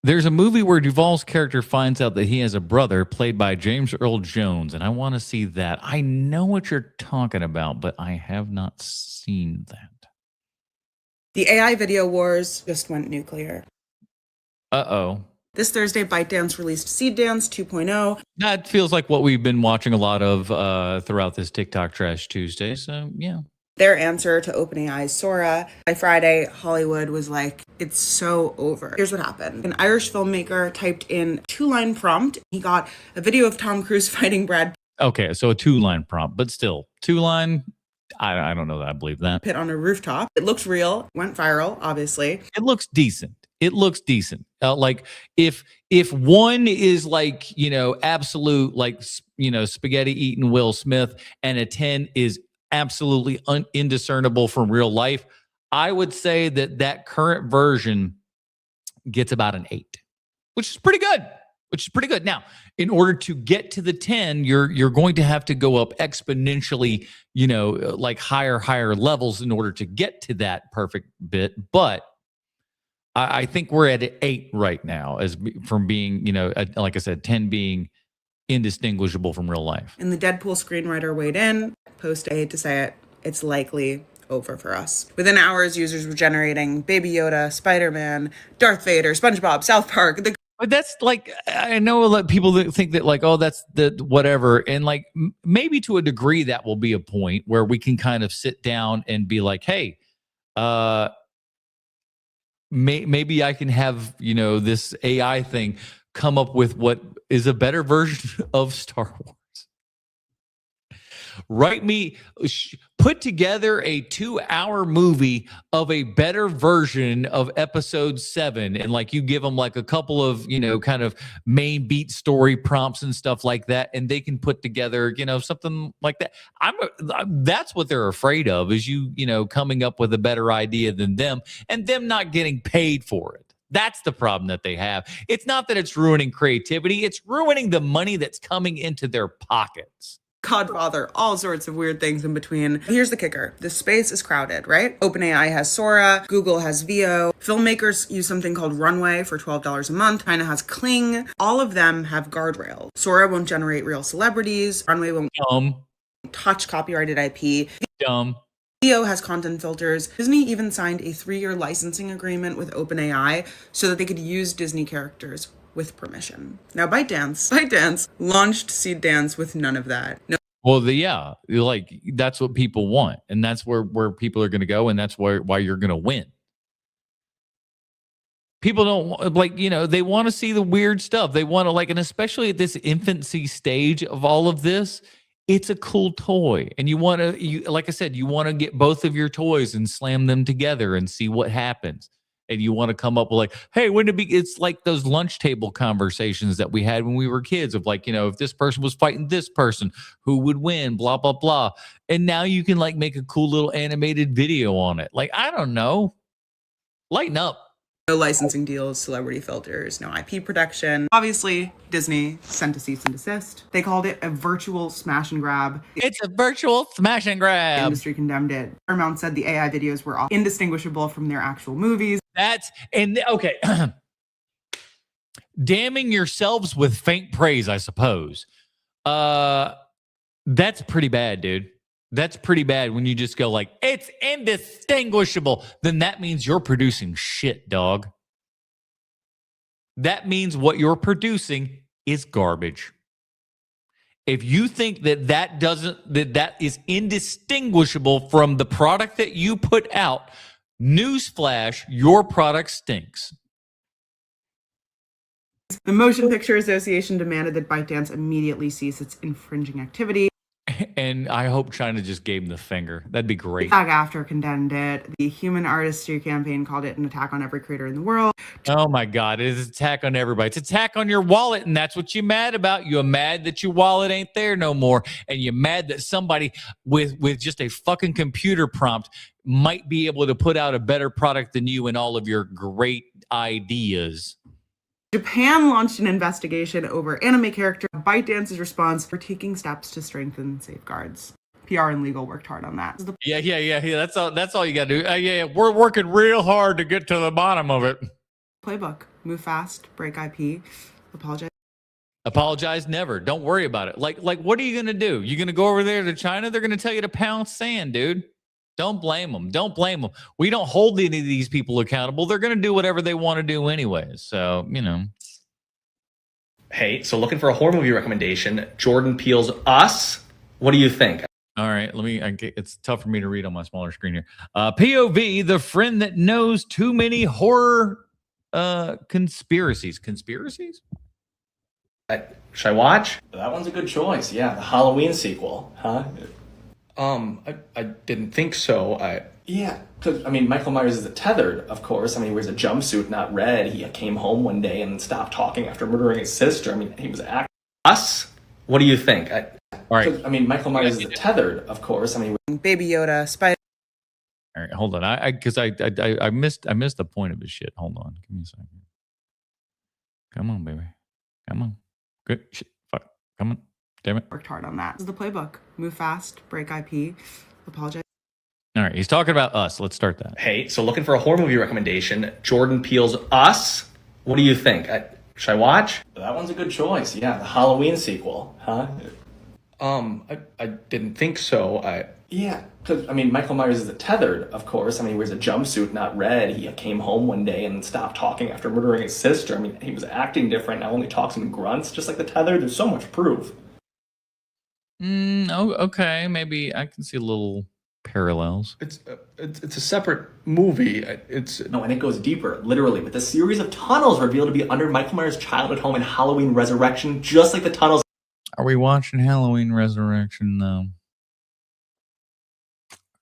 There's a movie where Duvall's character finds out that he has a brother played by James Earl Jones, and I want to see that. I know what you're talking about, but I have not seen that.
The AI video wars just went nuclear.
Uh-oh.
This Thursday, ByteDance released Seed Dance 2.0.
That feels like what we've been watching a lot of throughout this TikTok Trash Tuesday, so yeah.
Their answer to OpenAI's Sora. By Friday, Hollywood was like, it's so over. Here's what happened. An Irish filmmaker typed in a 2-line prompt. He got a video of Tom Cruise fighting Brad
Okay, so a 2-line prompt, but still, 2-line, I don't know that I believe that.
Pitt on a rooftop. It looked real, went viral, obviously.
It looks decent. Like if one is like, absolute, like, spaghetti eating Will Smith, and a 10 is absolutely indiscernible from real life, I would say that current version gets about an 8, which is pretty good. Now, in order to get to the 10, you're going to have to go up exponentially, like higher levels in order to get to that perfect bit. But I think we're at an 8 right now, from being, like I said, 10 being indistinguishable from real life.
And the Deadpool screenwriter weighed in. Post, I hate to say it, it's likely over for us. Within hours, users were generating Baby Yoda, Spider-Man, Darth Vader, SpongeBob, South Park.
But that's like, I know a lot of people that think that like, oh, that's the whatever. And like, maybe to a degree that will be a point where we can kind of sit down and be like, hey, maybe I can have, this AI thing come up with what is a better version of Star Wars. Put together a 2-hour movie of a better version of episode 7. And like, you give them like a couple of, kind of main beat story prompts and stuff like that. And they can put together, something like that. That's what they're afraid of, is coming up with a better idea than them and them not getting paid for it. That's the problem that they have. It's not that it's ruining creativity. It's ruining the money that's coming into their pockets.
Godfather, all sorts of weird things in between. Here's the kicker. The space is crowded, right? OpenAI has Sora, Google has Veo, filmmakers use something called Runway for $12 a month, China has Kling. All of them have guardrails. Sora won't generate real celebrities, Runway won't touch copyrighted IP. Veo has content filters. Disney even signed a 3-year licensing agreement with OpenAI so that they could use Disney characters with permission. Now, ByteDance launched Seed Dance with none of that. No.
Well, like that's what people want, and that's where people are going to go, and that's why you're going to win. People don't like, they want to see the weird stuff. They want to like, and especially at this infancy stage of all of this, it's a cool toy, and you want to, like I said, you want to get both of your toys and slam them together and see what happens. and you want to come up with like, hey, wouldn't it be? It's like those lunch table conversations that we had when we were kids of like, if this person was fighting this person, who would win, blah, blah, blah. And now you can like make a cool little animated video on it. Like, I don't know. Lighten up.
No licensing deals, celebrity filters, no IP protection. Obviously, Disney sent a cease and desist. They called it a virtual smash and grab.
It's a virtual smash and grab.
The industry condemned it. Paramount said the AI videos were all indistinguishable from their actual movies.
Okay. Damning yourselves with faint praise, I suppose. That's pretty bad, dude. That's pretty bad when you just go like, it's indistinguishable. Then that means you're producing shit, dog. That means what you're producing is garbage. If you think that is indistinguishable from the product that you put out, newsflash, your product stinks.
The Motion Picture Association demanded that ByteDance immediately cease its infringing activity.
And I hope China just gave him the finger. That'd be great.
SAG-AFTRA condemned it. The Human Artistry campaign called it an attack on every creator in the world.
Oh my God, it is an attack on everybody. It's an attack on your wallet, and that's what you're mad about. You're mad that your wallet ain't there no more, and you're mad that somebody with just a fucking computer prompt might be able to put out a better product than you and all of your great ideas.
Japan launched an investigation over anime character. ByteDance's response for taking steps to strengthen safeguards. PR and legal worked hard on that.
Yeah. That's all you got to do. Yeah, we're working real hard to get to the bottom of it.
Playbook: move fast, break IP, apologize.
Apologize never. Don't worry about it. Like, what are you gonna do? You gonna go over there to China? They're gonna tell you to pound sand, dude. Don't blame them. Don't blame them. We don't hold any of these people accountable. They're going to do whatever they want to do anyways. So,
Hey, so looking for a horror movie recommendation, Jordan Peele's Us. What do you think?
All right, it's tough for me to read on my smaller screen here. POV, the friend that knows too many horror conspiracies. Conspiracies?
Should I watch? That one's a good choice. Yeah, the Halloween sequel, huh? I didn't think so. Yeah, because, Michael Myers is tethered, of course. He wears a jumpsuit, not red. He came home one day and stopped talking after murdering his sister. He was acting. Us? What do you think? All right. Michael Myers is tethered, of course.
Baby Yoda, Spider.
All right, hold on. I missed the point of his shit. Hold on. Give me a second. Come on, baby. Come on. Good shit. Fuck. Come on. Damn it.
Worked hard on that. This is the playbook. Move fast, break IP, apologize.
All right, he's talking about Us. Let's start that.
Hey, so looking for a horror movie recommendation, Jordan Peele's Us. What do you think? Should I watch? That one's a good choice. Yeah, the Halloween sequel, huh? I didn't think so. Yeah, because, Michael Myers is tethered, of course. He wears a jumpsuit, not red. He came home one day and stopped talking after murdering his sister. He was acting different. Now only talks in grunts, just like the tethered. There's so much proof.
Okay. Maybe I can see a little parallels.
It's a separate movie. No, and it goes deeper, literally, with a series of tunnels revealed to be under Michael Myers' childhood home in Halloween Resurrection, just like the tunnels.
Are we watching Halloween Resurrection though?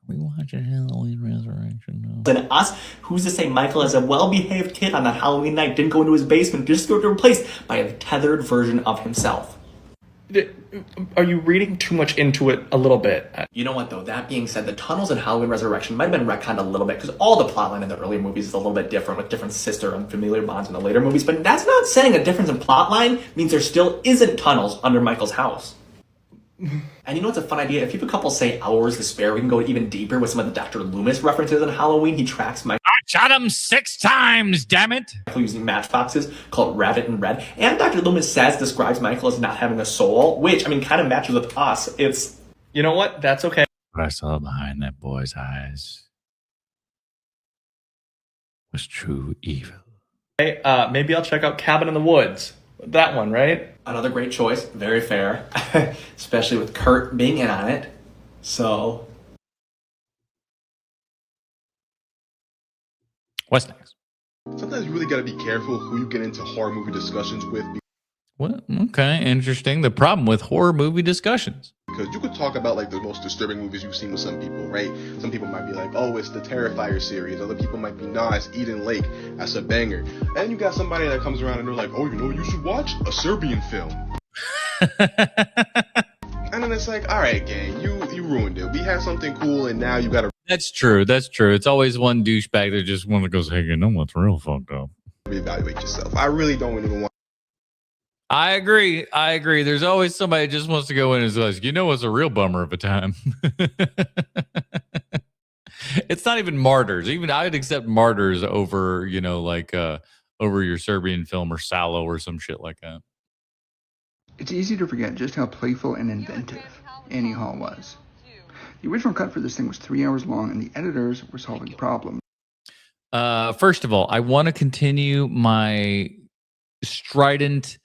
We watching Halloween Resurrection though?
And Us, who's to say Michael, as a well-behaved kid on that Halloween night, didn't go into his basement just to get replaced by a tethered version of himself? Are you reading too much into it a little bit? You know what, though? That being said, the tunnels in Halloween Resurrection might have been retconned a little bit because all the plotline in the earlier movies is a little bit different with different sister and familiar bonds in the later movies, but that's not saying a difference in plotline means there still isn't tunnels under Michael's house. And you know what's a fun idea? If you have a couple, say, hours to spare, we can go even deeper with some of the Dr. Loomis references in Halloween. He tracks Michael.
I shot him 6 times, damn it!
Using matchboxes called Rabbit and Red. And Dr. Loomis describes Michael as not having a soul, which, kind of matches with Us. It's, you know what? That's okay.
What I saw behind that boy's eyes was true evil.
Hey, maybe I'll check out Cabin in the Woods. That one, right? Another great choice. Very fair. Especially with Kurt being in on it. So...
What's next?
Sometimes you really got to be careful who you get into horror movie discussions with.
Well, okay, interesting. The problem with horror movie discussions.
because you could talk about like the most disturbing movies you've seen with some people, right? Some people might be like, oh, it's the Terrifier series. Other people might be, nah, it's Eden Lake. That's a banger. And you got somebody that comes around and they're like, oh, you know what you should watch? A Serbian film. And then it's like, all right, gang, you ruined it. We had something cool, and now you got to.
That's true. That's true. It's always one douchebag that just one that goes, hey, you know what's real fucked up?
Reevaluate yourself. I really don't even want.
I agree. There's always somebody that just wants to go in and is like, you know what's a real bummer of a time? It's not even Martyrs. Even I'd accept Martyrs over, you know, like over your Serbian film or Sallow or some shit like that.
It's easy to forget just how playful and inventive Annie Hall was. The original cut for this thing was 3 hours long, and the editors were solving problems.
First of all, I want to continue my strident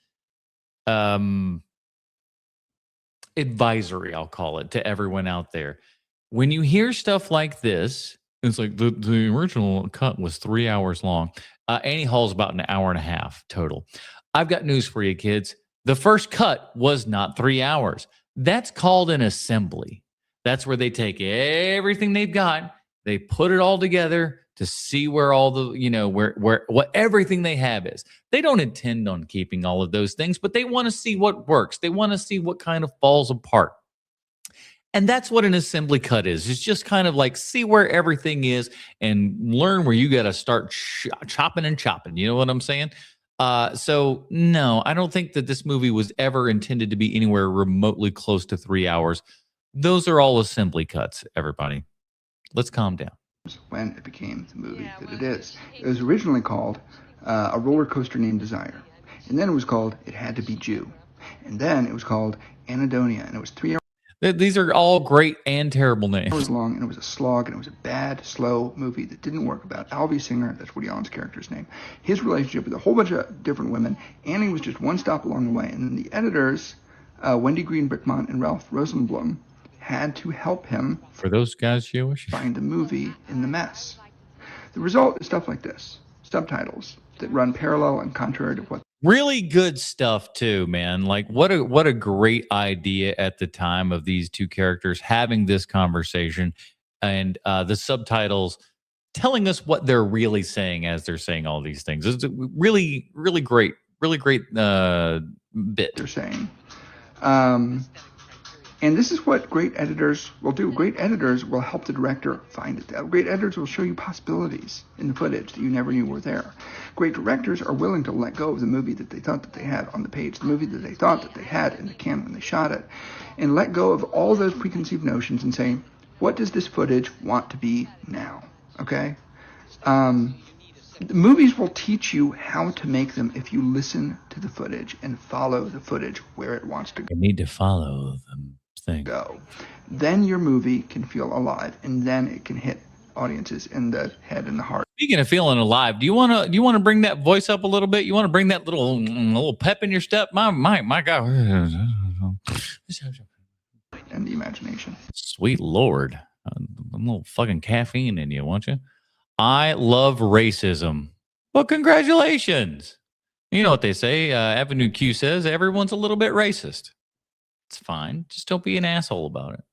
advisory, I'll call it, to everyone out there. When you hear stuff like this, it's like the original cut was 3 hours long. Annie Hall's about an hour and a half total. I've got news for you, kids. The first cut was not 3 hours. That's called an assembly. That's where they take everything they've got, they put it all together to see where all the, you know, where what everything they have is. They don't intend on keeping all of those things, but they want to see what works. They want to see what kind of falls apart. And that's what an assembly cut is. It's just kind of like see where everything is and learn where you got to start chopping and chopping. You know what I'm saying? So no, I don't think that this movie was ever intended to be anywhere remotely close to 3 hours. Those are all assembly cuts, everybody. Let's calm down.
When it became the movie that it is. It was originally called A Roller Coaster Named Desire. And then it was called It Had to Be Jew. And then it was called Anadonia. And it was 3 hours.
These are all great and terrible names.
It was long, and it was a slog, and it was a bad, slow movie that didn't work about Alvy Singer, that's Woody Allen's character's name, his relationship with a whole bunch of different women. Annie was just one stop along the way. And then the editors, Wendy Green Brickmont and Ralph Rosenblum, had to help him.
For those guys Jewish?
Find the movie in the mess. The result is stuff like this. Subtitles that run parallel and contrary to what.
Really good stuff too, man. Like what a great idea at the time of these two characters having this conversation and the subtitles telling us what they're really saying as they're saying all these things. It's a really great bit.
They're saying. And this is what great editors will do. Great editors will help the director find it. Great editors will show you possibilities in the footage that you never knew were there. Great directors are willing to let go of the movie that they thought that they had on the page, the movie that they thought that they had in the can when they shot it, and let go of all those preconceived notions and say, what does this footage want to be now? Okay? The movies will teach you how to make them if you listen to the footage and follow the footage where it wants to go.
You need to follow them.
Go. Then your movie can feel alive, and then it can hit audiences in the head and the heart.
Speaking of feeling alive, do you want to bring that voice up a little bit? You want to bring that little pep in your step? My God.
And the imagination.
Sweet Lord. A little fucking caffeine in you, won't you? I love racism. Well, congratulations. You know what they say. Avenue Q says everyone's a little bit racist. It's fine. Just don't be an asshole about it.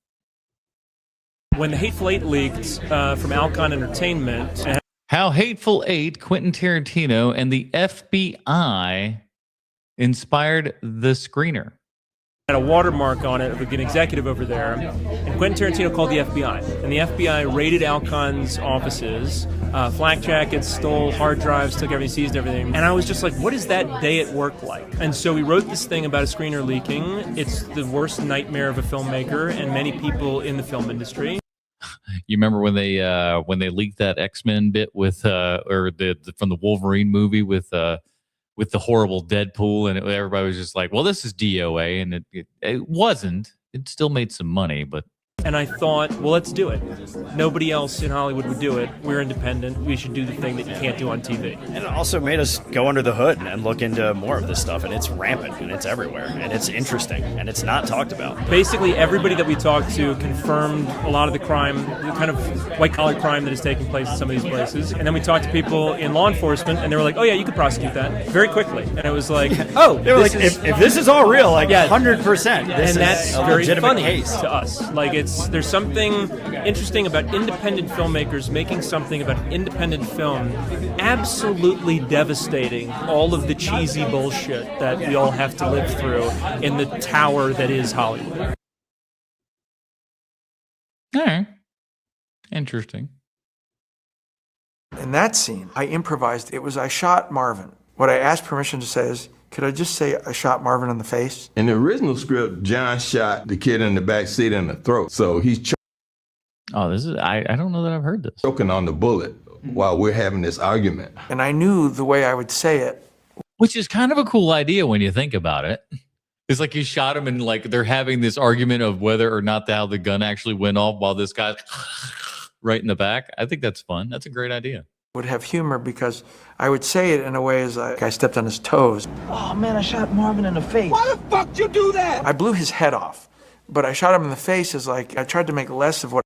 When the Hateful Eight leaked from Alcon Entertainment.
How Hateful Eight, Quentin Tarantino, and the FBI inspired the screener.
Had a watermark on it of an executive over there, and Quentin Tarantino called the FBI, and the FBI raided Alcon's offices, flak jackets, stole hard drives, took everything, seized everything, and I was just like, what is that day at work like? And so we wrote this thing about a screener leaking. It's the worst nightmare of a filmmaker and many people in the film industry.
You remember when they leaked that X-Men bit with or from the Wolverine movie with the horrible Deadpool, and everybody was just like, well, this is DOA, and it wasn't. It still made some money, but
And I thought, well, let's do it. Nobody else in Hollywood would do it. We're independent. We should do the thing that you can't do on TV.
And it also made us go under the hood and look into more of this stuff. And it's rampant and it's everywhere. And it's interesting. And it's not talked about.
Basically, everybody that we talked to confirmed a lot of the crime, the kind of white-collar crime that is taking place in some of these places. And then we talked to people in law enforcement, and they were like, oh, yeah, you could prosecute that very quickly. And it was like, oh,
they were like, if this is all real, like 100%.
And that's very funny
case
to us. Like, there's something interesting about independent filmmakers making something about independent film absolutely devastating all of the cheesy bullshit that we all have to live through in the tower that is Hollywood.
All right. Interesting.
In that scene, I improvised. I shot Marvin. What I asked permission to say is, could I just say I shot Marvin in the face?
In the original script, John shot the kid in the back seat in the throat. So he's
I don't know that I've heard this.
Choking on the bullet while we're having this argument.
And I knew the way I would say it.
Which is kind of a cool idea when you think about it. It's like you shot him and like they're having this argument of whether or not how the gun actually went off while this guy's right in the back. I think that's fun. That's a great idea.
Would have humor because I would say it in a way as I stepped on his toes.
Oh man, I shot Marvin in the face.
Why the fuck did you do that? I blew his head off, but I shot him in the face as like I tried to make less of what.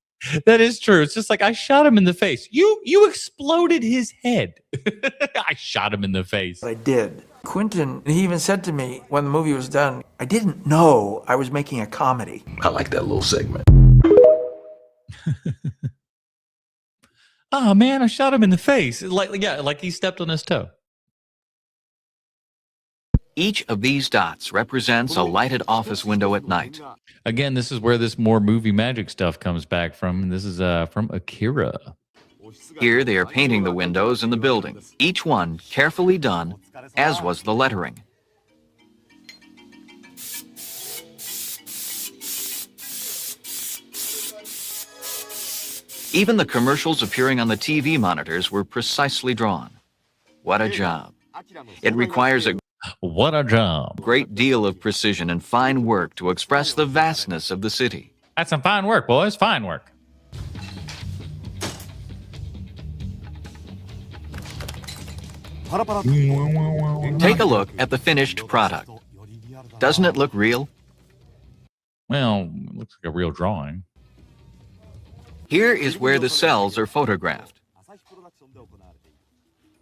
That is true. It's just like I shot him in the face. You exploded his head. I shot him in the face.
I did. Quentin, he even said to me when the movie was done, I didn't know I was making a comedy.
I like that little segment.
Oh man, I shot him in the face. Like he stepped on his toe.
Each of these dots represents a lighted office window at night.
Again, this is where this more movie magic stuff comes back from. This is from Akira.
Here they are painting the windows in the building, each one carefully done, as was the lettering. Even the commercials appearing on the TV monitors were precisely drawn. What a job. It requires a great deal of precision and fine work to express the vastness of the city.
That's some fine work, boys. Fine work.
Take a look at the finished product. Doesn't it look real?
Well, it looks like a real drawing.
Here is where the cells are photographed.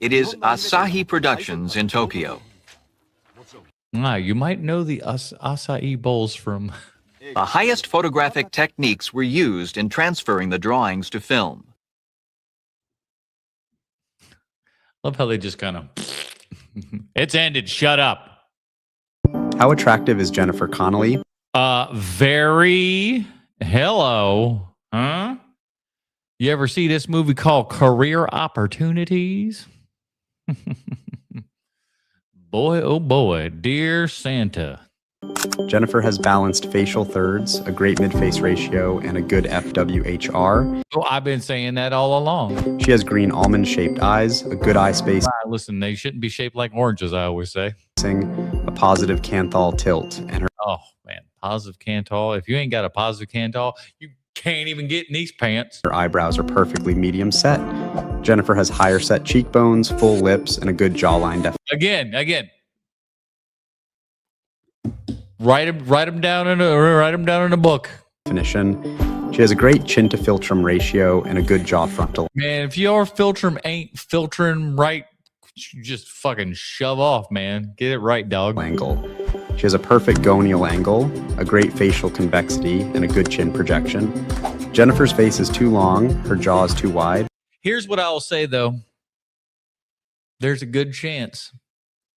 It is Asahi Productions in Tokyo.
You might know the acai bowls from...
The highest photographic techniques were used in transferring the drawings to film.
Love how they just kind of... It's ended. Shut up.
How attractive is Jennifer Connelly?
Very. Hello. Huh? You ever see this movie called Career Opportunities? Boy, oh boy, dear Santa.
Jennifer has balanced facial thirds, a great mid-face ratio, and a good FWHR.
Oh, I've been saying that all along.
She has green almond-shaped eyes, a good eye space.
Listen, they shouldn't be shaped like oranges, I always say.
A positive canthal tilt, and her...
Oh, man, positive canthal. If you ain't got a positive canthal, you can't even get in these pants.
Her eyebrows are perfectly medium set. Jennifer has higher set cheekbones, full lips, and a good jawline definition.
Again. Write them down in a book.
Definition. She has a great chin to philtrum ratio and a good jaw frontal.
Man, if your philtrum ain't filtering right, you just fucking shove off, man. Get it right, dog.
Angle. She has a perfect gonial angle, a great facial convexity, and a good chin projection. Jennifer's face is too long, her jaw is too wide.
Here's what I'll say, though. There's a good chance,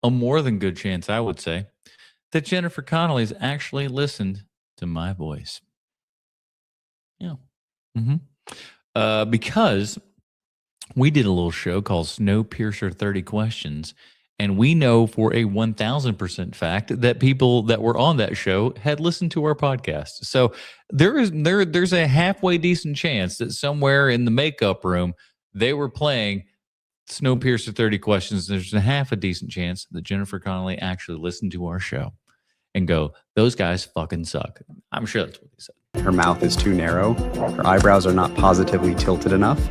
a more than good chance, I would say, that Jennifer Connelly's actually listened to my voice. Yeah. Because we did a little show called Snowpiercer 30 Questions, and we know for a 1,000% fact that people that were on that show had listened to our podcast. So there's a halfway decent chance that somewhere in the makeup room, they were playing Snowpiercer 30 Questions. There's a half a decent chance that Jennifer Connelly actually listened to our show and go, those guys fucking suck. I'm sure that's what they said.
Her mouth is too narrow. Her eyebrows are not positively tilted enough.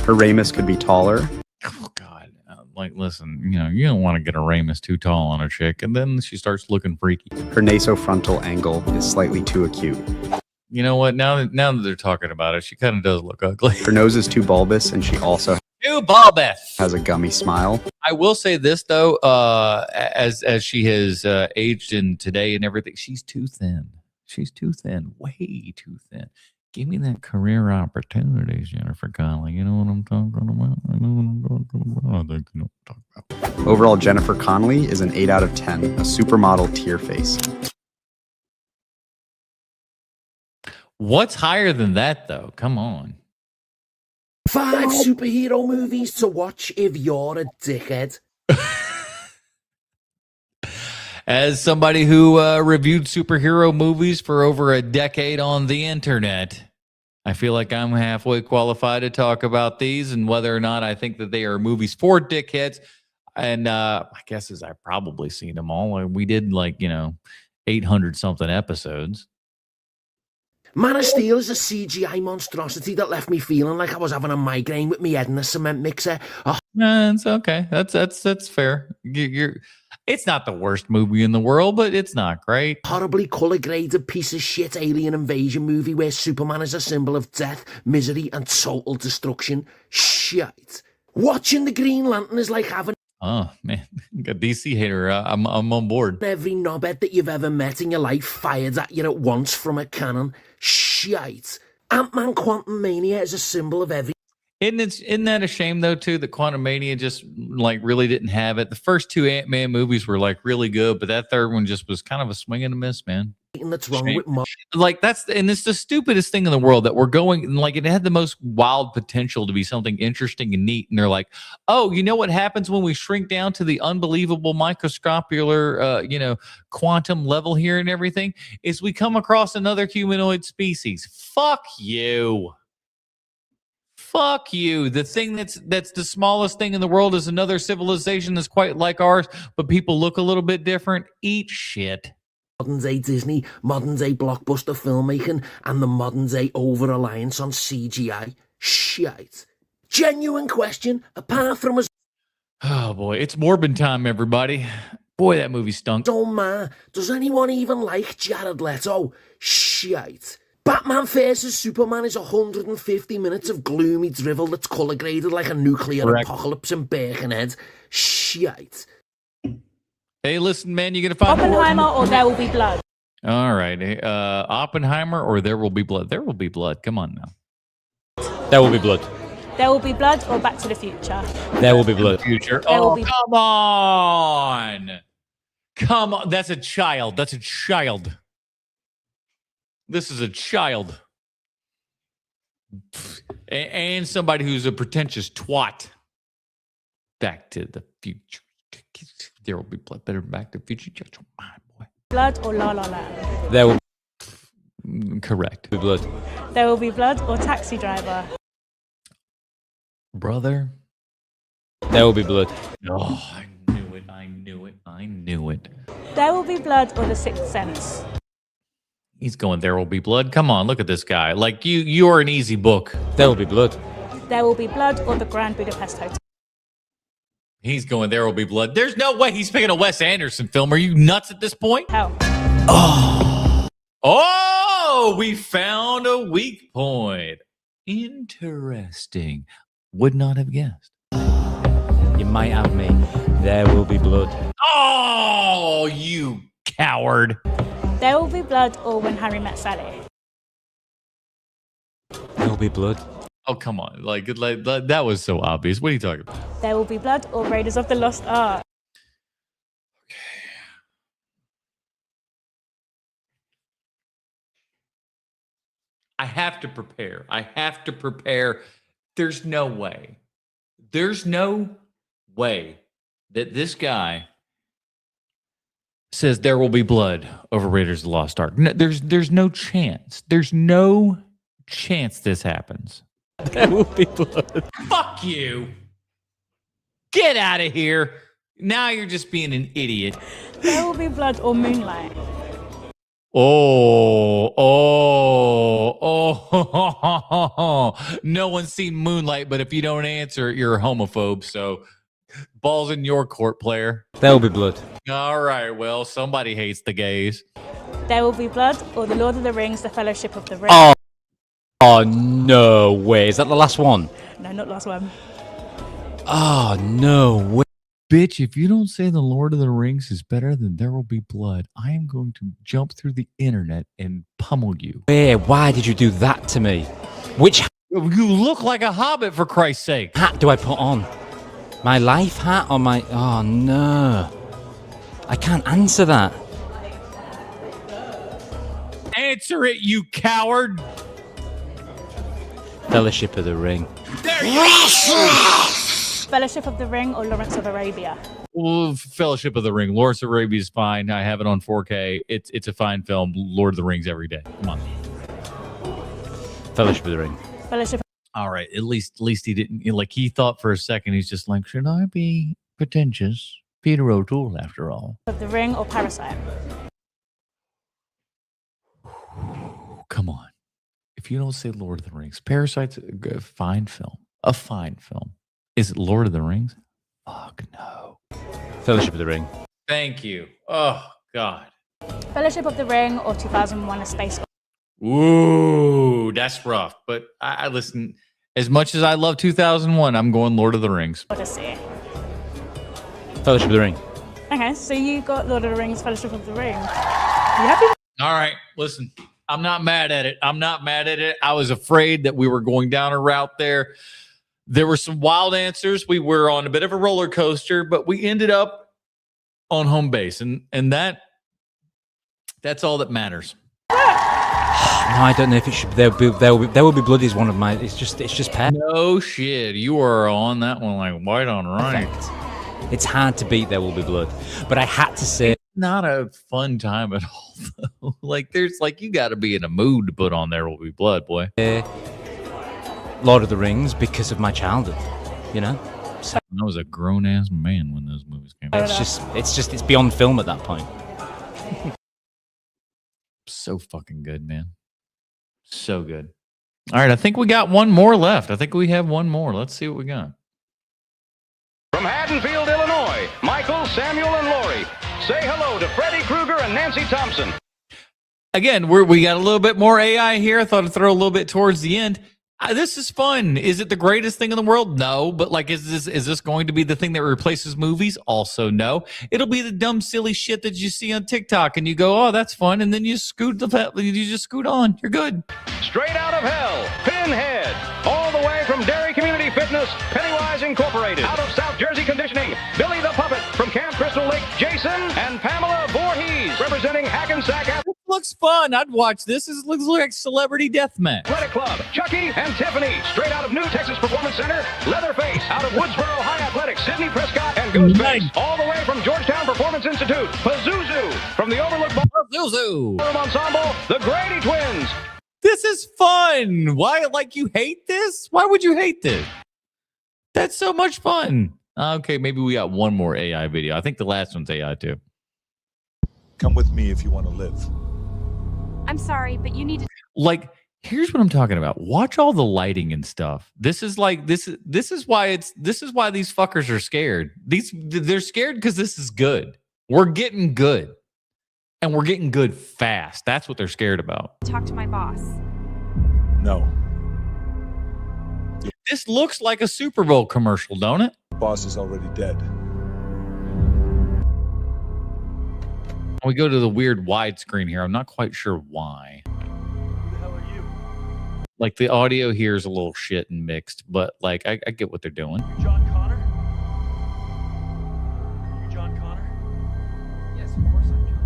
Her ramus could be taller.
Oh, God. Like, listen, you know, you don't want to get a ramus too tall on a chick, and then she starts looking freaky.
Her nasofrontal angle is slightly too acute.
You know what? Now that they're talking about it, she kind of does look ugly.
Her nose is too bulbous, and she also
Too bulbous.
has a gummy smile.
I will say this though, as she has aged in today and everything, she's too thin. She's too thin, way too thin. Give me that career opportunities, Jennifer Connelly. You know what I'm talking about? I know what I'm talking about. I think you know what I'm talking about.
Overall, Jennifer Connelly is an 8 out of 10, a supermodel tear face.
What's higher than that, though? Come on.
5 superhero movies to watch if you're a dickhead.
As somebody who reviewed superhero movies for over a decade on the internet, I feel like I'm halfway qualified to talk about these and whether or not I think that they are movies for dickheads. And I guess as I've probably seen them all. We did 800 something episodes.
Man of Steel is a CGI monstrosity that left me feeling like I was having a migraine with my head in a cement mixer.
It's okay. That's fair. It's not the worst movie in the world, but it's not great.
Horribly color-graded piece of shit alien invasion movie where Superman is a symbol of death, misery, and total destruction. Shite. Watching the Green Lantern is like having...
Oh, man. A DC hater. I'm on board.
Every knobhead that you've ever met in your life fired at you at once from a cannon. Shite. Ant-Man Quantum Mania is a symbol of every...
Isn't that a shame, though, too, that Quantum Mania just, really didn't have it? The first 2 Ant-Man movies were, really good, but that third one just was kind of a swing and a miss, man.
That's wrong with
and it's the stupidest thing in the world that we're going, it had the most wild potential to be something interesting and neat, and they're like, oh, you know what happens when we shrink down to the unbelievable microscopular, quantum level here and everything, is we come across another humanoid species. Fuck you. Fuck you. The thing that's the smallest thing in the world is another civilization that's quite like ours, but people look a little bit different. Eat shit.
Modern-day Disney, modern-day blockbuster filmmaking, and the modern-day over-reliance on CGI. Shite. Genuine question, apart from us...
Oh, boy. It's Morbin time, everybody. Boy, that movie stunk.
Oh, man. Does anyone even like Jared Leto? Shite. Batman vs Superman is 150 minutes of gloomy drivel that's color-graded like a nuclear apocalypse in Birkenhead. Shite.
Hey, listen, man, you're going to find...
Oppenheimer or There Will Be Blood?
All right. Oppenheimer or There Will Be Blood? There Will Be Blood. Come on now.
There Will Be Blood.
There Will Be Blood or Back to the Future?
There Will Be Blood.
Future.
There will be...
Come on. Come on. That's a child. That's a child. This is a child. And somebody who's a pretentious twat. Back to the Future. There Will Be Blood. Better Back to the Future. Just my boy.
Blood or La La Land?
There will
correct.
Be blood.
There Will Be Blood or Taxi Driver?
Brother.
There Will Be Blood.
Oh, I knew it. I knew it. I knew it.
There Will Be Blood or The Sixth Sense?
He's going, There Will Be Blood. Come on, look at this guy. Like, you're an easy book.
There Will Be Blood.
There Will Be Blood or The Grand Budapest Hotel?
He's going, There Will Be Blood. There's no way he's picking a Wes Anderson film. Are you nuts at this point?
Hell.
Oh, we found a weak point. Interesting. Would not have guessed.
You might have me. There Will Be Blood.
Oh, you coward.
There Will Be Blood or When Harry Met Sally?
There Will Be Blood.
Oh, come on. Like that was so obvious. What are you talking about?
There Will Be Blood or Raiders of the Lost Ark?
I have to prepare. I have to prepare. There's no way. There's no way that this guy says There Will Be Blood over Raiders of the Lost Ark. No, there's no chance. There's no chance this happens.
There Will Be Blood.
Fuck you. Get out of here. Now you're just being an idiot.
There Will Be Blood or Moonlight?
No one's seen Moonlight, but if you don't answer, you're a homophobe. So, ball's in your court, player.
There will be blood.
All right. Well, somebody hates the gays.
There Will Be Blood or The Lord of the Rings, The Fellowship of the Ring.
Oh, no way. Is that the last one?
No, not last one.
Oh, no way.
Bitch, if you don't say The Lord of the Rings is better than There Will Be Blood, I am going to jump through the internet and pummel you.
Why did you do that to me? Which
You look like a hobbit, for Christ's sake.
hat do I put on? My life hat or my... Oh, no. I can't answer that.
Answer it, you coward.
Fellowship of the Ring.
Fellowship of the Ring or Lawrence of Arabia.
Well, Fellowship of the Ring. Lawrence of Arabia is fine. I have it on 4K. It's a fine film. Lord of the Rings every day. Come on.
Fellowship of the Ring.
Fellowship.
All right. At least he didn't, he thought for a second. He's just like, should I be pretentious? Peter O'Toole, after all.
Of the Ring or Parasite.
Come on. If you don't say Lord of the Rings, Parasite's a fine film. A fine film. Is it Lord of the Rings? Fuck no.
Fellowship of the Ring.
Thank you. Oh, God.
Fellowship of the Ring or 2001: A Space Odyssey.
Ooh, that's rough. But I listen, as much as I love 2001, I'm going Lord of the Rings.
Odyssey.
Fellowship of the Ring.
Okay, so you got Lord of the Rings, Fellowship of the Ring. You happy?
All right, listen, I'm not mad at it. I was afraid that we were going down a route there. There were some wild answers. We were on a bit of a roller coaster, but we ended up on home base, and that's all that matters.
No, I don't know if it should. There will be blood is one of my. It's just pet.
No shit, you are on that one like white on right.
It's hard to beat There Will Be Blood, but I had to say.
Not a fun time at all, though. You got to be in a mood to put on There Will Be Blood, boy.
Lord of the Rings because of my childhood, So
I was a grown ass man when those movies came out.
It's beyond film at that point.
So fucking good, man. So good. All right, I think we got one more left. I think we have one more. Let's see what we got.
From Haddonfield, Illinois, Michael, Samuel, and Lori. Say hello to Freddy Krueger and Nancy Thompson.
Again, we got a little bit more AI here. I thought I'd throw a little bit towards the end. This is fun. Is it the greatest thing in the world? No. But is this going to be the thing that replaces movies? Also no. It'll be the dumb, silly shit that you see on TikTok and you go, oh, that's fun. And then you just scoot on. You're good.
Straight out of hell, Pinhead. All the way from Derrick Community Fitness, Pennywise Incorporated. Out of South Jersey Conditioning, Billy the Puppet. From Camp Crystal Lake, Jason and Pamela Voorhees. Representing Hackensack.
Looks fun. I'd watch this. This looks like Celebrity Deathmatch.
Athletic Club, Chucky and Tiffany. Straight out of New Texas Performance Center, Leatherface. Out of Woodsboro High Athletics, Sidney Prescott and Ghostface. All the way from Georgetown Performance Institute, Pazuzu. From the Overlook
Pazuzu
Ensemble, the Grady Twins.
This is fun. Why? You hate this? Why would you hate this? That's so much fun. Okay, maybe we got one more AI video. I think the last one's AI too.
Come with me if you want to live.
I'm sorry, but you need to.
Here's what I'm talking about. Watch all the lighting and stuff. This is why these fuckers are scared. They're scared because this is good. We're getting good. And we're getting good fast. That's what they're scared about.
Talk to my boss.
No.
This looks like a Super Bowl commercial, don't it?
The boss is already dead.
We go to the weird widescreen here. I'm not quite sure why.
Who the hell are you?
The audio here is a little shit and mixed, but I get what they're doing.
You John Connor? Are you John Connor?
Yes, of course I'm John.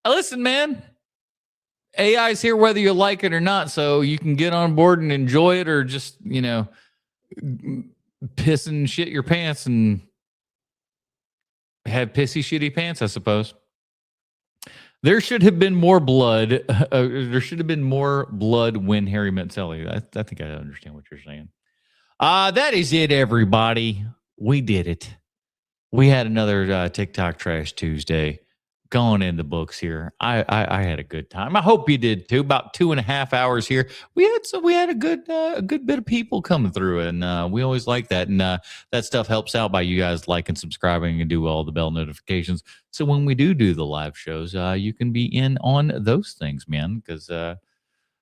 Listen, man. AI's here whether you like it or not, so you can get on board and enjoy it or just, piss and shit your pants and have pissy, shitty pants, I suppose. There should have been more blood. There should have been more blood when Harry met Sally. I think I understand what you're saying. That is it, everybody. We did it. We had another TikTok Trash Tuesday going in the books here. I had a good time. I hope you did too. About 2.5 hours here. We had a good bit of people coming through, and we always like that. And that stuff helps out by you guys liking, subscribing, and do all the bell notifications. So when we do the live shows, you can be in on those things, man. Because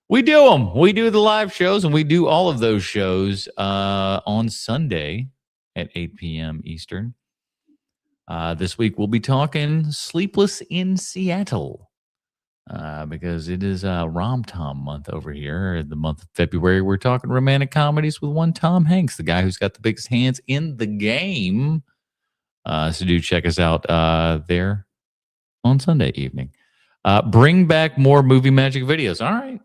we do them. We do the live shows, and we do all of those shows on Sunday at 8 p.m. Eastern. This week we'll be talking Sleepless in Seattle because it is rom-tom month over here. The month of February, we're talking romantic comedies with one Tom Hanks, the guy who's got the biggest hands in the game. So do check us out there on Sunday evening. Bring back more movie magic videos. All right.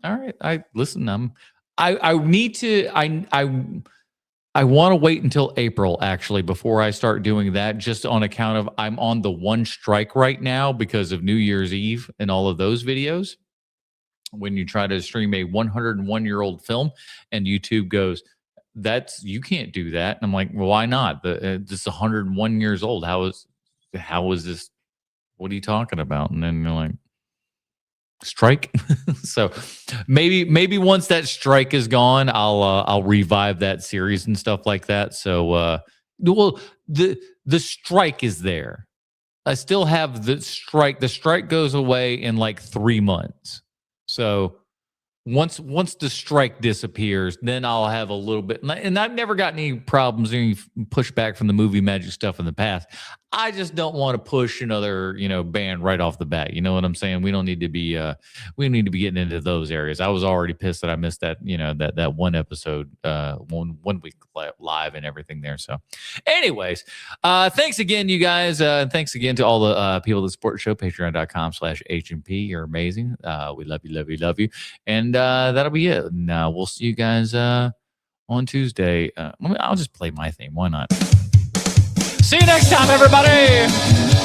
I want to wait until April, actually, before I start doing that, just on account of I'm on the one strike right now because of New Year's Eve and all of those videos. When you try to stream a 101-year-old film and YouTube goes, you can't do that. And I'm like, well, why not? This is 101 years old. How is this? What are you talking about? And then you're like, strike. So maybe once that strike is gone, I'll revive that series and stuff like that. So the strike is there. I still have the strike. The strike goes away in like 3 months. So once the strike disappears, then I'll have a little bit. And I've never got any problems, any pushback from the movie magic stuff in the past. I just don't want to push another, band right off the bat. You know what I'm saying? We don't need to be getting into those areas. I was already pissed that I missed that, that one episode, 1 week live and everything there. So anyways, thanks again, you guys. Thanks again to all the people that support the show, patreon.com/HMP. You're amazing. We love you, love you, love you. And that'll be it. Now we'll see you guys on Tuesday. I'll just play my theme. Why not? See you next time, everybody.